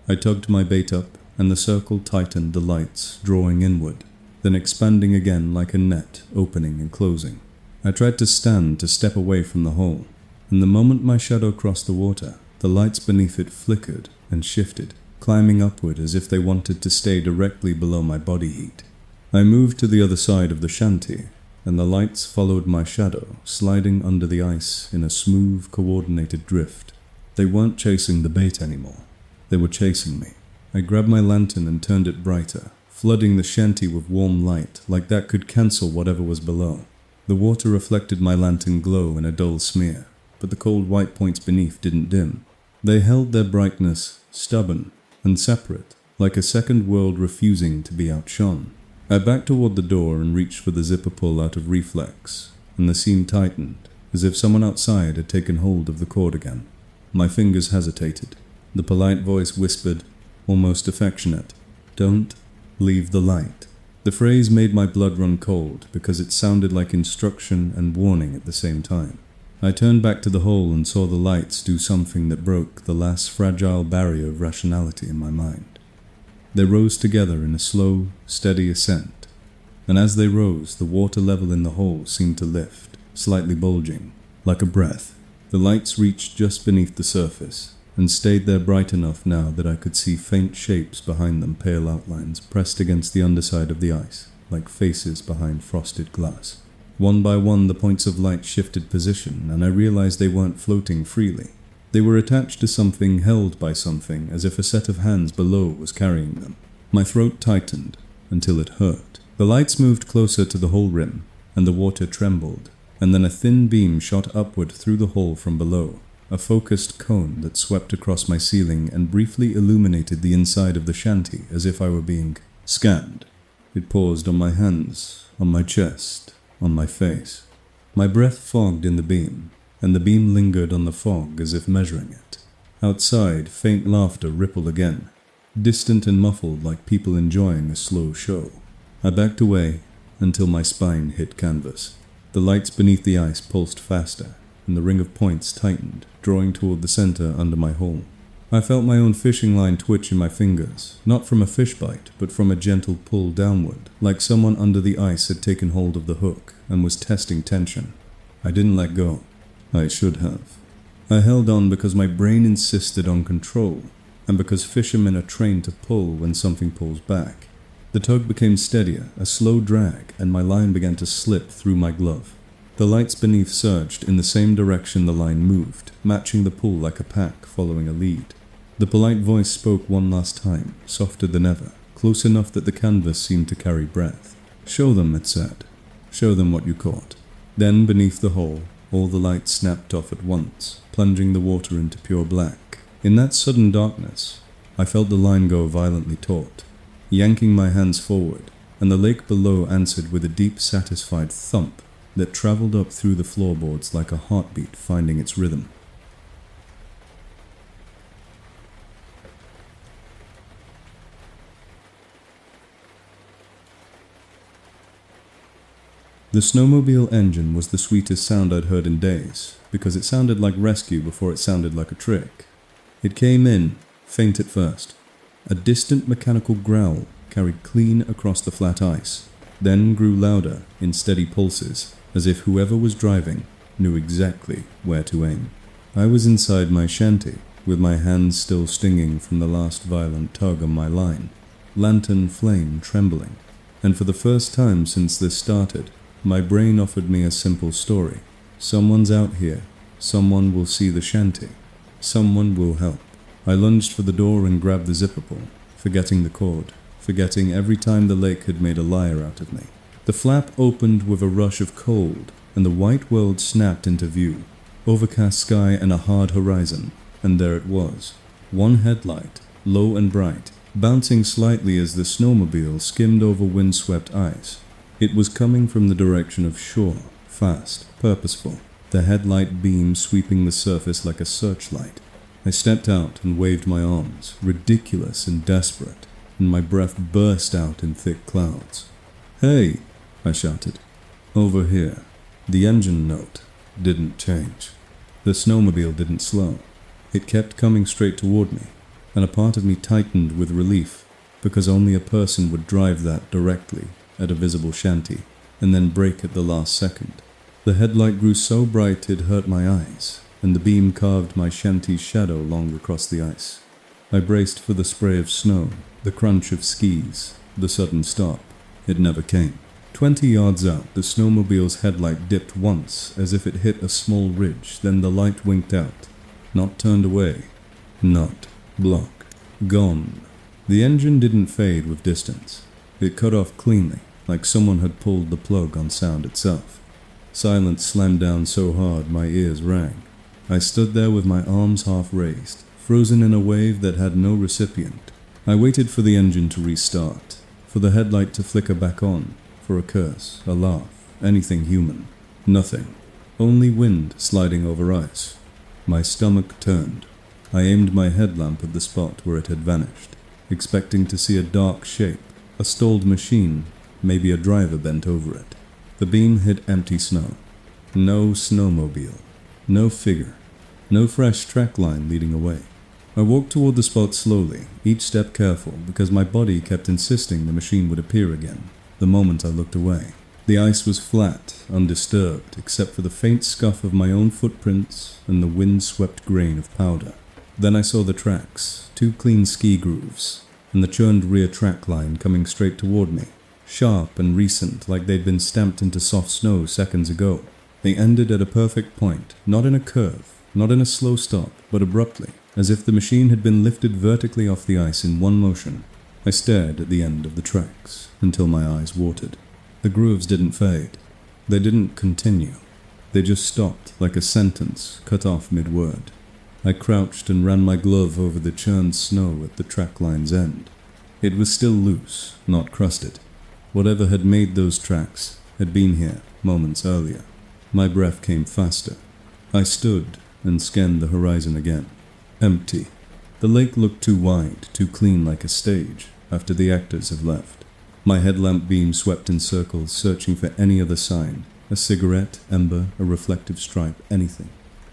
I tugged my bait up, and the circle tightened, the lights drawing inward, then expanding again like a net, opening and closing. I tried to stand, to step away from the hole, and the moment my shadow crossed the water, the lights beneath it flickered and shifted, climbing upward as if they wanted to stay directly below my body heat. I moved to the other side of the shanty, and the lights followed my shadow, sliding under the ice in a smooth, coordinated drift. They weren't chasing the bait anymore. They were chasing me. I grabbed my lantern and turned it brighter, flooding the shanty with warm light, like that could cancel whatever was below. The water reflected my lantern glow in a dull smear, but the cold white points beneath didn't dim. They held their brightness, stubborn and separate, like a second world refusing to be outshone. I backed toward the door and reached for the zipper pull out of reflex, and the seam tightened, as if someone outside had taken hold of the cord again. My fingers hesitated. The polite voice whispered, almost affectionate, "Don't leave the light." The phrase made my blood run cold because it sounded like instruction and warning at the same time. I turned back to the hole and saw the lights do something that broke the last fragile barrier of rationality in my mind. They rose together in a slow, steady ascent, and as they rose, the water level in the hole seemed to lift, slightly bulging, like a breath. The lights reached just beneath the surface, and stayed there bright enough now that I could see faint shapes behind them, pale outlines pressed against the underside of the ice, like faces behind frosted glass. One by one, the points of light shifted position, and I realized they weren't floating freely. They were attached to something, held by something, as if a set of hands below was carrying them. My throat tightened until it hurt. The lights moved closer to the hole rim, and the water trembled, and then a thin beam shot upward through the hole from below, a focused cone that swept across my ceiling and briefly illuminated the inside of the shanty as if I were being scanned. It paused on my hands, on my chest, on my face. My breath fogged in the beam, and the beam lingered on the fog as if measuring it. Outside, faint laughter rippled again, distant and muffled like people enjoying a slow show. I backed away until my spine hit canvas. The lights beneath the ice pulsed faster, and the ring of points tightened, drawing toward the center under my hole. I felt my own fishing line twitch in my fingers, not from a fish bite, but from a gentle pull downward, like someone under the ice had taken hold of the hook and was testing tension. I didn't let go. I should have. I held on because my brain insisted on control, and because fishermen are trained to pull when something pulls back. The tug became steadier, a slow drag, and my line began to slip through my glove. The lights beneath surged in the same direction the line moved, matching the pull like a pack following a lead. The polite voice spoke one last time, softer than ever, close enough that the canvas seemed to carry breath. "Show them," it said. "Show them what you caught." Then, beneath the hole, all the lights snapped off at once, plunging the water into pure black. In that sudden darkness, I felt the line go violently taut, yanking my hands forward, and the lake below answered with a deep, satisfied thump that traveled up through the floorboards like a heartbeat finding its rhythm. The Snowmobile engine was the sweetest sound I'd heard in days, because it sounded like rescue before it sounded like a trick. It came in, faint at first. A distant mechanical growl carried clean across the flat ice, then grew louder in steady pulses, as if whoever was driving knew exactly where to aim. I was inside my shanty, with my hands still stinging from the last violent tug on my line, lantern flame trembling, and for the first time since this started, my brain offered me a simple story. Someone's out here. Someone will see the shanty. Someone will help. I lunged for the door and grabbed the zipper pull, forgetting the cord, forgetting every time the lake had made a liar out of me. The flap opened with a rush of cold, and the white world snapped into view. Overcast sky and a hard horizon, and there it was. One headlight, low and bright, bouncing slightly as the snowmobile skimmed over windswept ice. It was coming from the direction of shore, fast, purposeful, the headlight beam sweeping the surface like a searchlight. I stepped out and waved my arms, ridiculous and desperate, and my breath burst out in thick clouds. "Hey!" I shouted. "Over here." The engine note didn't change. The snowmobile didn't slow. It kept coming straight toward me, and a part of me tightened with relief, because only a person would drive that directly at a visible shanty, and then brake at the last second. The headlight grew so bright it hurt my eyes, and the beam carved my shanty's shadow long across the ice. I braced for the spray of snow, the crunch of skis, the sudden stop. It never came. 20 yards out, the snowmobile's headlight dipped once, as if it hit a small ridge, then the light winked out. Not turned away. Not blocked. Gone. The engine didn't fade with distance. It cut off cleanly, like someone had pulled the plug on sound itself. Silence slammed down so hard my ears rang. I stood there with my arms half raised, frozen in a wave that had no recipient. I waited for the engine to restart, for the headlight to flicker back on, for a curse, a laugh, anything human. Nothing. Only wind sliding over ice. My stomach turned. I aimed my headlamp at the spot where it had vanished, expecting to see a dark shape, a stalled machine, maybe a driver bent over it. The beam hit empty snow. No snowmobile. No figure. No fresh track line leading away. I walked toward the spot slowly, each step careful, because my body kept insisting the machine would appear again, the moment I looked away. The ice was flat, undisturbed, except for the faint scuff of my own footprints and the wind-swept grain of powder. Then I saw the tracks, 2 clean ski grooves, and the churned rear track line coming straight toward me, sharp and recent, like they'd been stamped into soft snow seconds ago. They ended at a perfect point, not in a curve, not in a slow stop, but abruptly, as if the machine had been lifted vertically off the ice in one motion. I stared at the end of the tracks, until my eyes watered. The grooves didn't fade. They didn't continue. They just stopped, like a sentence cut off mid-word. I crouched and ran my glove over the churned snow at the track line's end. It was still loose, not crusted. Whatever had made those tracks had been here moments earlier. My breath came faster. I stood and scanned the horizon again. Empty. The lake looked too wide, too clean, like a stage, after the actors have left. My headlamp beam swept in circles, searching for any other sign. A cigarette, ember, a reflective stripe, anything.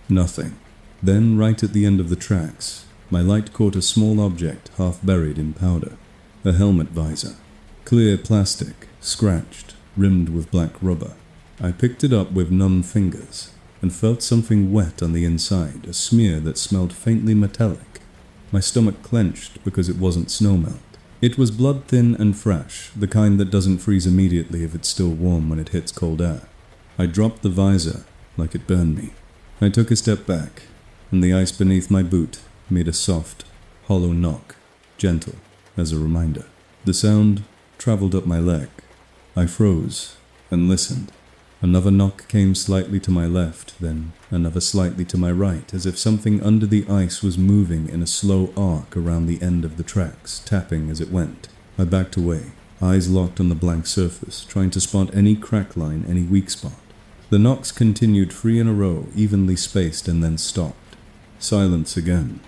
Nothing. Then, right at the end of the tracks, my light caught a small object half buried in powder. A helmet visor. Clear plastic, scratched, rimmed with black rubber. I picked it up with numb fingers, and felt something wet on the inside, a smear that smelled faintly metallic. My stomach clenched because it wasn't snowmelt. It was blood-thin and fresh, the kind that doesn't freeze immediately if it's still warm when it hits cold air. I dropped the visor like it burned me. I took a step back, and the ice beneath my boot made a soft, hollow knock, gentle as a reminder. The sound traveled up my leg. I froze and listened. Another knock came slightly to my left, then another slightly to my right, as if something under the ice was moving in a slow arc around the end of the tracks, tapping as it went. I backed away, eyes locked on the blank surface, trying to spot any crack line, any weak spot. The knocks continued 3 in a row, evenly spaced, and then stopped. Silence again.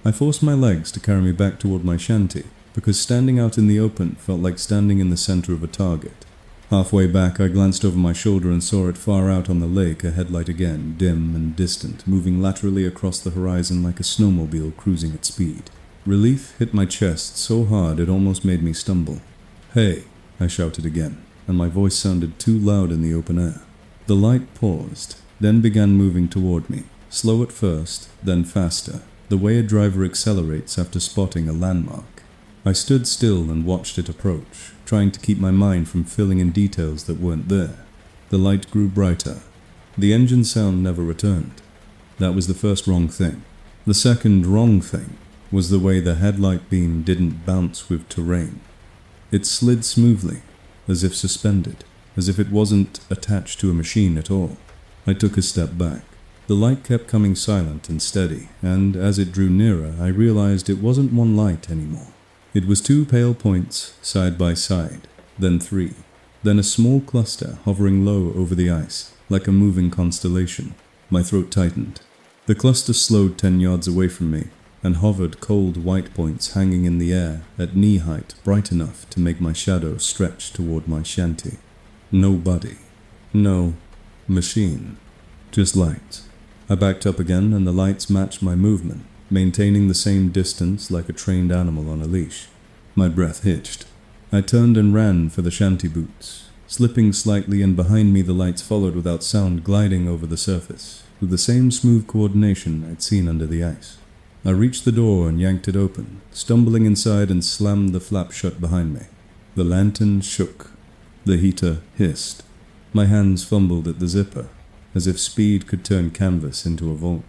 I forced my legs to carry me back toward my shanty, because standing out in the open felt like standing in the center of a target. Halfway back, I glanced over my shoulder and saw it far out on the lake, a headlight again, dim and distant, moving laterally across the horizon like a snowmobile cruising at speed. Relief hit my chest so hard it almost made me stumble. "Hey!" I shouted again, and my voice sounded too loud in the open air. The light paused, then began moving toward me, slow at first, then faster, the way a driver accelerates after spotting a landmark. I stood still and watched it approach, trying to keep my mind from filling in details that weren't there. The light grew brighter. The engine sound never returned. That was the first wrong thing. The second wrong thing was the way the headlight beam didn't bounce with terrain. It slid smoothly, as if suspended, as if it wasn't attached to a machine at all. I took a step back. The light kept coming silent and steady, and as it drew nearer, I realized it wasn't one light anymore. It was 2 pale points, side by side, then 3, then a small cluster hovering low over the ice, like a moving constellation. My throat tightened. The cluster slowed 10 yards away from me, and hovered cold white points hanging in the air at knee height, bright enough to make my shadow stretch toward my shanty. Nobody. No machine. Just lights. I backed up again, and the lights matched my movement, maintaining the same distance like a trained animal on a leash. My breath hitched. I turned and ran for the shanty boots, slipping slightly, and behind me the lights followed without sound, gliding over the surface, with the same smooth coordination I'd seen under the ice. I reached the door and yanked it open, stumbling inside and slammed the flap shut behind me. The lantern shook. The heater hissed. My hands fumbled at the zipper, as if speed could turn canvas into a vault.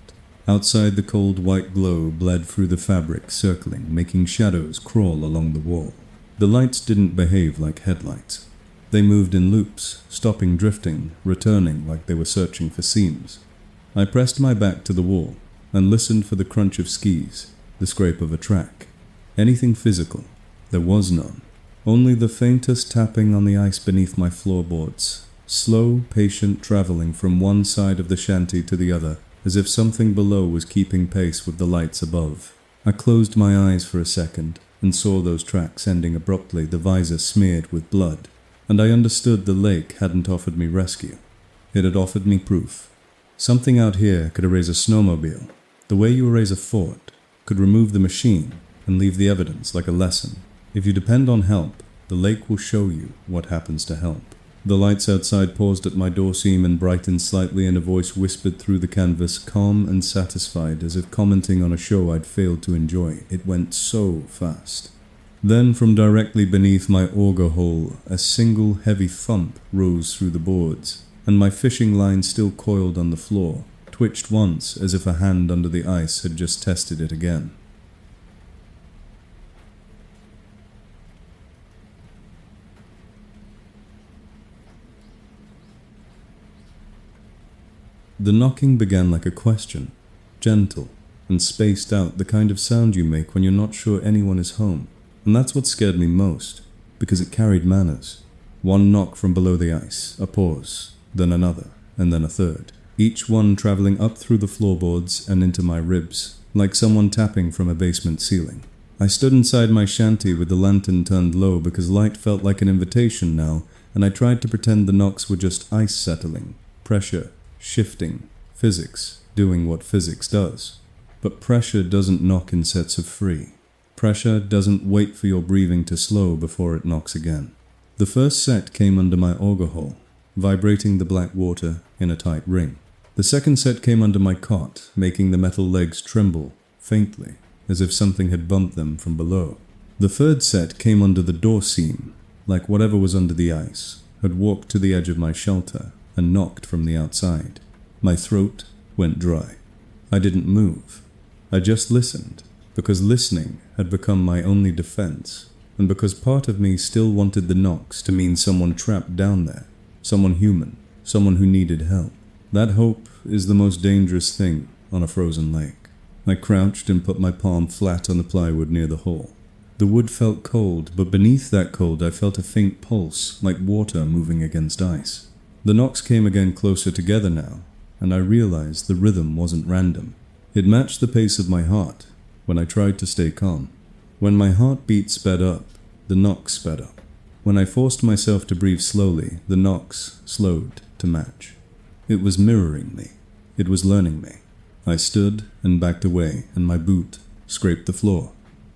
Outside, the cold white glow bled through the fabric, circling, making shadows crawl along the wall. The lights didn't behave like headlights. They moved in loops, stopping, drifting, returning like they were searching for seams. I pressed my back to the wall and listened for the crunch of skis, the scrape of a track. Anything physical. There was none. Only the faintest tapping on the ice beneath my floorboards. Slow, patient traveling from one side of the shanty to the other, as if something below was keeping pace with the lights above. I closed my eyes for a second and saw those tracks ending abruptly, the visor smeared with blood. And I understood the lake hadn't offered me rescue. It had offered me proof. Something out here could erase a snowmobile, the way you erase a fort, could remove the machine and leave the evidence like a lesson. If you depend on help, the lake will show you what happens to help. The lights outside paused at my door seam and brightened slightly, and a voice whispered through the canvas, calm and satisfied, as if commenting on a show I'd failed to enjoy. It went so fast. Then, from directly beneath my auger hole, a single heavy thump rose through the boards, and my fishing line, still coiled on the floor, twitched once as if a hand under the ice had just tested it again. The knocking began like a question, gentle and spaced out, the kind of sound you make when you're not sure anyone is home. And that's what scared me most, because it carried manners. One knock from below the ice, a pause, then another, and then a third, each one traveling up through the floorboards and into my ribs, like someone tapping from a basement ceiling. I stood inside my shanty with the lantern turned low because light felt like an invitation now, and I tried to pretend the knocks were just ice settling, pressure, shifting, physics, doing what physics does. But pressure doesn't knock in sets of three. Pressure doesn't wait for your breathing to slow before it knocks again. The first set came under my auger hole, vibrating the black water in a tight ring. The second set came under my cot, making the metal legs tremble, faintly, as if something had bumped them from below. The third set came under the door seam, like whatever was under the ice had walked to the edge of my shelter and knocked from the outside. My throat went dry. I didn't move. I just listened, because listening had become my only defense, and because part of me still wanted the knocks to mean someone trapped down there, someone human, someone who needed help. That hope is the most dangerous thing on a frozen lake. I crouched and put my palm flat on the plywood near the hole. The wood felt cold, but beneath that cold I felt a faint pulse, like water moving against ice. The knocks came again, closer together now, and I realized the rhythm wasn't random. It matched the pace of my heart when I tried to stay calm. When my heartbeat sped up, the knocks sped up. When I forced myself to breathe slowly, the knocks slowed to match. It was mirroring me. It was learning me. I stood and backed away, and my boot scraped the floor.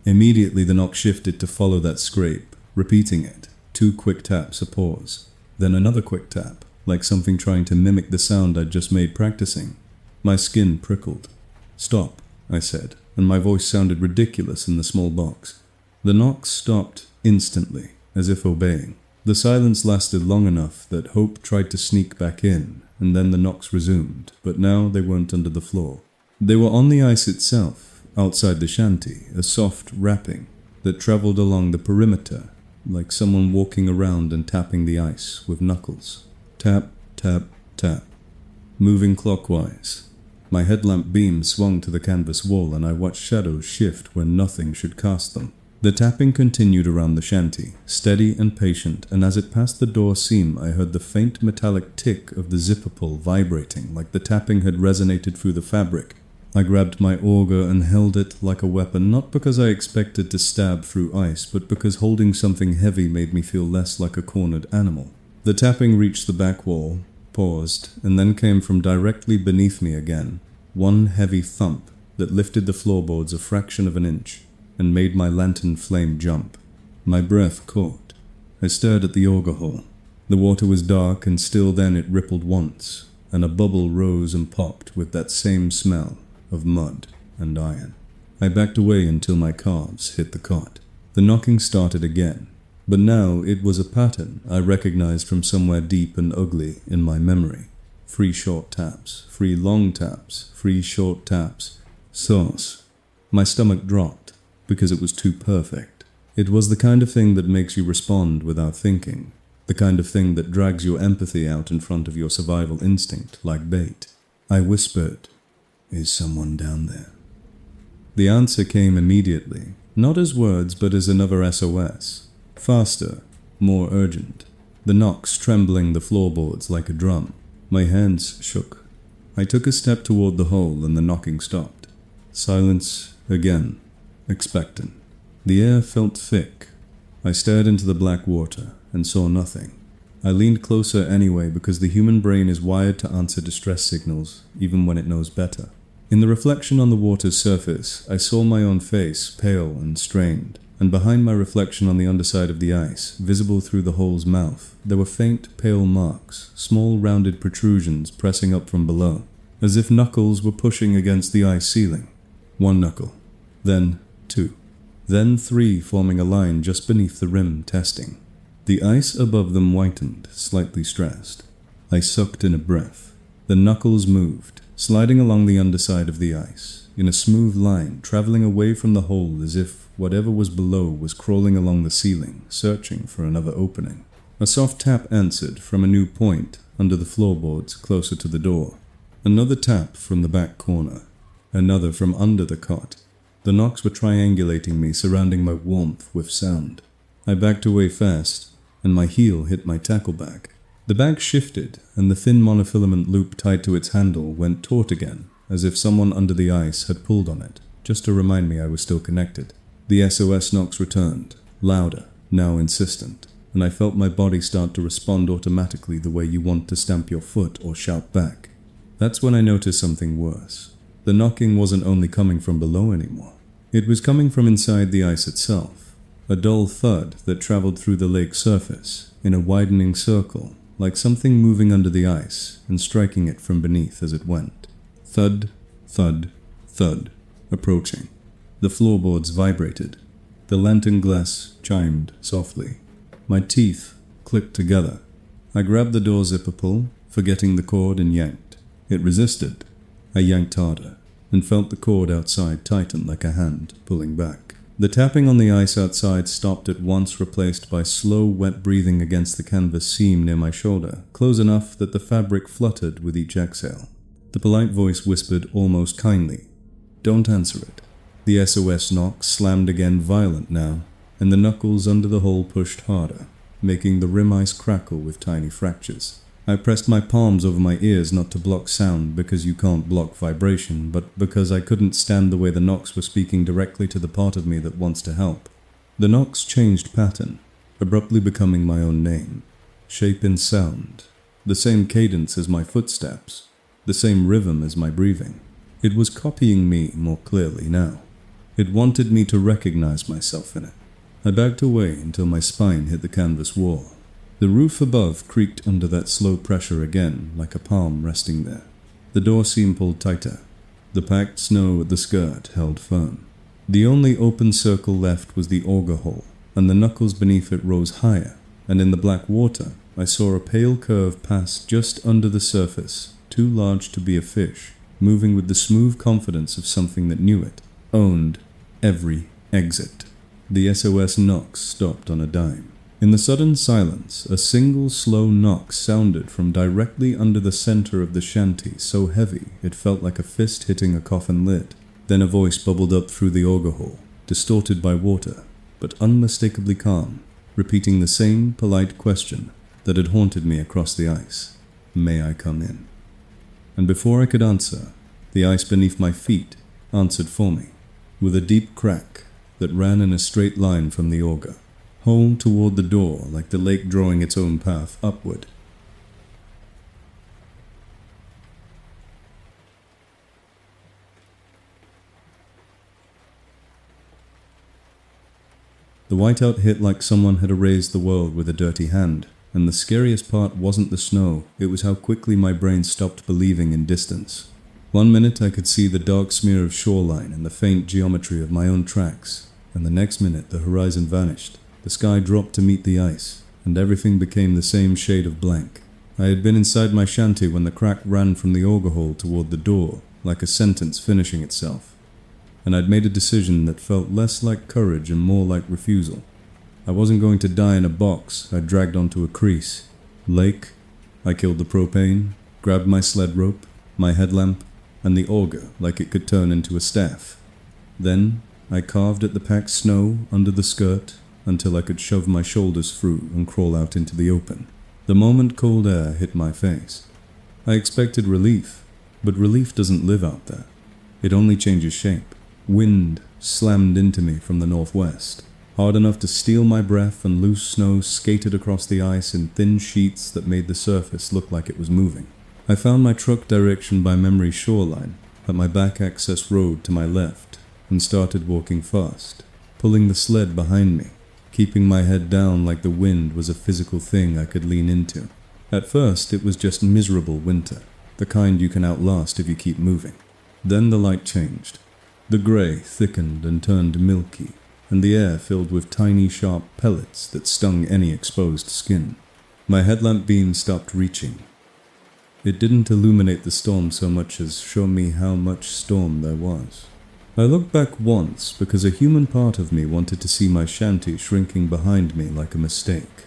Immediately the knock shifted to follow that scrape, repeating it. 2 quick taps, a pause. Then another quick tap, like something trying to mimic the sound I'd just made practicing. My skin prickled. "Stop," I said, and my voice sounded ridiculous in the small box. The knocks stopped instantly, as if obeying. The silence lasted long enough that hope tried to sneak back in, and then the knocks resumed, but now they weren't under the floor. They were on the ice itself, outside the shanty, a soft rapping that traveled along the perimeter, like someone walking around and tapping the ice with knuckles. Tap, tap, tap. Moving clockwise. My headlamp beam swung to the canvas wall, and I watched shadows shift where nothing should cast them. The tapping continued around the shanty, steady and patient, and as it passed the door seam, I heard the faint metallic tick of the zipper pull vibrating, like the tapping had resonated through the fabric. I grabbed my auger and held it like a weapon, not because I expected to stab through ice, but because holding something heavy made me feel less like a cornered animal. The tapping reached the back wall, paused, and then came from directly beneath me again. One heavy thump that lifted the floorboards a fraction of an inch and made my lantern flame jump. My breath caught. I stared at the auger hole. The water was dark, and still then it rippled once, and a bubble rose and popped with that same smell of mud and iron. I backed away until my calves hit the cot. The knocking started again, But now it was a pattern I recognized from somewhere deep and ugly in my memory. 3 short taps, 3 long taps, 3 short taps. Sauce. My stomach dropped because it was too perfect. It was the kind of thing that makes you respond without thinking. The kind of thing that drags your empathy out in front of your survival instinct like bait. I whispered, "Is someone down there?" The answer came immediately, not as words but as another SOS. Faster, more urgent. The knocks trembling the floorboards like a drum. My hands shook. I took a step toward the hole and the knocking stopped. Silence again, expectant. The air felt thick. I stared into the black water and saw nothing. I leaned closer anyway because the human brain is wired to answer distress signals even when it knows better. In the reflection on the water's surface, I saw my own face, pale and strained, and behind my reflection on the underside of the ice, visible through the hole's mouth, there were faint, pale marks, small rounded protrusions pressing up from below, as if knuckles were pushing against the ice ceiling. 1 knuckle, then 2, then 3 forming a line just beneath the rim testing. The ice above them whitened, slightly stressed. I sucked in a breath. The knuckles moved, sliding along the underside of the ice, in a smooth line, traveling away from the hole as if whatever was below was crawling along the ceiling, searching for another opening. A soft tap answered from a new point under the floorboards closer to the door. Another tap from the back corner. Another from under the cot. The knocks were triangulating me, surrounding my warmth with sound. I backed away fast, and my heel hit my tackle bag. The bag shifted, and the thin monofilament loop tied to its handle went taut again, as if someone under the ice had pulled on it, just to remind me I was still connected. The SOS knocks returned, louder, now insistent, and I felt my body start to respond automatically the way you want to stamp your foot or shout back. That's when I noticed something worse. The knocking wasn't only coming from below anymore. It was coming from inside the ice itself. A dull thud that traveled through the lake's surface, in a widening circle, like something moving under the ice and striking it from beneath as it went. Thud, thud, thud, approaching. The floorboards vibrated. The lantern glass chimed softly. My teeth clicked together. I grabbed the door zipper pull, forgetting the cord, and yanked. It resisted. I yanked harder, and felt the cord outside tighten like a hand pulling back. The tapping on the ice outside stopped at once, replaced by slow, wet breathing against the canvas seam near my shoulder, close enough that the fabric fluttered with each exhale. The polite voice whispered almost kindly, "Don't answer it." The SOS knock slammed again, violent now, and the knuckles under the hole pushed harder, making the rim ice crackle with tiny fractures. I pressed my palms over my ears, not to block sound because you can't block vibration, but because I couldn't stand the way the knocks were speaking directly to the part of me that wants to help. The knocks changed pattern, abruptly becoming my own name, shape and sound, the same cadence as my footsteps, the same rhythm as my breathing. It was copying me more clearly now. It wanted me to recognize myself in it. I backed away until my spine hit the canvas wall. The roof above creaked under that slow pressure again, like a palm resting there. The door seam pulled tighter. The packed snow at the skirt held firm. The only open circle left was the auger hole, and the knuckles beneath it rose higher, and in the black water I saw a pale curve pass just under the surface, too large to be a fish, moving with the smooth confidence of something that knew it, owned every exit. The SOS knocks stopped on a dime. In the sudden silence, a single slow knock sounded from directly under the center of the shanty, so heavy it felt like a fist hitting a coffin lid. Then a voice bubbled up through the auger hole, distorted by water, but unmistakably calm, repeating the same polite question that had haunted me across the ice. "May I come in?" And before I could answer, the ice beneath my feet answered for me, with a deep crack that ran in a straight line from the auger, hole toward the door like the lake drawing its own path upward. The whiteout hit like someone had erased the world with a dirty hand, and the scariest part wasn't the snow, it was how quickly my brain stopped believing in distance. 1 minute I could see the dark smear of shoreline and the faint geometry of my own tracks, and the next minute the horizon vanished, The sky dropped to meet the ice, and everything became the same shade of blank. I had been inside my shanty when the crack ran from the auger hole toward the door, like a sentence finishing itself. And I'd made a decision that felt less like courage and more like refusal. I wasn't going to die in a box I dragged onto a crease. Lake. I killed the propane, grabbed my sled rope, my headlamp, and the auger like it could turn into a staff. Then I carved at the packed snow under the skirt until I could shove my shoulders through and crawl out into the open. The moment cold air hit my face, I expected relief, but relief doesn't live out there. It only changes shape. Wind slammed into me from the northwest, hard enough to steal my breath, and loose snow skated across the ice in thin sheets that made the surface look like it was moving. I found my truck direction by memory shoreline at my back access road to my left and started walking fast, pulling the sled behind me, keeping my head down like the wind was a physical thing I could lean into. At first, it was just miserable winter, the kind you can outlast if you keep moving. Then the light changed. The gray thickened and turned milky, and the air filled with tiny sharp pellets that stung any exposed skin. My headlamp beam stopped reaching. It didn't illuminate the storm so much as show me how much storm there was. I looked back once because a human part of me wanted to see my shanty shrinking behind me like a mistake.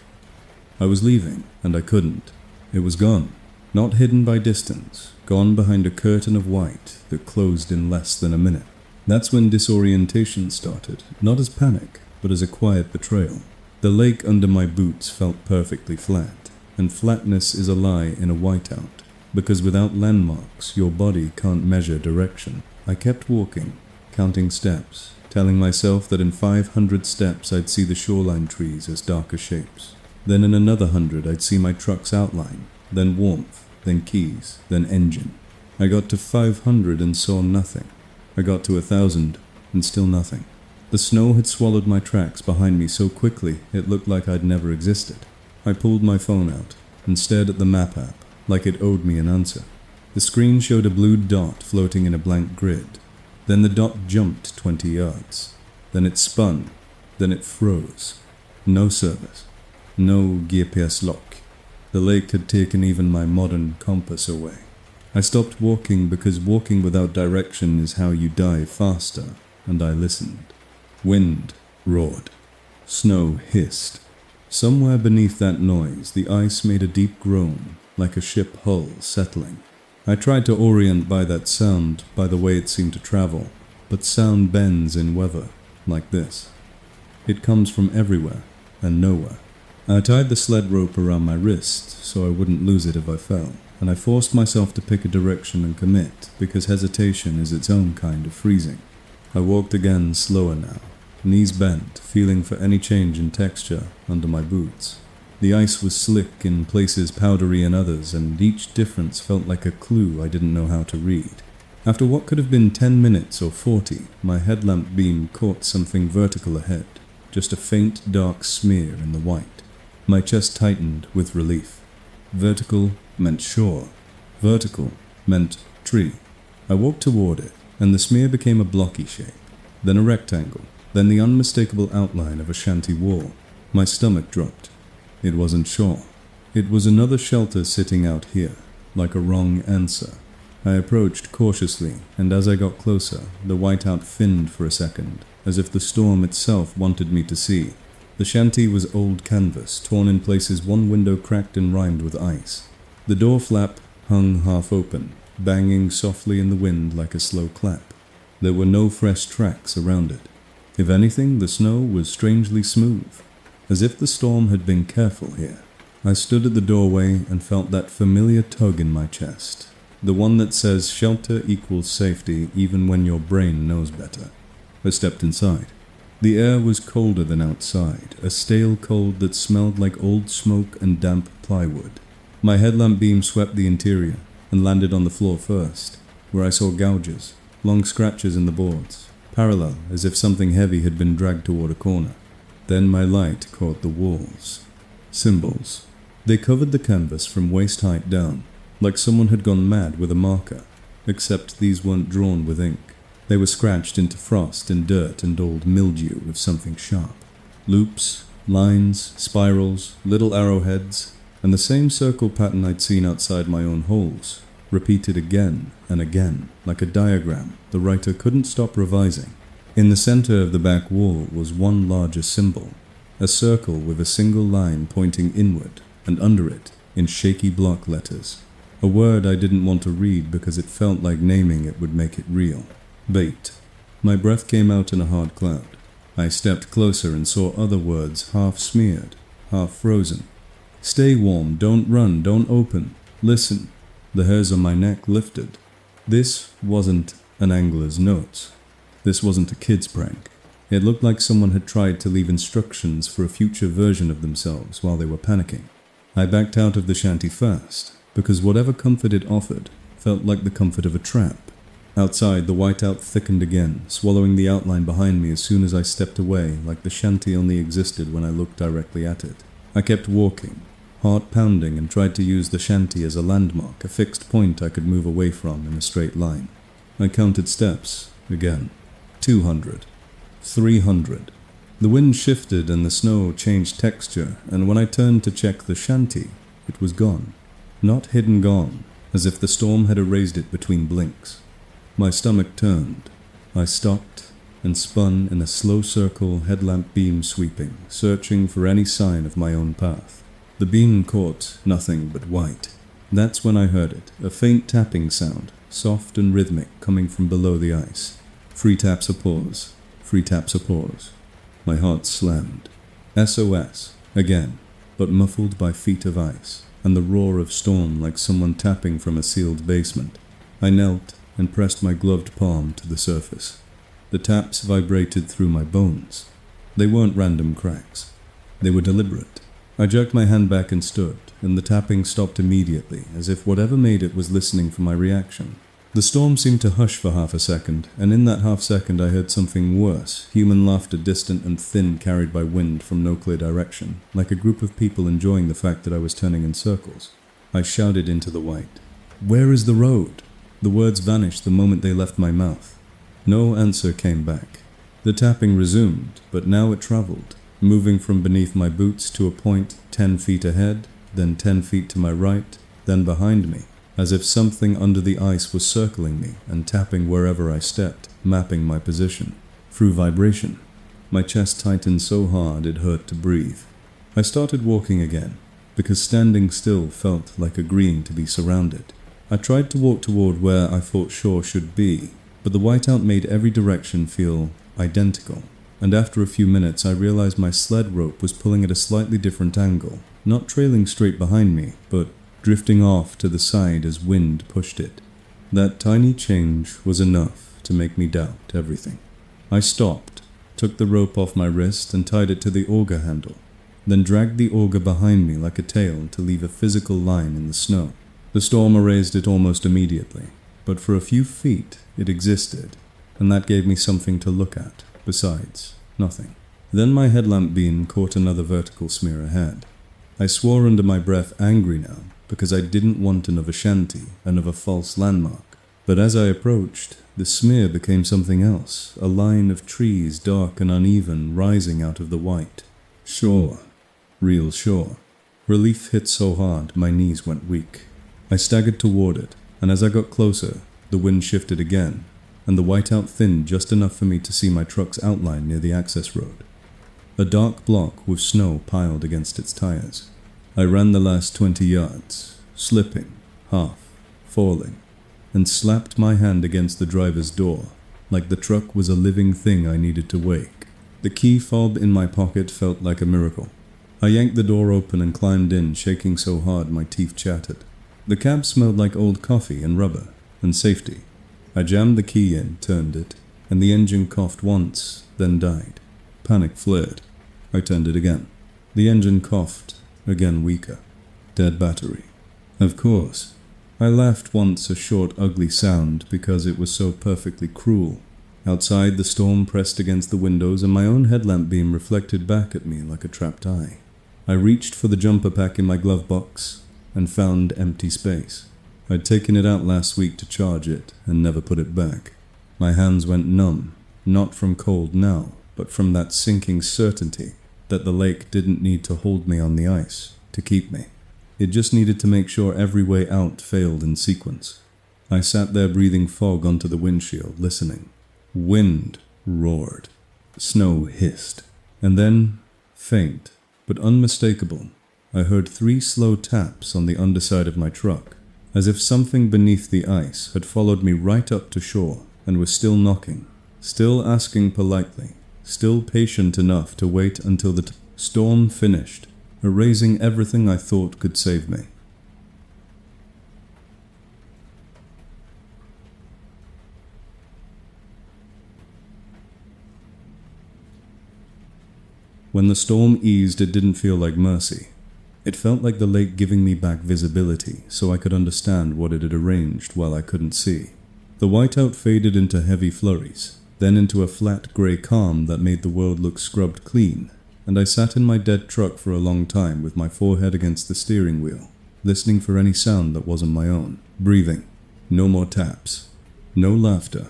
I was leaving, and I couldn't. It was gone, not hidden by distance, gone behind a curtain of white that closed in less than a minute. That's when disorientation started, not as panic, but as a quiet betrayal. The lake under my boots felt perfectly flat, and flatness is a lie in a whiteout, because without landmarks, your body can't measure direction. I kept walking, counting steps, telling myself that in 500 steps I'd see the shoreline trees as darker shapes. Then in another 100 I'd see my truck's outline, then warmth, then keys, then engine. I got to 500 and saw nothing. I got to 1,000 and still nothing. The snow had swallowed my tracks behind me so quickly it looked like I'd never existed. I pulled my phone out and stared at the map app like it owed me an answer. The screen showed a blue dot floating in a blank grid. Then the dot jumped 20 yards. Then it spun. Then it froze. No service. No GPS lock. The lake had taken even my modern compass away. I stopped walking because walking without direction is how you die faster, and I listened. Wind roared. Snow hissed. Somewhere beneath that noise, the ice made a deep groan, like a ship hull settling. I tried to orient by that sound, by the way it seemed to travel, but sound bends in weather, like this. It comes from everywhere and nowhere. I tied the sled rope around my wrist so I wouldn't lose it if I fell, and I forced myself to pick a direction and commit, because hesitation is its own kind of freezing. I walked again, slower now, knees bent, feeling for any change in texture under my boots. The ice was slick in places, powdery in others, and each difference felt like a clue I didn't know how to read. After what could have been 10 minutes or 40, my headlamp beam caught something vertical ahead, just a faint dark smear in the white. My chest tightened with relief. Vertical meant shore. Vertical meant tree. I walked toward it, and the smear became a blocky shape, then a rectangle, then the unmistakable outline of a shanty wall. My stomach dropped. It wasn't shore. It was another shelter sitting out here, like a wrong answer. I approached cautiously, and as I got closer, the whiteout thinned for a second, as if the storm itself wanted me to see. The shanty was old canvas, torn in places, one window cracked and rimed with ice. The door flap hung half open, banging softly in the wind like a slow clap. There were no fresh tracks around it. If anything, the snow was strangely smooth, as if the storm had been careful here. I stood at the doorway and felt that familiar tug in my chest, the one that says shelter equals safety even when your brain knows better. I stepped inside. The air was colder than outside, a stale cold that smelled like old smoke and damp plywood. My headlamp beam swept the interior and landed on the floor first, where I saw gouges, long scratches in the boards, parallel as if something heavy had been dragged toward a corner. Then my light caught the walls. Symbols. They covered the canvas from waist height down, like someone had gone mad with a marker, except these weren't drawn with ink. They were scratched into frost and dirt and old mildew of something sharp. Loops, Lines, spirals, little arrowheads, and the same circle pattern I'd seen outside my own holes, repeated again and again, like a diagram the writer couldn't stop revising. In the center of the back wall was one larger symbol, a circle with a single line pointing inward, and under it, in shaky block letters, a word I didn't want to read because it felt like naming it would make it real. Bait. My breath came out in a hard cloud. I stepped closer and saw other words half smeared, half frozen. Stay warm, don't run, don't open, listen. The hairs on my neck lifted. This wasn't an angler's notes. This wasn't a kid's prank. It looked like someone had tried to leave instructions for a future version of themselves while they were panicking. I backed out of the shanty first, because whatever comfort it offered felt like the comfort of a trap. Outside, the whiteout thickened again, swallowing the outline behind me as soon as I stepped away, like the shanty only existed when I looked directly at it. I kept walking, heart pounding, and tried to use the shanty as a landmark, a fixed point I could move away from in a straight line. I counted steps, again. 200. 300. The wind shifted and the snow changed texture, and when I turned to check the shanty, it was gone. Not hidden gone, as if the storm had erased it between blinks. My stomach turned. I stopped and spun in a slow circle, headlamp beam sweeping, searching for any sign of my own path. The beam caught nothing but white. That's when I heard it, a faint tapping sound, soft and rhythmic, coming from below the ice. 3 taps a pause, 3 taps a pause. My heart slammed. SOS, again, but muffled by feet of ice, and the roar of storm like someone tapping from a sealed basement. I knelt and pressed my gloved palm to the surface. The taps vibrated through my bones. They weren't random cracks. They were deliberate. I jerked my hand back and stood, and the tapping stopped immediately, as if whatever made it was listening for my reaction. The storm seemed to hush for half a second, and in that half second I heard something worse, human laughter distant and thin carried by wind from no clear direction, like a group of people enjoying the fact that I was turning in circles. I shouted into the white, "Where is the road?" The words vanished the moment they left my mouth. No answer came back. The tapping resumed, but now it traveled, moving from beneath my boots to a point 10 feet ahead, then 10 feet to my right, then behind me, as if something under the ice was circling me and tapping wherever I stepped, mapping my position. Through vibration, my chest tightened so hard it hurt to breathe. I started walking again, because standing still felt like agreeing to be surrounded. I tried to walk toward where I thought shore should be, but the whiteout made every direction feel identical, and after a few minutes I realized my sled rope was pulling at a slightly different angle, not trailing straight behind me, but drifting off to the side as wind pushed it. That tiny change was enough to make me doubt everything. I stopped, took the rope off my wrist and tied it to the auger handle, then dragged the auger behind me like a tail to leave a physical line in the snow. The storm erased it almost immediately, but for a few feet it existed, and that gave me something to look at, besides nothing. Then my headlamp beam caught another vertical smear ahead. I swore under my breath, angry now, because I didn't want another shanty, another false landmark. But as I approached, the smear became something else, a line of trees, dark and uneven, rising out of the white. Shore. Real shore. Relief hit so hard, my knees went weak. I staggered toward it, and as I got closer, the wind shifted again, and the whiteout thinned just enough for me to see my truck's outline near the access road. A dark block with snow piled against its tires. I ran the last 20 yards, slipping, half, falling, and slapped my hand against the driver's door, like the truck was a living thing I needed to wake. The key fob in my pocket felt like a miracle. I yanked the door open and climbed in, shaking so hard my teeth chattered. The cab smelled like old coffee and rubber, and safety. I jammed the key in, turned it, and the engine coughed once, then died. Panic flared. I turned it again. The engine coughed, again weaker. Dead battery. Of course. I laughed once, a short, ugly sound, because it was so perfectly cruel. Outside, the storm pressed against the windows, and my own headlamp beam reflected back at me like a trapped eye. I reached for the jumper pack in my glove box, and found empty space. I'd taken it out last week to charge it, and never put it back. My hands went numb, not from cold now, but from that sinking certainty that the lake didn't need to hold me on the ice, to keep me. It just needed to make sure every way out failed in sequence. I sat there breathing fog onto the windshield, listening. Wind roared. Snow hissed. And then, faint, but unmistakable, I heard 3 slow taps on the underside of my truck, as if something beneath the ice had followed me right up to shore and was still knocking, still asking politely, still patient enough to wait until the storm finished, erasing everything I thought could save me. When the storm eased, it didn't feel like mercy. It felt like the lake giving me back visibility so I could understand what it had arranged while I couldn't see. The whiteout faded into heavy flurries, then into a flat grey calm that made the world look scrubbed clean, and I sat in my dead truck for a long time with my forehead against the steering wheel, listening for any sound that wasn't my own, breathing. No more taps. No laughter.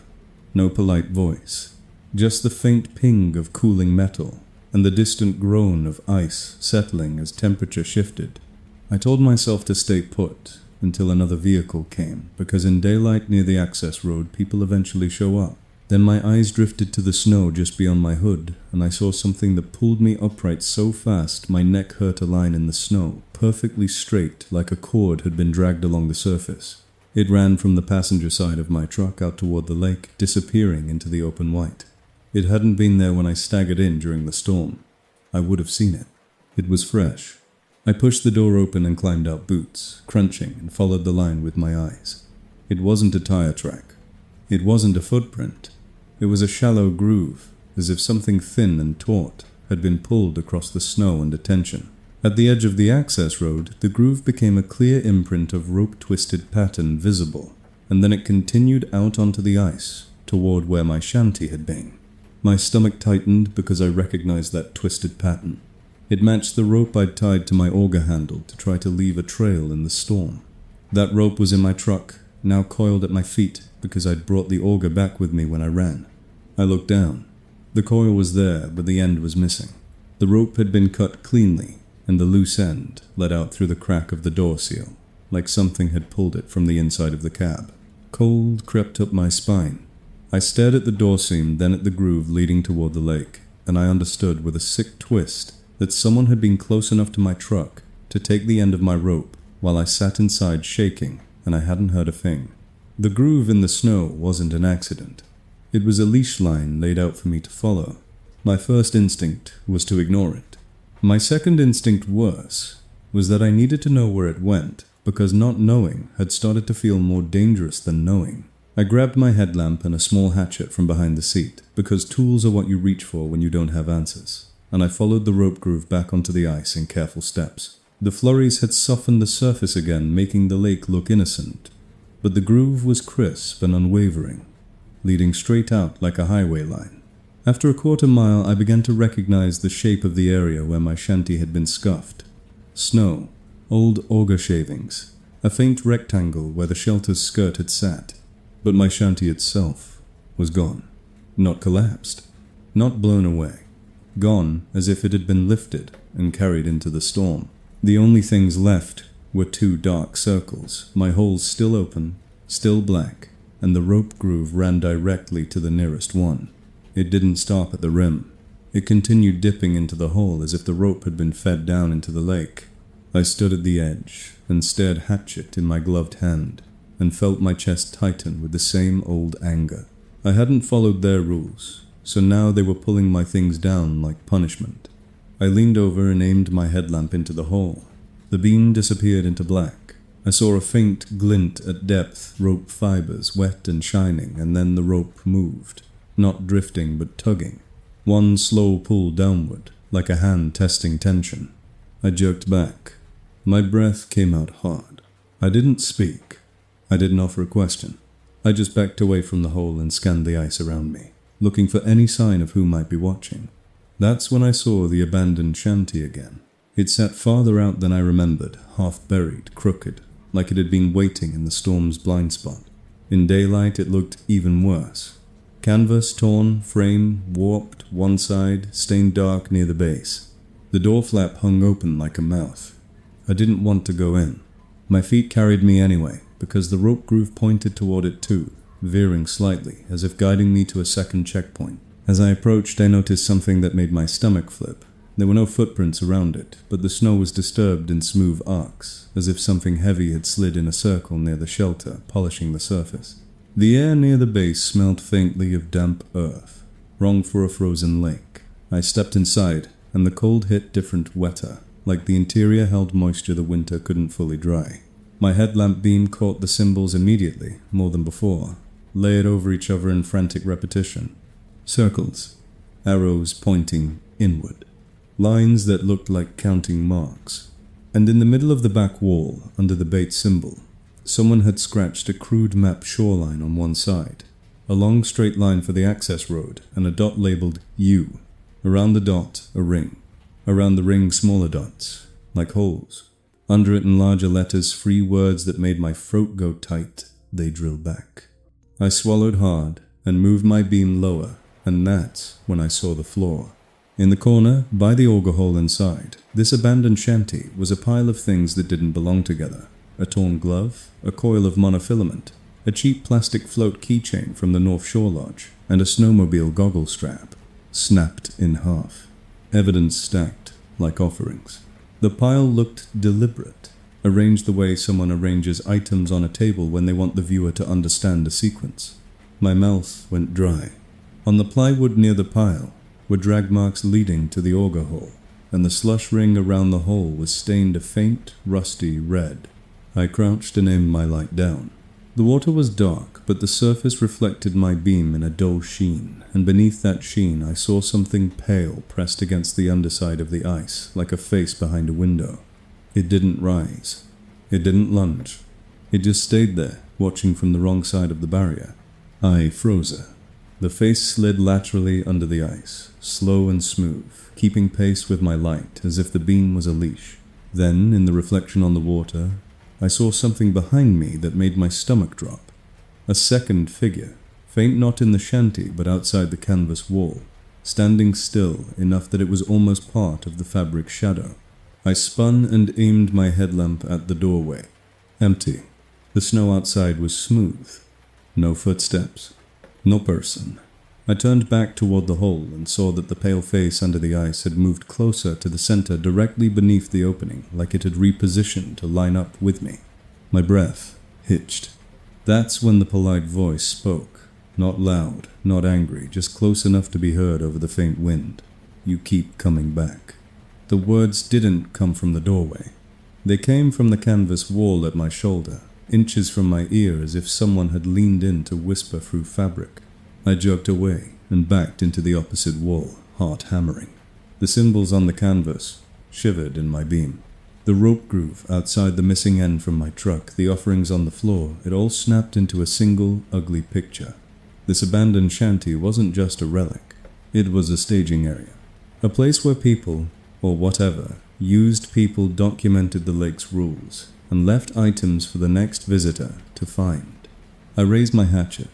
No polite voice. Just the faint ping of cooling metal and the distant groan of ice settling as temperature shifted. I told myself to stay put until another vehicle came, because in daylight near the access road people eventually show up. Then my eyes drifted to the snow just beyond my hood, and I saw something that pulled me upright so fast my neck hurt a line in the snow, perfectly straight like a cord had been dragged along the surface. It ran from the passenger side of my truck out toward the lake, disappearing into the open white. It hadn't been there when I staggered in during the storm. I would have seen it. It was fresh. I pushed the door open and climbed out boots, crunching, and followed the line with my eyes. It wasn't a tire track. It wasn't a footprint. It was a shallow groove, as if something thin and taut had been pulled across the snow under tension. At the edge of the access road, the groove became a clear imprint of rope-twisted pattern visible, and then it continued out onto the ice, toward where my shanty had been. My stomach tightened because I recognized that twisted pattern. It matched the rope I'd tied to my auger handle to try to leave a trail in the storm. That rope was in my truck, now coiled at my feet because I'd brought the auger back with me when I ran. I looked down. The coil was there, but the end was missing. The rope had been cut cleanly, and the loose end led out through the crack of the door seal, like something had pulled it from the inside of the cab. Cold crept up my spine. I stared at the door seam, then at the groove leading toward the lake, and I understood with a sick twist that someone had been close enough to my truck to take the end of my rope while I sat inside shaking, and I hadn't heard a thing. The groove in the snow wasn't an accident. It was a leash line laid out for me to follow. My first instinct was to ignore it. My second instinct, worse, was that I needed to know where it went, because not knowing had started to feel more dangerous than knowing. I grabbed my headlamp and a small hatchet from behind the seat, because tools are what you reach for when you don't have answers, and I followed the rope groove back onto the ice in careful steps. The flurries had softened the surface again, making the lake look innocent, but the groove was crisp and unwavering, leading straight out like a highway line. After a quarter mile, I began to recognize the shape of the area where my shanty had been scuffed. Snow, old auger shavings, a faint rectangle where the shelter's skirt had sat. But my shanty itself was gone. Not collapsed. Not blown away. Gone as if it had been lifted and carried into the storm. The only things left were 2 dark circles, my holes still open, still black, and the rope groove ran directly to the nearest one. It didn't stop at the rim. It continued dipping into the hole as if the rope had been fed down into the lake. I stood at the edge and stared hatchet in my gloved hand, and felt my chest tighten with the same old anger. I hadn't followed their rules, so now they were pulling my things down like punishment. I leaned over and aimed my headlamp into the hole. The beam disappeared into black. I saw a faint glint at depth, rope fibers wet and shining, and then the rope moved, not drifting but tugging. One slow pull downward, like a hand testing tension. I jerked back. My breath came out hard. I didn't speak. I didn't offer a question. I just backed away from the hole and scanned the ice around me, looking for any sign of who might be watching. That's when I saw the abandoned shanty again. It sat farther out than I remembered, half buried, crooked, like it had been waiting in the storm's blind spot. In daylight it looked even worse. Canvas torn, frame warped, one side stained dark near the base. The door flap hung open like a mouth. I didn't want to go in. My feet carried me anyway, because the rope groove pointed toward it too, veering slightly, as if guiding me to a second checkpoint. As I approached, I noticed something that made my stomach flip. There were no footprints around it, but the snow was disturbed in smooth arcs, as if something heavy had slid in a circle near the shelter, polishing the surface. The air near the base smelled faintly of damp earth, wrong for a frozen lake. I stepped inside, and the cold hit different wetter, like the interior held moisture the winter couldn't fully dry. My headlamp beam caught the symbols immediately, more than before, layered over each other in frantic repetition. Circles, arrows pointing inward, lines that looked like counting marks. And in the middle of the back wall, under the bait symbol, someone had scratched a crude map shoreline on one side, a long straight line for the access road, and a dot labeled U. Around the dot, a ring. Around the ring, smaller dots, like holes. Under it in larger letters, 3 words that made my throat go tight. They drill back. I swallowed hard and moved my beam lower, and that's when I saw the floor. In the corner, by the auger hole inside, this abandoned shanty was a pile of things that didn't belong together. A torn glove, a coil of monofilament, a cheap plastic float keychain from the North Shore Lodge, and a snowmobile goggle strap, snapped in half. Evidence stacked, like offerings. The pile looked deliberate, arranged the way someone arranges items on a table when they want the viewer to understand a sequence. My mouth went dry. On the plywood near the pile were drag marks leading to the auger hole, and the slush ring around the hole was stained a faint, rusty red. I crouched and aimed my light down. The water was dark, but the surface reflected my beam in a dull sheen, and beneath that sheen I saw something pale pressed against the underside of the ice, like a face behind a window. It didn't rise. It didn't lunge. It just stayed there, watching from the wrong side of the barrier. I froze her. The face slid laterally under the ice, slow and smooth, keeping pace with my light as if the beam was a leash. Then, in the reflection on the water, I saw something behind me that made my stomach drop. A second figure, faint not in the shanty but outside the canvas wall, standing still enough that it was almost part of the fabric shadow. I spun and aimed my headlamp at the doorway. Empty. The snow outside was smooth. No footsteps. No person. I turned back toward the hole and saw that the pale face under the ice had moved closer to the center directly beneath the opening, like it had repositioned to line up with me. My breath hitched. That's when the polite voice spoke. Not loud, not angry, just close enough to be heard over the faint wind. You keep coming back. The words didn't come from the doorway. They came from the canvas wall at my shoulder, inches from my ear, as if someone had leaned in to whisper through fabric. I jerked away and backed into the opposite wall, heart hammering. The symbols on the canvas shivered in my beam. The rope groove outside the missing end from my truck, the offerings on the floor, it all snapped into a single, ugly picture. This abandoned shanty wasn't just a relic. It was a staging area. A place where people, or whatever, used people documented the lake's rules and left items for the next visitor to find. I raised my hatchet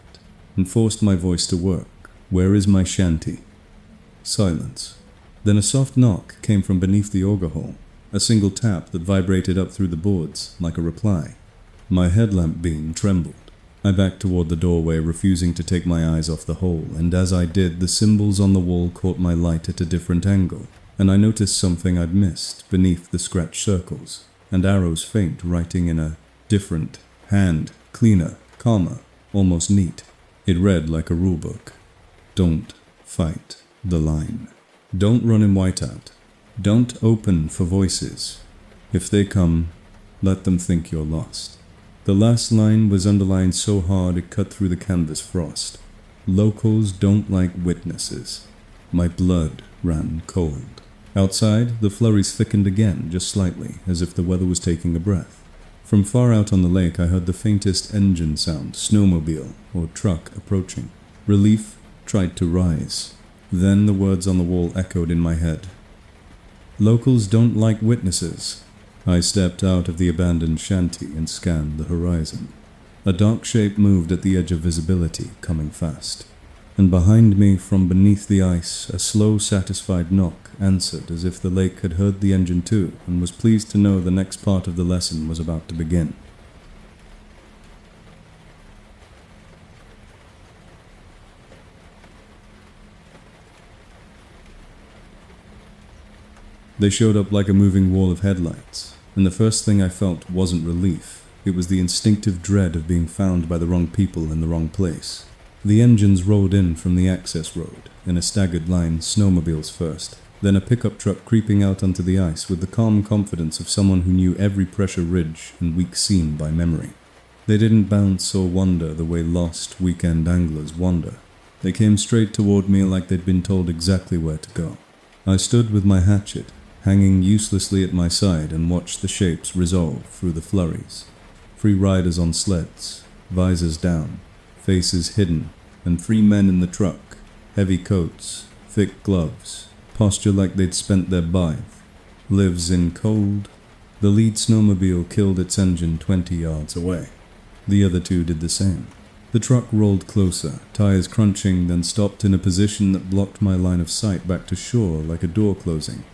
and forced my voice to work. Where is my shanty? Silence. Then a soft knock came from beneath the auger hole, a single tap that vibrated up through the boards like a reply. My headlamp beam trembled. I backed toward the doorway, refusing to take my eyes off the hole, and as I did, the symbols on the wall caught my light at a different angle, and I noticed something I'd missed beneath the scratched circles, and arrows faint writing in a different hand, cleaner, calmer, almost neat. It read like a rulebook. Don't fight the line. Don't run in Whiteout. Don't open for voices. If they come, let them think you're lost. The last line was underlined so hard it cut through the canvas frost. Locals don't like witnesses. My blood ran cold. Outside, the flurries thickened again, just slightly, as if the weather was taking a breath. From far out on the lake I heard the faintest engine sound, snowmobile or truck approaching. Relief tried to rise. Then the words on the wall echoed in my head. Locals don't like witnesses. I stepped out of the abandoned shanty and scanned the horizon. A dark shape moved at the edge of visibility, coming fast. And behind me, from beneath the ice, a slow, satisfied knock answered as if the lake had heard the engine too and was pleased to know the next part of the lesson was about to begin. They showed up like a moving wall of headlights, and the first thing I felt wasn't relief. It was the instinctive dread of being found by the wrong people in the wrong place. The engines rolled in from the access road, in a staggered line, snowmobiles first, then a pickup truck creeping out onto the ice with the calm confidence of someone who knew every pressure ridge and weak seam by memory. They didn't bounce or wander the way lost weekend anglers wander. They came straight toward me like they'd been told exactly where to go. I stood with my hatchet hanging uselessly at my side and watched the shapes resolve through the flurries. 3 riders on sleds, visors down, faces hidden, and 3 men in the truck, heavy coats, thick gloves, posture like they'd spent their bathe, lives in cold. The lead snowmobile killed its engine 20 yards away. The other 2 did the same. The truck rolled closer, tires crunching, then stopped in a position that blocked my line of sight back to shore like a door closing.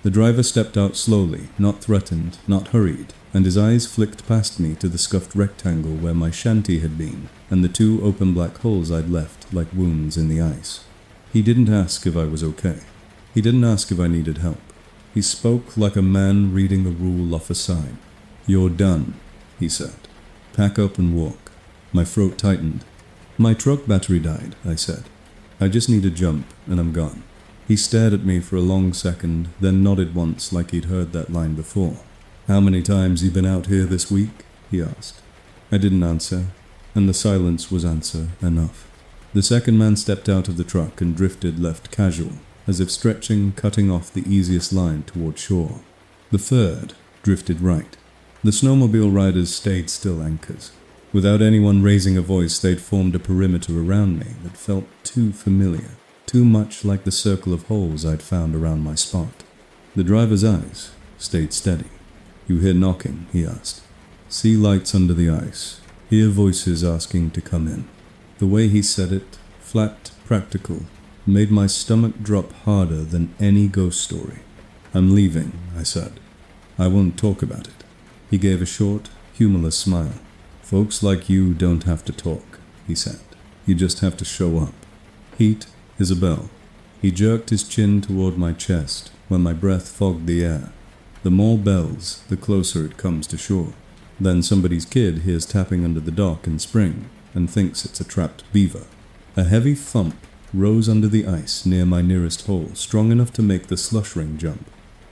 The driver stepped out slowly, not threatened, not hurried, and his eyes flicked past me to the scuffed rectangle where my shanty had been, and the 2 open black holes I'd left like wounds in the ice. He didn't ask if I was okay. He didn't ask if I needed help. He spoke like a man reading a rule off a sign. "You're done," he said. "Pack up and walk." My throat tightened. "My truck battery died," I said. "I just need a jump, and I'm gone." He stared at me for a long second, then nodded once like he'd heard that line before. "How many times you been out here this week?" he asked. I didn't answer, and the silence was answer enough. The second man stepped out of the truck and drifted left casual, as if stretching, cutting off the easiest line toward shore. The third drifted right. The snowmobile riders stayed still anchors. Without anyone raising a voice, they'd formed a perimeter around me that felt too familiar. Too much like the circle of holes I'd found around my spot. The driver's eyes stayed steady. "You hear knocking?" he asked. "See lights under the ice. Hear voices asking to come in." The way he said it, flat, practical, made my stomach drop harder than any ghost story. "I'm leaving," I said. "I won't talk about it." He gave a short, humorless smile. "Folks like you don't have to talk," he said. "You just have to show up." Heat, Isabel. He jerked his chin toward my chest when my breath fogged the air. The more bells, the closer it comes to shore. Then somebody's kid hears tapping under the dock in spring and thinks it's a trapped beaver. A heavy thump rose under the ice near my nearest hole, strong enough to make the slush ring jump.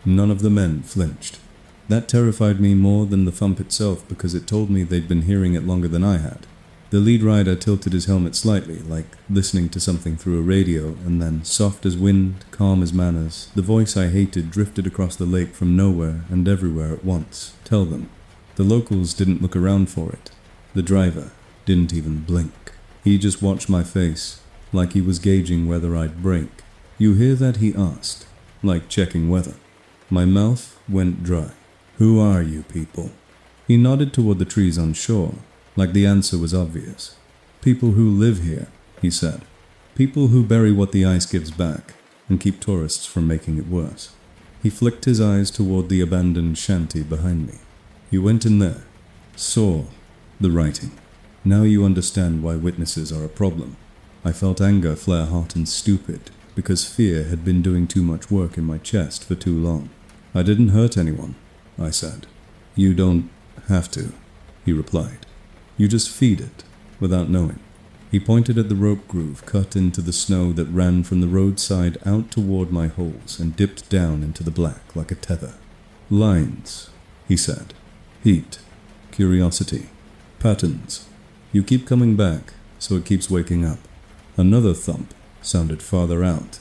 None of the men flinched. That terrified me more than the thump itself because it told me they'd been hearing it longer than I had. The lead rider tilted his helmet slightly, like listening to something through a radio, and then, soft as wind, calm as manners, the voice I hated drifted across the lake from nowhere and everywhere at once. "Tell them." The locals didn't look around for it. The driver didn't even blink. He just watched my face, like he was gauging whether I'd break. "You hear that?" he asked, like checking weather. My mouth went dry. "Who are you people?" He nodded toward the trees on shore, like the answer was obvious. "People who live here," he said. "People who bury what the ice gives back and keep tourists from making it worse." He flicked his eyes toward the abandoned shanty behind me. "You went in there, saw the writing. Now you understand why witnesses are a problem." I felt anger flare hot and stupid, because fear had been doing too much work in my chest for too long. "I didn't hurt anyone," I said. "You don't have to," he replied. "You just feed it, without knowing." He pointed at the rope groove cut into the snow that ran from the roadside out toward my holes and dipped down into the black like a tether. "Lines," he said. "Heat, curiosity, patterns. You keep coming back, so it keeps waking up." Another thump sounded farther out.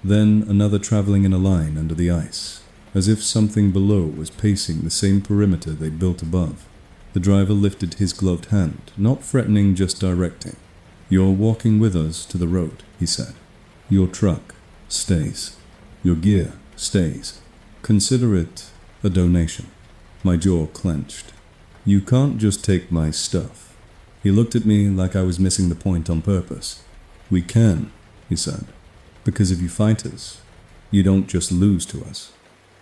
Then another traveling in a line under the ice, as if something below was pacing the same perimeter they'd built above. The driver lifted his gloved hand, not threatening, just directing. "You're walking with us to the road," he said. "Your truck stays. Your gear stays. Consider it a donation." My jaw clenched. "You can't just take my stuff." He looked at me like I was missing the point on purpose. We can, he said, because if you fight us, you don't just lose to us.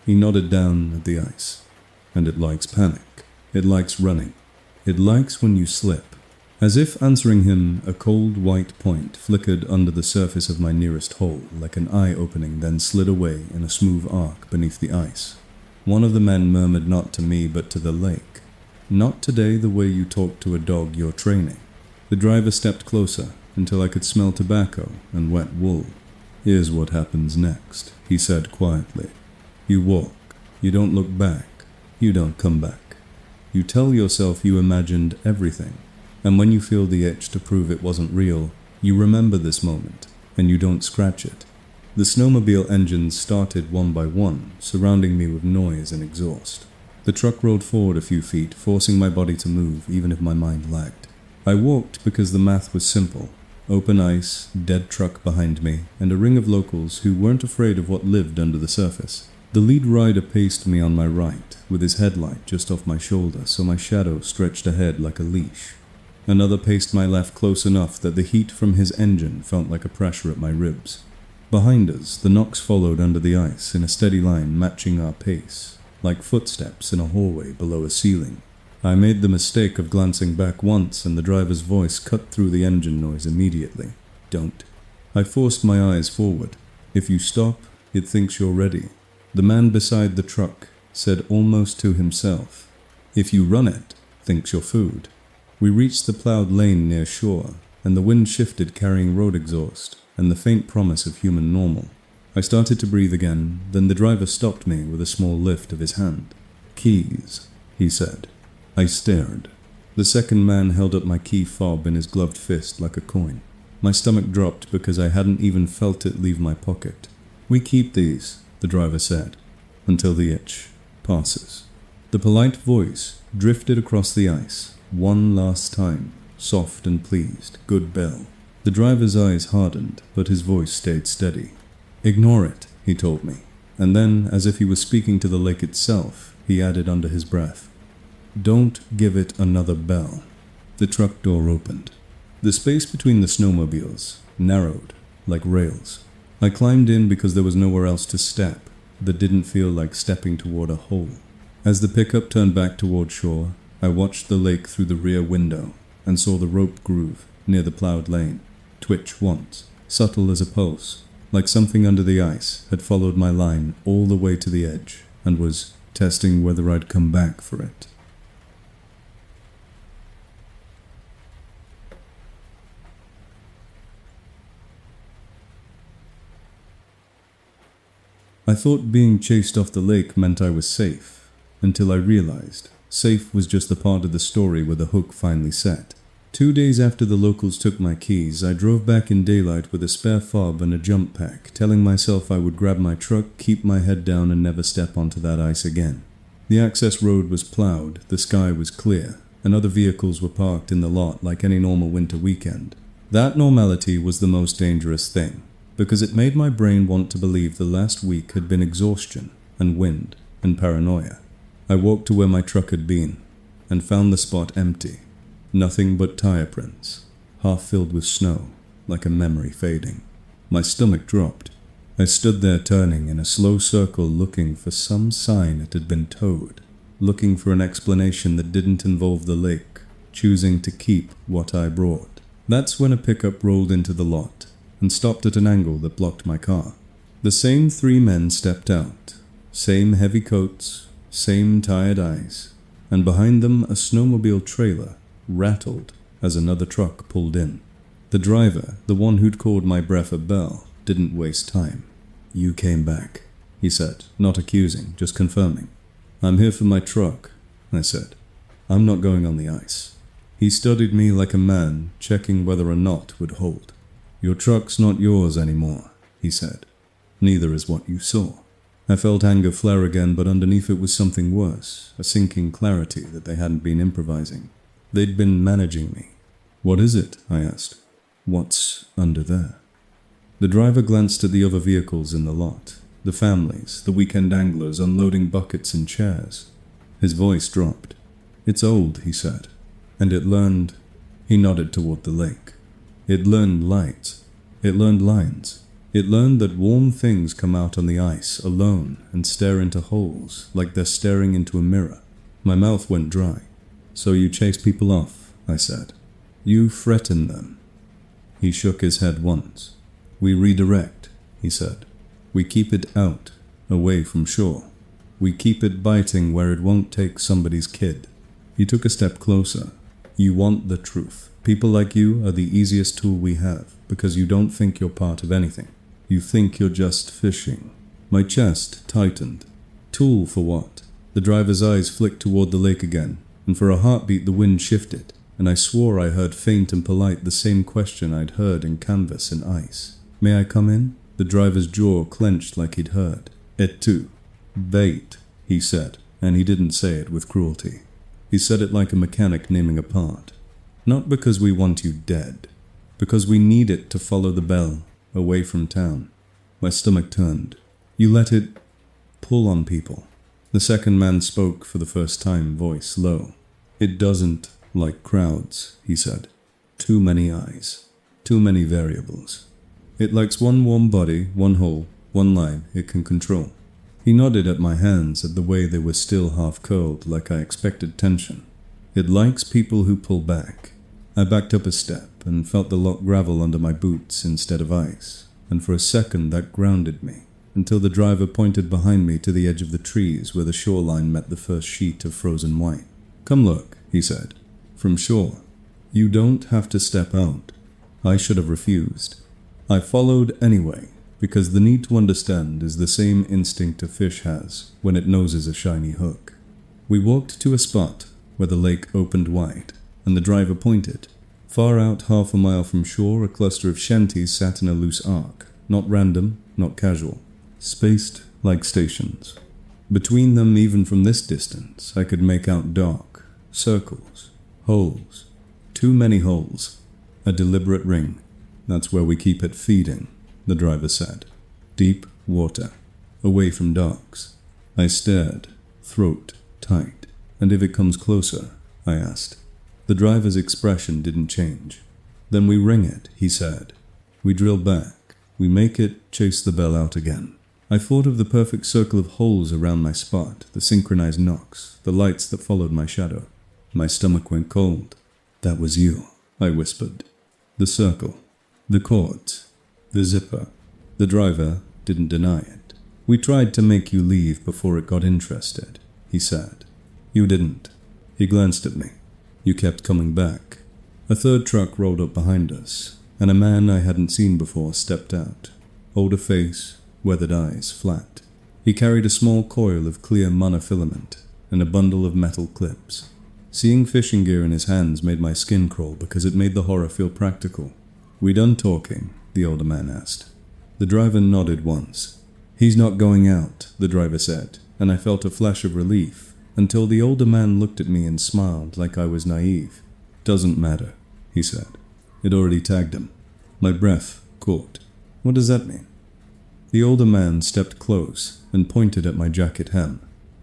He nodded down at the ice. And it likes panic. It likes running. It likes when you slip. As if answering him, a cold white point flickered under the surface of my nearest hole, like an eye opening, then slid away in a smooth arc beneath the ice. One of the men murmured not to me but to the lake. Not today the way you talk to a dog you're training. The driver stepped closer until I could smell tobacco and wet wool. Here's what happens next, he said quietly. You walk. You don't look back. You don't come back. You tell yourself you imagined everything. And when you feel the itch to prove it wasn't real, you remember this moment, and you don't scratch it. The snowmobile engines started one by one, surrounding me with noise and exhaust. The truck rolled forward a few feet, forcing my body to move, even if my mind lagged. I walked because the math was simple. Open ice, dead truck behind me, and a ring of locals who weren't afraid of what lived under the surface. The lead rider paced me on my right, with his headlight just off my shoulder, so my shadow stretched ahead like a leash. Another paced my left close enough that the heat from his engine felt like a pressure at my ribs. Behind us, the knocks followed under the ice in a steady line matching our pace, like footsteps in a hallway below a ceiling. I made the mistake of glancing back once and the driver's voice cut through the engine noise immediately. Don't. I forced my eyes forward. If you stop, it thinks you're ready. The man beside the truck said almost to himself, if you run it, thinks you're food. We reached the plowed lane near shore, and the wind shifted carrying road exhaust and the faint promise of human normal. I started to breathe again, then the driver stopped me with a small lift of his hand. Keys, he said. I stared. The second man held up my key fob in his gloved fist like a coin. My stomach dropped because I hadn't even felt it leave my pocket. We keep these, the driver said, until the itch passes. The polite voice drifted across the ice, one last time, soft and pleased, good bell. The driver's eyes hardened, but his voice stayed steady. Ignore it, he told me, and then, as if he was speaking to the lake itself, he added under his breath, don't give it another bell. The truck door opened. The space between the snowmobiles narrowed, like rails. I climbed in because there was nowhere else to step that didn't feel like stepping toward a hole. As the pickup turned back toward shore, I watched the lake through the rear window and saw the rope groove near the plowed lane twitch once, subtle as a pulse, like something under the ice had followed my line all the way to the edge and was testing whether I'd come back for it. I thought being chased off the lake meant I was safe, until I realized safe was just the part of the story where the hook finally set. 2 days after the locals took my keys, I drove back in daylight with a spare fob and a jump pack, telling myself I would grab my truck, keep my head down, and never step onto that ice again. The access road was plowed, the sky was clear, and other vehicles were parked in the lot like any normal winter weekend. That normality was the most dangerous thing, because it made my brain want to believe the last week had been exhaustion and wind and paranoia. I walked to where my truck had been, and found the spot empty. Nothing but tire prints, half filled with snow, like a memory fading. My stomach dropped. I stood there turning in a slow circle looking for some sign it had been towed, looking for an explanation that didn't involve the lake, choosing to keep what I brought. That's when a pickup rolled into the lot and stopped at an angle that blocked my car. The same 3 men stepped out, same heavy coats, same tired eyes, and behind them a snowmobile trailer rattled as another truck pulled in. The driver, the one who'd called my breath a bell, didn't waste time. You came back, he said, not accusing, just confirming. I'm here for my truck, I said. I'm not going on the ice. He studied me like a man, checking whether a knot would hold. Your truck's not yours anymore, he said. Neither is what you saw. I felt anger flare again, but underneath it was something worse, a sinking clarity that they hadn't been improvising. They'd been managing me. What is it? I asked. What's under there? The driver glanced at the other vehicles in the lot, the families, the weekend anglers unloading buckets and chairs. His voice dropped. It's old, he said, and it learned. He nodded toward the lake. It learned light, It learned lines. It learned that warm things come out on the ice alone and stare into holes like they're staring into a mirror. My mouth went dry. "So you chase people off," I said. "You threaten them." He shook his head once. "We redirect," he said. "We keep it out, away from shore. We keep it biting where it won't take somebody's kid." He took a step closer. "You want the truth. People like you are the easiest tool we have, because you don't think you're part of anything. You think you're just fishing." My chest tightened. Tool for what? The driver's eyes flicked toward the lake again, and for a heartbeat the wind shifted, and I swore I heard faint and polite the same question I'd heard in canvas and ice. "May I come in?" The driver's jaw clenched like he'd heard. "Et tu?" "Bait," he said, and he didn't say it with cruelty. He said it like a mechanic naming a part. "Not because we want you dead. Because we need it to follow the bell, away from town." My stomach turned. "You let it pull on people." The second man spoke for the first time, voice low. "It doesn't like crowds," he said. "Too many eyes. Too many variables. It likes one warm body, one hole, one line it can control." He nodded at my hands, at the way they were still half-curled, like I expected tension. "It likes people who pull back." I backed up a step and felt the locked gravel under my boots instead of ice, and for a second that grounded me, until the driver pointed behind me to the edge of the trees where the shoreline met the first sheet of frozen white. "Come look," he said. "From shore. You don't have to step out." I should have refused. I followed anyway, because the need to understand is the same instinct a fish has when it noses a shiny hook. We walked to a spot where the lake opened wide, and the driver pointed. Far out, half a mile from shore, a cluster of shanties sat in a loose arc, not random, not casual, spaced like stations. Between them, even from this distance, I could make out dark circles, holes, too many holes, a deliberate ring. "That's where we keep it feeding," the driver said. "Deep water, away from docks." I stared, throat tight. "And if it comes closer?" I asked. The driver's expression didn't change. "Then we ring it," he said. "We drill back. We make it chase the bell out again." I thought of the perfect circle of holes around my spot, the synchronized knocks, the lights that followed my shadow. My stomach went cold. "That was you," I whispered. "The circle, the cords, the zipper." The driver didn't deny it. "We tried to make you leave before it got interested," he said. "You didn't." He glanced at me. "You kept coming back." A third truck rolled up behind us, and a man I hadn't seen before stepped out. Older face, weathered eyes, flat. He carried a small coil of clear monofilament and a bundle of metal clips. Seeing fishing gear in his hands made my skin crawl because it made the horror feel practical. "We done talking?" the older man asked. The driver nodded once. "He's not going out," the driver said, and I felt a flash of relief, until the older man looked at me and smiled like I was naive. "Doesn't matter," he said. It already tagged him. My breath caught. "What does that mean?" The older man stepped close and pointed at my jacket hem.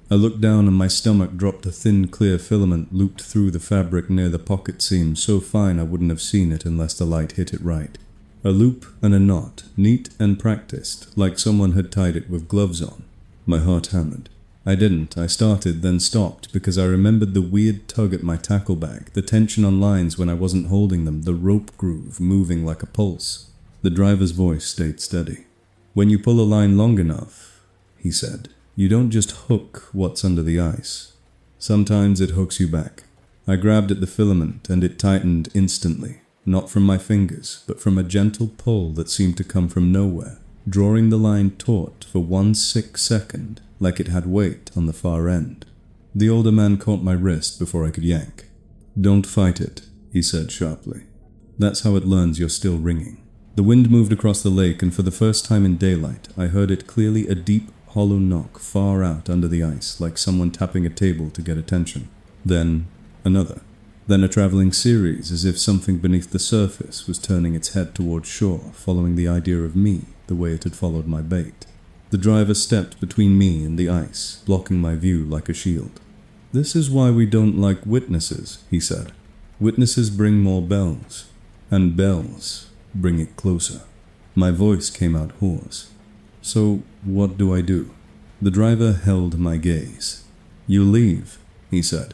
I looked down and my stomach dropped. A thin, clear filament looped through the fabric near the pocket seam, so fine I wouldn't have seen it unless the light hit it right. A loop and a knot, neat and practiced, like someone had tied it with gloves on. My heart hammered. I didn't. I started, then stopped, because I remembered the weird tug at my tackle bag, the tension on lines when I wasn't holding them, the rope groove moving like a pulse. The driver's voice stayed steady. "When you pull a line long enough," he said, "you don't just hook what's under the ice. Sometimes it hooks you back." I grabbed at the filament and it tightened instantly, not from my fingers, but from a gentle pull that seemed to come from nowhere, drawing the line taut for 1 sick second, like it had weight on the far end. The older man caught my wrist before I could yank. "Don't fight it," he said sharply. "That's how it learns you're still ringing." The wind moved across the lake, and for the first time in daylight, I heard it clearly, a deep, hollow knock far out under the ice, like someone tapping a table to get attention. Then another. Then a traveling series, as if something beneath the surface was turning its head towards shore, following the idea of me the way it had followed my bait. The driver stepped between me and the ice, blocking my view like a shield. "This is why we don't like witnesses," he said. "Witnesses bring more bells, and bells bring it closer." My voice came out hoarse. So, what do I do? The driver held my gaze. You leave, he said.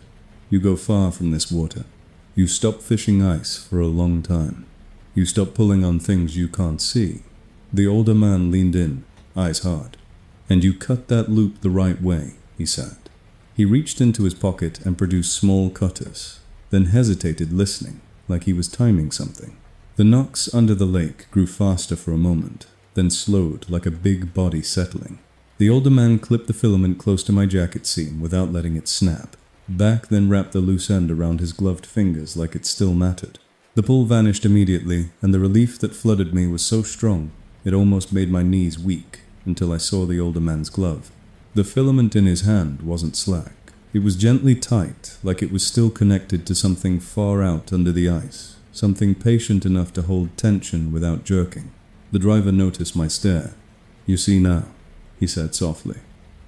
You go far from this water. You stop fishing ice for a long time. You stop pulling on things you can't see. The older man leaned in, eyes hard. And you cut that loop the right way, he said. He reached into his pocket and produced small cutters, then hesitated, listening, like he was timing something. The knocks under the lake grew faster for a moment, then slowed like a big body settling. The older man clipped the filament close to my jacket seam without letting it snap. Back then wrapped the loose end around his gloved fingers like it still mattered. The pull vanished immediately, and the relief that flooded me was so strong it almost made my knees weak until I saw the older man's glove. The filament in his hand wasn't slack. It was gently tight, like it was still connected to something far out under the ice, something patient enough to hold tension without jerking. The driver noticed my stare. You see now, he said softly.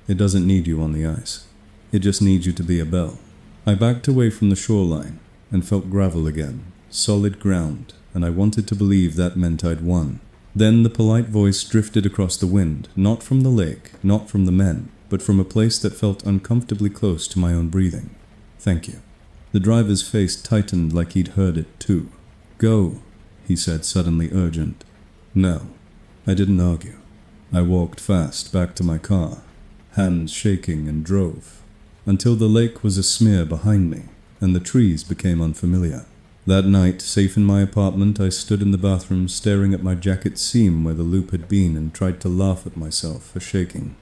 It doesn't need you on the ice. It just needs you to be a bell. I backed away from the shoreline and felt gravel again, solid ground, and I wanted to believe that meant I'd won. Then the polite voice drifted across the wind, not from the lake, not from the men, but from a place that felt uncomfortably close to my own breathing. Thank you. The driver's face tightened like he'd heard it too. Go, he said, suddenly urgent. No, I didn't argue. I walked fast back to my car, hands shaking, and drove, until the lake was a smear behind me, and the trees became unfamiliar. That night, safe in my apartment, I stood in the bathroom staring at my jacket seam where the loop had been and tried to laugh at myself for shaking.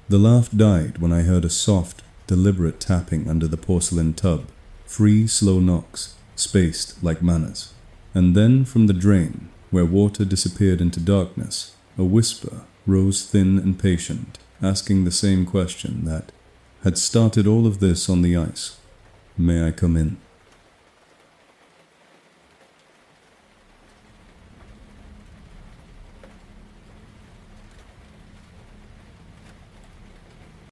The laugh died when I heard a soft, deliberate tapping under the porcelain tub, 3 slow knocks, spaced like manners. And then from the drain, where water disappeared into darkness, a whisper rose thin and patient, asking the same question that had started all of this on the ice. May I come in?